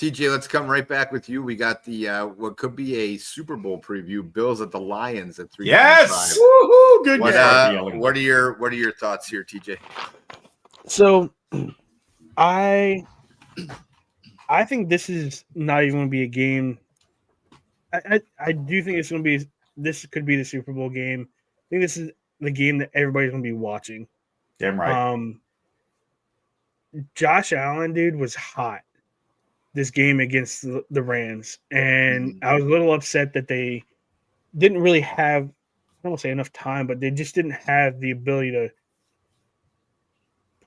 Speaker 2: come right back with you. We got the what could be a Super Bowl preview: Bills at the Lions at 3:25.
Speaker 3: Yes.
Speaker 6: Woohoo! Good game.
Speaker 2: What are your thoughts here, TJ?
Speaker 5: So, I think this is not even going to be a game. I do think it's going to be. This could be the Super Bowl game. I think this is the game that everybody's going to be watching.
Speaker 3: Damn right.
Speaker 5: Josh Allen, dude, was hot this game against the Rams, and I was a little upset that they didn't really have, I don't want to say enough time, but they just didn't have the ability to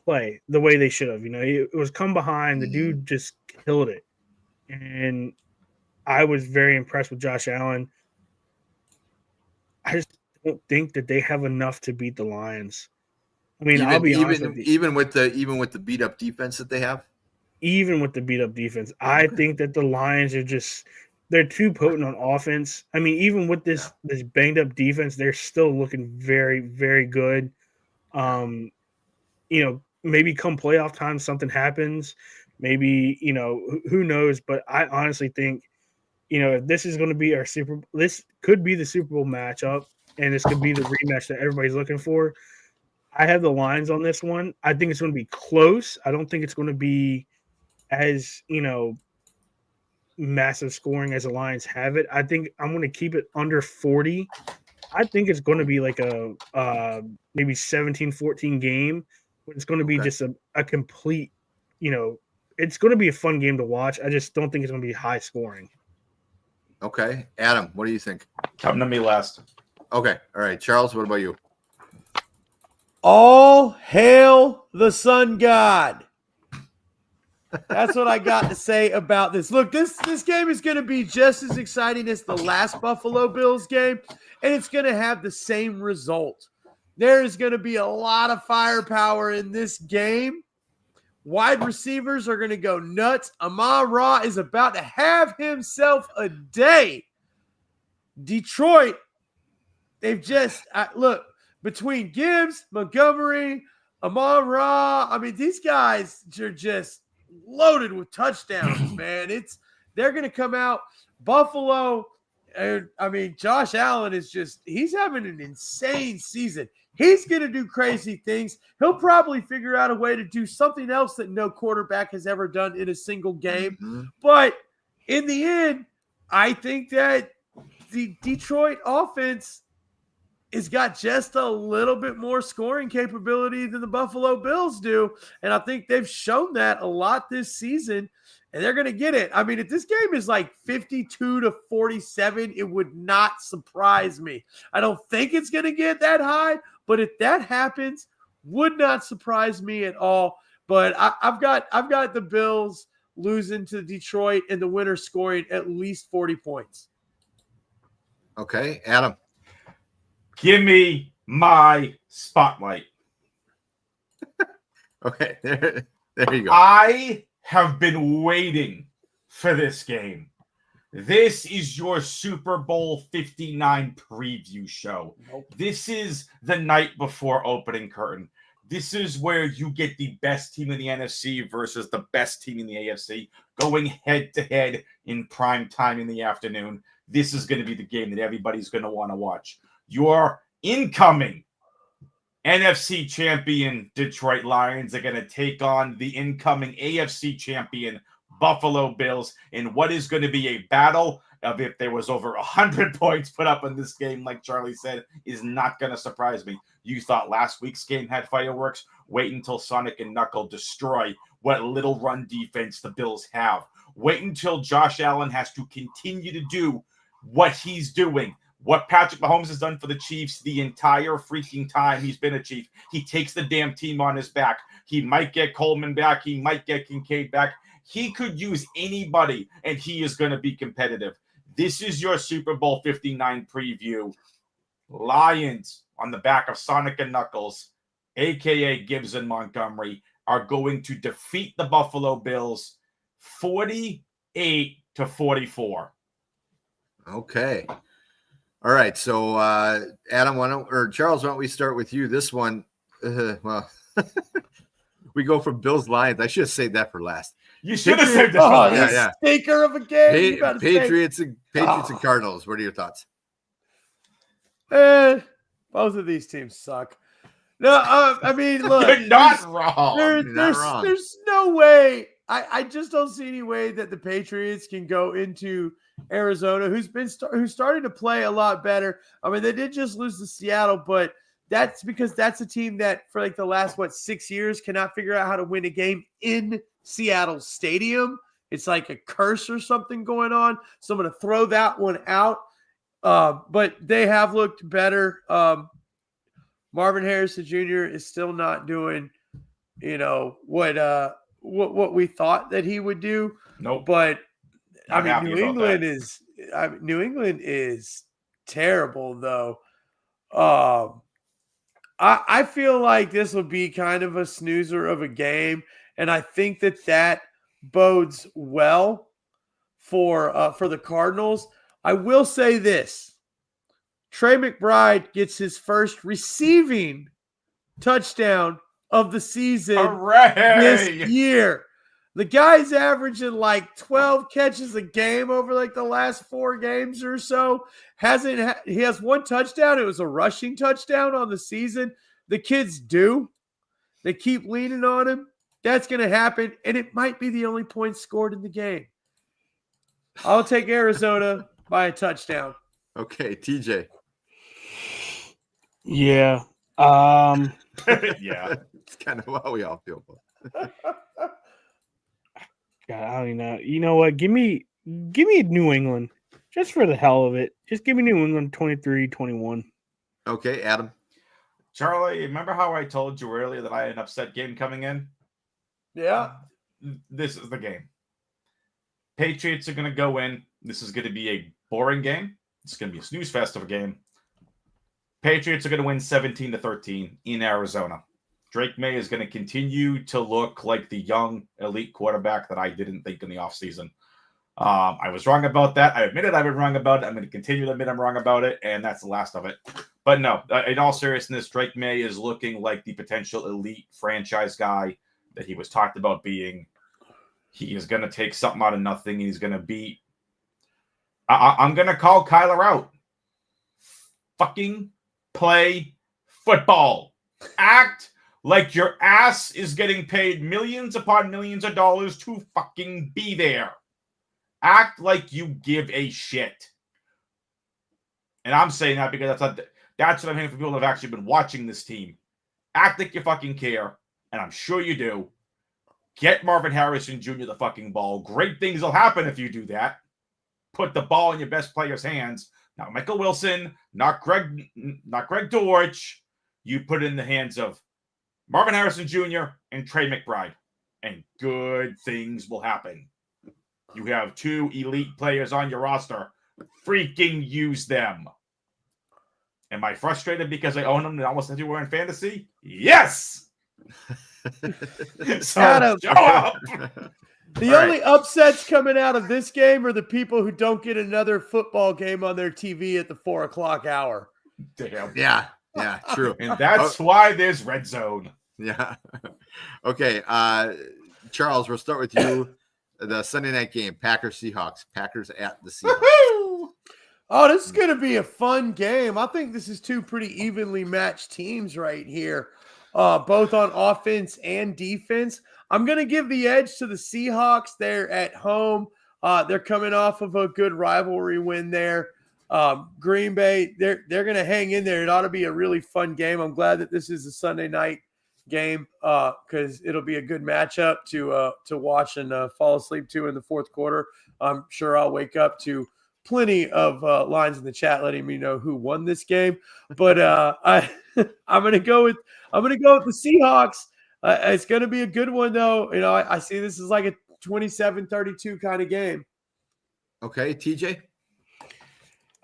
Speaker 5: play the way they should have. It was come behind. The dude just killed it, and I was very impressed with Josh Allen. I just don't think that they have enough to beat the Lions. I mean, I'll be honest with you.
Speaker 2: Even with the beat up defense that they have.
Speaker 5: Even with the beat up defense, I think that the Lions are they're too potent on offense. I mean, even with this banged up defense, they're still looking very, very good. Maybe come playoff time, something happens. Maybe, who knows? But I honestly think, if this is going to be this could be the Super Bowl matchup, and this could be the rematch that everybody's looking for. I have the Lions on this one. I think it's going to be close. I don't think it's going to be as massive scoring as the Lions have it. I think I'm going to keep it under 40. I think it's going to be like a maybe 17-14 game, but it's going to be just a complete, it's going to be a fun game to watch. I just don't think it's going to be high scoring.
Speaker 2: Okay. Adam, what do you think?
Speaker 3: Come to me last.
Speaker 2: Okay. All right. Charles, what about you?
Speaker 6: All hail the sun god. That's what I got to say about this. Look, this game is going to be just as exciting as the last Buffalo Bills game, and it's going to have the same result. There is going to be a lot of firepower in this game. Wide receivers are going to go nuts. Amon-Ra is about to have himself a day. Detroit, they've just look, between Gibbs, Montgomery, Amon-Ra, I mean, these guys are just loaded with touchdowns, man. They're going to come out. Buffalo, I mean, Josh Allen he's having an insane season. He's going to do crazy things. He'll probably figure out a way to do something else that no quarterback has ever done in a single game. Mm-hmm. But in the end, I think that the Detroit offense has got just a little bit more scoring capability than the Buffalo Bills do. And I think they've shown that a lot this season, and they're going to get it. I mean, if this game is like 52-47, it would not surprise me. I don't think it's going to get that high, but if that happens, would not surprise me at all. But I've got the Bills losing to Detroit and the winner scoring at least 40 points.
Speaker 2: Okay, Adam.
Speaker 3: Give me my spotlight.
Speaker 2: Okay, there you go.
Speaker 3: I have been waiting for this game. This is your Super Bowl 59 preview show. Nope. This is the night before opening curtain. This is where you get the best team in the NFC versus the best team in the AFC going head-to-head in prime time in the afternoon. This is going to be the game that everybody's going to want to watch. Your incoming NFC champion Detroit Lions are going to take on the incoming AFC champion Buffalo Bills in what is going to be a battle of, if there was over 100 points put up in this game, like Charlie said, is not going to surprise me. You thought last week's game had fireworks? Wait until Sonic and Knuckle destroy what little run defense the Bills have. Wait until Josh Allen has to continue to do what he's doing. What Patrick Mahomes has done for the Chiefs the entire freaking time he's been a Chief. He takes the damn team on his back. He might get Coleman back. He might get Kincaid back. He could use anybody, and he is going to be competitive. This is your Super Bowl 59 preview. Lions, on the back of Sonic and Knuckles, a.k.a. Gibbs and Montgomery, are going to defeat the Buffalo Bills 48-31. to 44.
Speaker 2: Okay. All right. So, Adam, Charles, why don't we start with you? This one, well, we go from Bills Lions. I should have saved that for last.
Speaker 3: You should have saved that for last.
Speaker 2: Yeah.
Speaker 6: Stinker of a game.
Speaker 2: Patriots and Cardinals. What are your thoughts?
Speaker 6: Both of these teams suck. No, I mean, look,
Speaker 3: You're not wrong.
Speaker 6: There's no way. I just don't see any way that the Patriots can go into Arizona, who's starting to play a lot better. I mean, they did just lose to Seattle, but that's because that's a team that for like the last 6 years cannot figure out how to win a game in Seattle Stadium. It's like a curse or something going on. So I'm going to throw that one out. But they have looked better. Marvin Harrison Jr. is still not doing, what we thought that he would do.
Speaker 3: Nope.
Speaker 6: But I mean,
Speaker 3: New England
Speaker 6: is terrible though. I feel like this will be kind of a snoozer of a game, and I think that bodes well for the Cardinals. I will say this. Trey McBride gets his first receiving touchdown of the season this year. The guy's averaging like 12 catches a game over like the last 4 games or so. He has 1 touchdown. It was a rushing touchdown on the season. The kids do. They keep leaning on him. That's going to happen, and it might be the only point scored in the game. I'll take Arizona by a touchdown.
Speaker 2: Okay, TJ.
Speaker 5: Yeah.
Speaker 3: Yeah.
Speaker 2: It's kind of how we all feel.
Speaker 5: God, I don't even know. You know what? Give me New England just for the hell of it. Just give me New England 23-21.
Speaker 2: Okay, Adam.
Speaker 3: Charlie, remember how I told you earlier that I had an upset game coming in?
Speaker 6: Yeah.
Speaker 3: This is the game. Patriots are going to go in. This is going to be a boring game. It's going to be a snooze fest of a game. Patriots are going to win 17-13 in Arizona. Drake May is going to continue to look like the young elite quarterback that I didn't think in the offseason. I was wrong about that. I admitted I've been wrong about it. I'm going to continue to admit I'm wrong about it, and that's the last of it. But no, in all seriousness, Drake May is looking like the potential elite franchise guy that he was talked about being. He is going to take something out of nothing, and he's going to beat. I'm going to call Kyler out. Fucking play football. Act like your ass is getting paid millions upon millions of dollars to fucking be there. Act like you give a shit. And I'm saying that because that's what I'm hearing from people that have actually been watching this team. Act like you fucking care, and I'm sure you do. Get Marvin Harrison Jr. the fucking ball. Great things will happen if you do that. Put the ball in your best player's hands. Not Michael Wilson, not Greg Dortch. You put it in the hands of Marvin Harrison Jr. and Trey McBride, and good things will happen. You have 2 elite players on your roster. Freaking use them. Am I frustrated because I own them almost everywhere in fantasy? Yes! So, show up!
Speaker 6: The only upsets coming out of this game are the people who don't get another football game on their TV at the 4:00 hour.
Speaker 3: Damn.
Speaker 2: Yeah, true.
Speaker 3: And that's why there's Red Zone.
Speaker 2: Yeah. Okay, Charles, we'll start with you. The Sunday night game, Packers-Seahawks. Packers at the Seahawks.
Speaker 3: Woo-hoo!
Speaker 6: Oh, this is going to be a fun game. I think this is 2 pretty evenly matched teams right here, both on offense and defense. I'm going to give the edge to the Seahawks. They're at home. They're coming off of a good rivalry win there. Green Bay, they're going to hang in there. It ought to be a really fun game. I'm glad that this is a Sunday night game because it'll be a good matchup to watch and fall asleep to in the fourth quarter. I'm sure I'll wake up to plenty of lines in the chat letting me know who won this game. But I'm going to go with the Seahawks. It's going to be a good one, though. You know, I see this as like a 27-32 kind of game.
Speaker 2: Okay, TJ?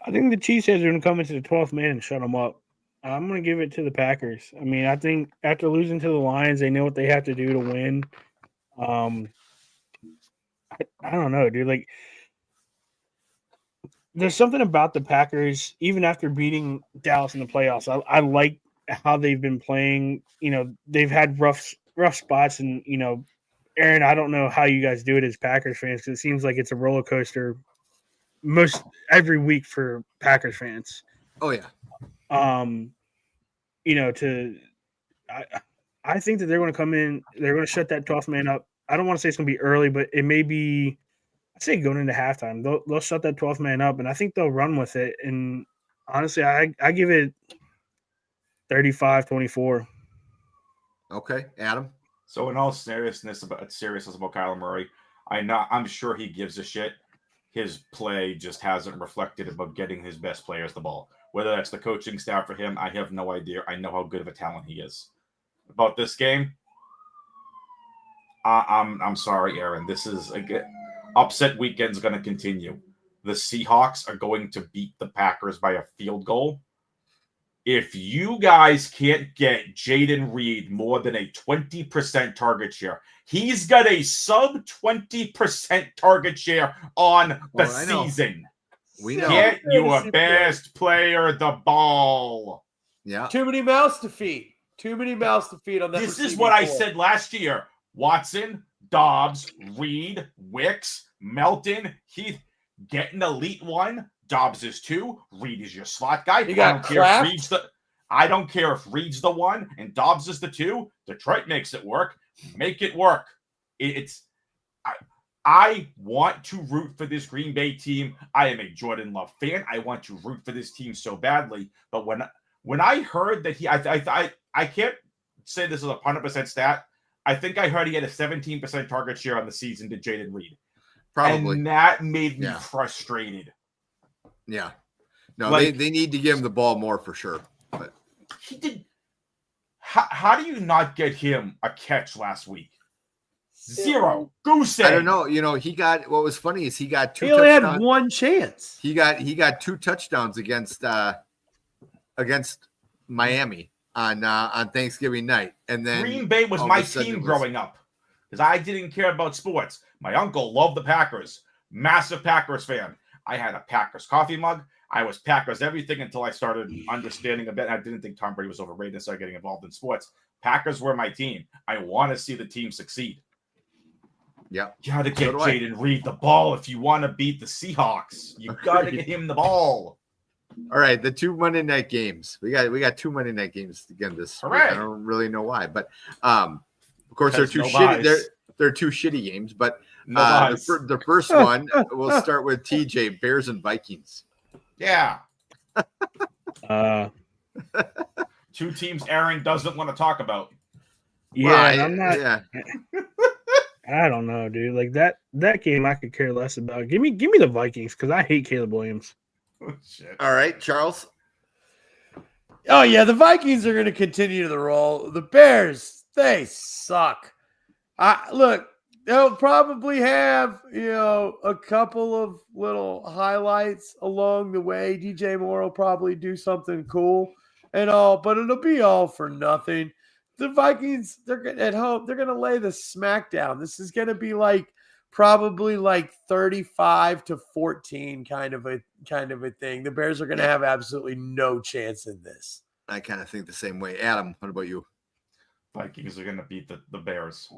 Speaker 5: I think the Cheeseheads are going to come into the 12th man and shut them up. I'm going to give it to the Packers. I mean, I think after losing to the Lions, they know what they have to do to win. I don't know, dude. Like, there's something about the Packers, even after beating Dallas in the playoffs. I like how they've been playing. You know, they've had rough spots, and you know, Aaron, I don't know how you guys do it as Packers fans because it seems like it's a roller coaster most every week for Packers fans.
Speaker 2: Oh yeah.
Speaker 5: You know, I think that they're going to come in. They're going to shut that 12th man up. I don't want to say it's going to be early, but it may be. I'd say going into halftime, they'll shut that 12th man up, and I think they'll run with it. And honestly, I give it 35-24.
Speaker 2: Okay, Adam.
Speaker 3: So in all seriousness about Kyler Murray, I'm sure he gives a shit. His play just hasn't reflected about getting his best players the ball. Whether that's the coaching staff for him, I have no idea. I know how good of a talent he is. About this game, I'm sorry, Aaron. This is upset weekend's going to continue. The Seahawks are going to beat the Packers by a field goal. If you guys can't get Jaden Reed more than a 20% target share, he's got a sub 20% target share on the season.
Speaker 2: We know.
Speaker 3: Get your best player the ball.
Speaker 2: Yeah.
Speaker 6: Too many mouths to feed. On that.
Speaker 3: This is what I said last year. Watson, Dobbs, Reed, Wicks, Melton, Heath, get an elite one. Dobbs is 2. Reed is your slot guy. I don't care if Reed's the 1 and Dobbs is the 2. Detroit makes it work. Make it work. I want to root for this Green Bay team. I am a Jordan Love fan. I want to root for this team so badly. But when I heard that I can't say this is a 100% stat. I think I heard he had a 17% target share on the season to Jaden Reed.
Speaker 2: Probably.
Speaker 3: And that made me frustrated.
Speaker 2: Yeah. No, they need to give him the ball more for sure. But
Speaker 3: he did. How do you not get him a catch last week? 0. Goose egg.
Speaker 2: I don't know. You know, he got, what was funny is he got 2
Speaker 6: He only
Speaker 2: touchdowns.
Speaker 6: had 1 chance.
Speaker 2: He got 2 touchdowns against Miami on Thanksgiving night. And then
Speaker 3: Green Bay was my team growing up because I didn't care about sports. My uncle loved the Packers. Massive Packers fan. I had a Packers coffee mug. I was Packers everything until I started understanding a bit. I didn't think Tom Brady was overrated and started getting involved in sports. Packers were my team. I want to see the team succeed.
Speaker 2: Yeah.
Speaker 3: You got to get Jaden Reed the ball if you want to beat the Seahawks. You got to get him the ball.
Speaker 2: All right, the 2 Monday night games. We got 2 Monday night games again this week. I don't really know why, but of course they're 2 shitty. They're 2 shitty games, but the first one we'll start with TJ, Bears and Vikings.
Speaker 3: Yeah. 2 teams Aaron doesn't want to talk about.
Speaker 5: Yeah, well, I'm not. Yeah. I don't know, dude. Like that game, I could care less about. Give me the Vikings because I hate Caleb Williams.
Speaker 3: Oh, shit.
Speaker 2: All right, Charles.
Speaker 6: Oh yeah, the Vikings are going to continue to roll. The Bears, they suck. Look, they'll probably have a couple of little highlights along the way. DJ Moore will probably do something cool and all, but it'll be all for nothing. The Vikings, they're at home. They're going to lay the smackdown. This is going to be probably 35-14 kind of a thing. The Bears are going to have absolutely no chance in this.
Speaker 2: I kind of think the same way. Adam, what about you?
Speaker 3: Vikings are going to beat the Bears.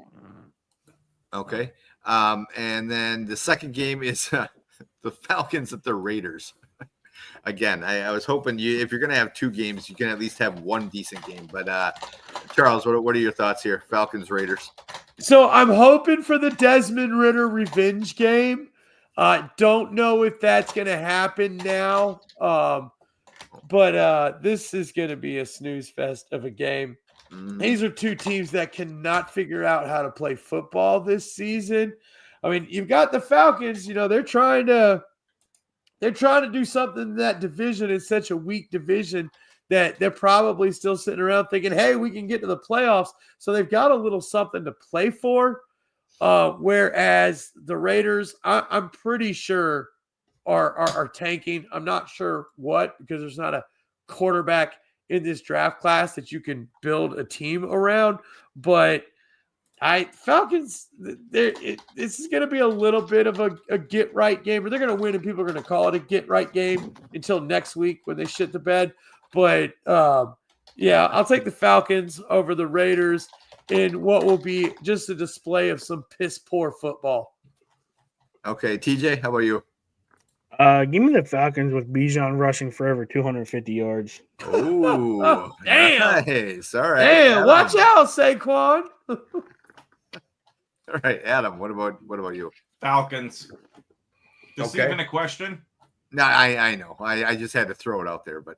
Speaker 2: Okay. And then the second game is the Falcons at the Raiders. Again, I was hoping if you're going to have 2 games, you can at least have 1 decent game. But Charles, what are your thoughts here? Falcons, Raiders.
Speaker 6: So I'm hoping for the Desmond Ridder revenge game. Don't know if that's going to happen now. But this is going to be a snooze fest of a game. These are 2 teams that cannot figure out how to play football this season. I mean, you've got the Falcons, they're trying to do something in that division. It's such a weak division that they're probably still sitting around thinking, hey, we can get to the playoffs. So they've got a little something to play for. Whereas the Raiders, I'm pretty sure are tanking. I'm not sure what, because there's not a quarterback in this draft class that you can build a team around. But Falcons, this is going to be a little bit of a get-right game, but they're going to win, and people are going to call it a get-right game until next week when they shit the bed. But, yeah, I'll take the Falcons over the Raiders in what will be just a display of some piss-poor football.
Speaker 2: Okay, TJ, how about you?
Speaker 5: Give me the Falcons with Bijan rushing for over 250 yards.
Speaker 2: Oh,
Speaker 6: damn.
Speaker 2: Nice. All right.
Speaker 6: Damn,
Speaker 2: Adam.
Speaker 6: watch out, Saquon.
Speaker 2: All right, Adam, what about you?
Speaker 3: Falcons. Is
Speaker 2: Okay.
Speaker 3: even a question?
Speaker 2: No, I know. I just had to throw it out there, but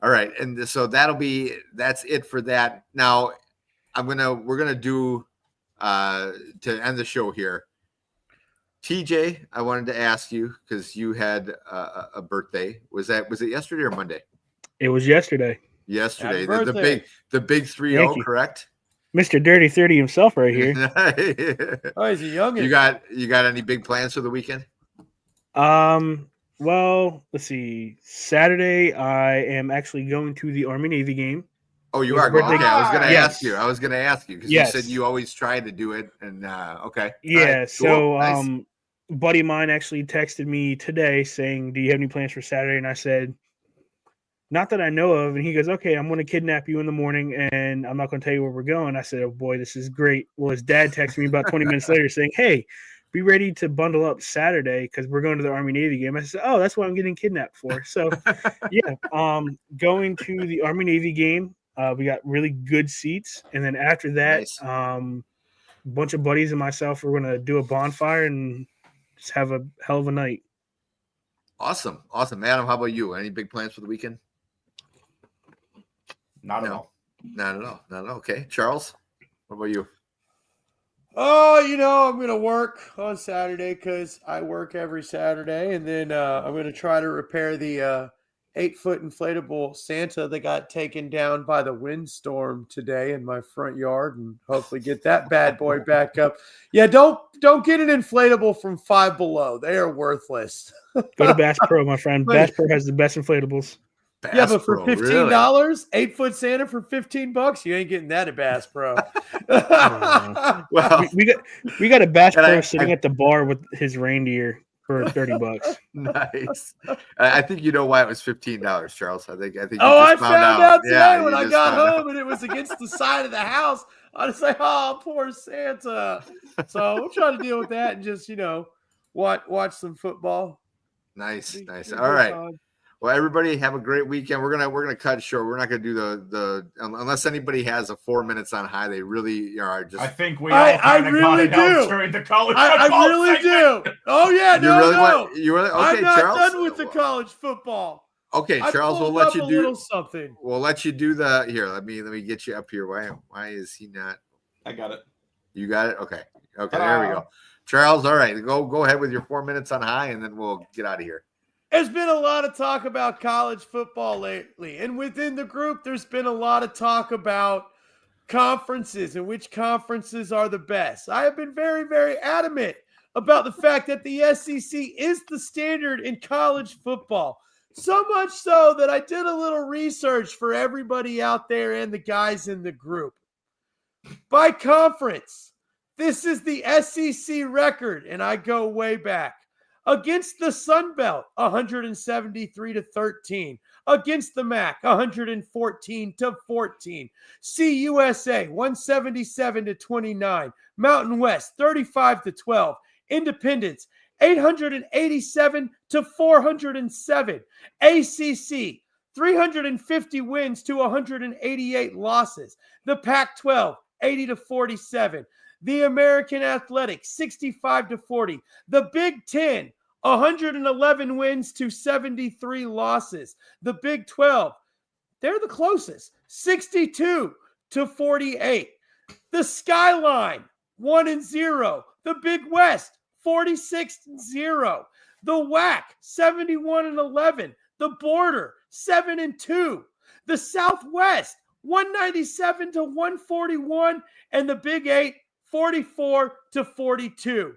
Speaker 2: all right. And so that's it for that. Now we're gonna do to end the show here. TJ, I wanted to ask you because you had a birthday. Was it yesterday or Monday?
Speaker 5: It was yesterday.
Speaker 2: Yesterday.
Speaker 6: Happy birthday.
Speaker 2: The big 3-0,
Speaker 5: Thank you.
Speaker 2: correct?
Speaker 5: Mr. Dirty 30 himself right here.
Speaker 6: Oh, he's a youngin'.
Speaker 2: You got any big plans for the weekend?
Speaker 5: Well, let's see. Saturday, I am actually going to the Army-Navy game.
Speaker 2: Oh, you
Speaker 5: With
Speaker 2: are going.
Speaker 5: birthday-
Speaker 2: Okay, I was going to
Speaker 5: Yes.
Speaker 2: ask you because
Speaker 5: Yes.
Speaker 2: you said you always try to do it, and okay.
Speaker 5: Yeah,
Speaker 2: All right,
Speaker 5: so
Speaker 2: cool. Nice.
Speaker 5: a buddy of mine actually texted me today saying, "Do you have any plans for Saturday?" And I said, "Not that I know of." And he goes, "Okay, I'm going to kidnap you in the morning, and I'm not going to tell you where we're going." I said, "Oh boy, this is great." Well, his dad texted me about 20 minutes later saying, "Hey, be ready to bundle up Saturday because we're going to the Army-Navy game." I said, "Oh, that's what I'm getting kidnapped for." So, yeah, going to the Army-Navy game. We got really good seats, and then after that,
Speaker 2: Nice.
Speaker 5: a bunch of buddies and myself are going to do a bonfire and just have a hell of a night.
Speaker 2: Awesome. Adam, how about you? Any big plans for the weekend?
Speaker 3: Not at
Speaker 2: No.
Speaker 3: all.
Speaker 2: Not at all. Okay. Charles, what about you?
Speaker 6: Oh, I'm going to work on Saturday because I work every Saturday. And then I'm going to try to repair the 8-foot inflatable Santa that got taken down by the windstorm today in my front yard and hopefully get that bad boy back up. Yeah, don't get an inflatable from Five Below. They are worthless.
Speaker 5: Go to Bass Pro, my friend. Bass Pro has the best inflatables.
Speaker 6: Yeah, but for
Speaker 2: Bass Pro,
Speaker 6: $15,
Speaker 2: really?
Speaker 6: 8-foot Santa for $15, you ain't getting that at Bass Pro.
Speaker 2: Well,
Speaker 5: We got a Bass
Speaker 2: And
Speaker 5: Pro
Speaker 2: I-
Speaker 5: sitting at the bar with his reindeer for $30.
Speaker 2: nice. I think you know why it was $15, Charles. I think. You
Speaker 6: Oh, I
Speaker 2: just
Speaker 6: found out today
Speaker 2: Yeah,
Speaker 6: when
Speaker 2: you
Speaker 6: I
Speaker 2: just
Speaker 6: got
Speaker 2: found out.
Speaker 6: home and it was against the side of the house. I was like, oh, poor Santa. So we'll try to deal with that and just, watch some football.
Speaker 2: Nice.
Speaker 6: Be a
Speaker 2: All
Speaker 6: good
Speaker 2: right.
Speaker 6: time.
Speaker 2: Well, everybody have a great weekend. We're gonna cut short. We're not gonna do the unless anybody has a 4 minutes on high. They really are just.
Speaker 3: I think we
Speaker 6: I
Speaker 3: all kind of
Speaker 6: really
Speaker 3: got it out
Speaker 6: do.
Speaker 3: during the college
Speaker 6: I
Speaker 3: football
Speaker 6: really
Speaker 3: segment.
Speaker 6: do. Oh, yeah, no.
Speaker 2: You really? Okay,
Speaker 6: I'm not
Speaker 2: Charles.
Speaker 6: done with the college football.
Speaker 2: Okay,
Speaker 6: I
Speaker 2: Charles. We'll
Speaker 6: pulled
Speaker 2: let
Speaker 6: up
Speaker 2: you
Speaker 6: a
Speaker 2: do.
Speaker 6: little something.
Speaker 2: We'll let you do the here. Let me get you up here. Why is he not?
Speaker 3: I got it.
Speaker 2: You got it. Okay. There we go. Charles. All right. Go ahead with your 4 minutes on high, and then we'll get out of here.
Speaker 6: There's been a lot of talk about college football lately, and within the group, there's been a lot of talk about conferences and which conferences are the best. I have been very, very adamant about the fact that the SEC is the standard in college football. So much so that I did a little research for everybody out there and the guys in the group. By conference, this is the SEC record, and I go way back. Against the Sun Belt, 173-13. Against the MAC, 114-14. CUSA, 177-29. Mountain West, 35-12. Independence, 887-407. ACC, 350 wins to 188 losses. The Pac-12, 80-47. The American Athletic, 65-40. The Big Ten, 111 wins to 73 losses. The Big 12, they're the closest, 62-48. The Skyline, 1-0. The Big West, 46-0. The WAC, 71-11. The Border, 7-2. The Southwest, 197-141. And the Big 8, 44-42.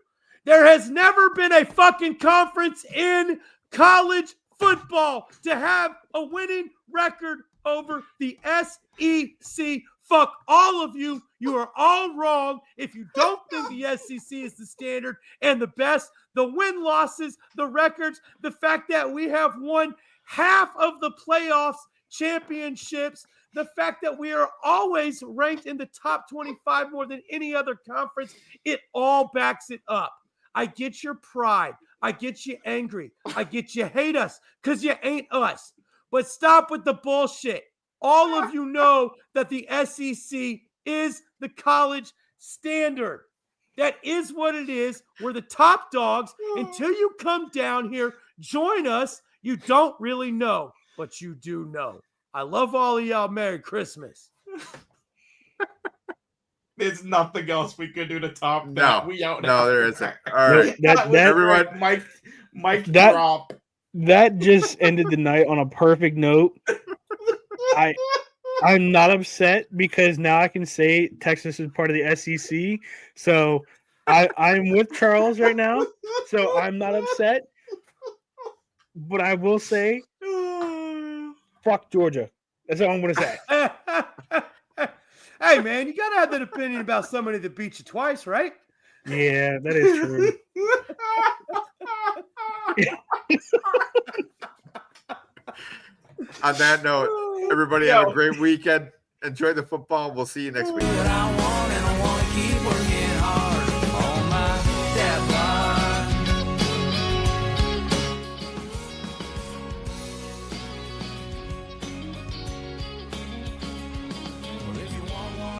Speaker 6: There has never been a fucking conference in college football to have a winning record over the SEC Fuck all of you. You are all wrong if you don't think the SEC is the standard and the best. The win-losses, the records, the fact that we have won half of the playoffs championships, the fact that we are always ranked in the top 25 more than any other conference, it all backs it up. I get your pride. I get you angry. I get you hate us because you ain't us. But stop with the bullshit. All of you know that the SEC is the college standard. That is what it is. We're the top dogs. Until you come down here, join us, you don't really know, but you do know. I love all of y'all. Merry Christmas.
Speaker 3: There's nothing else we could do to top that.
Speaker 2: No, there isn't. All right.
Speaker 3: Everyone, Mike drop.
Speaker 5: That just ended the night on a perfect note. I'm not upset because now I can say Texas is part of the SEC. So I'm with Charles right now. So I'm not upset. But I will say, fuck Georgia. That's all I'm going to say.
Speaker 6: Hey, man, you got to have that opinion about somebody that beat you twice, right?
Speaker 5: Yeah, that is true.
Speaker 2: On that note, everybody have a great weekend. Enjoy the football. We'll see you next week.
Speaker 1: What I want and I want to keep working.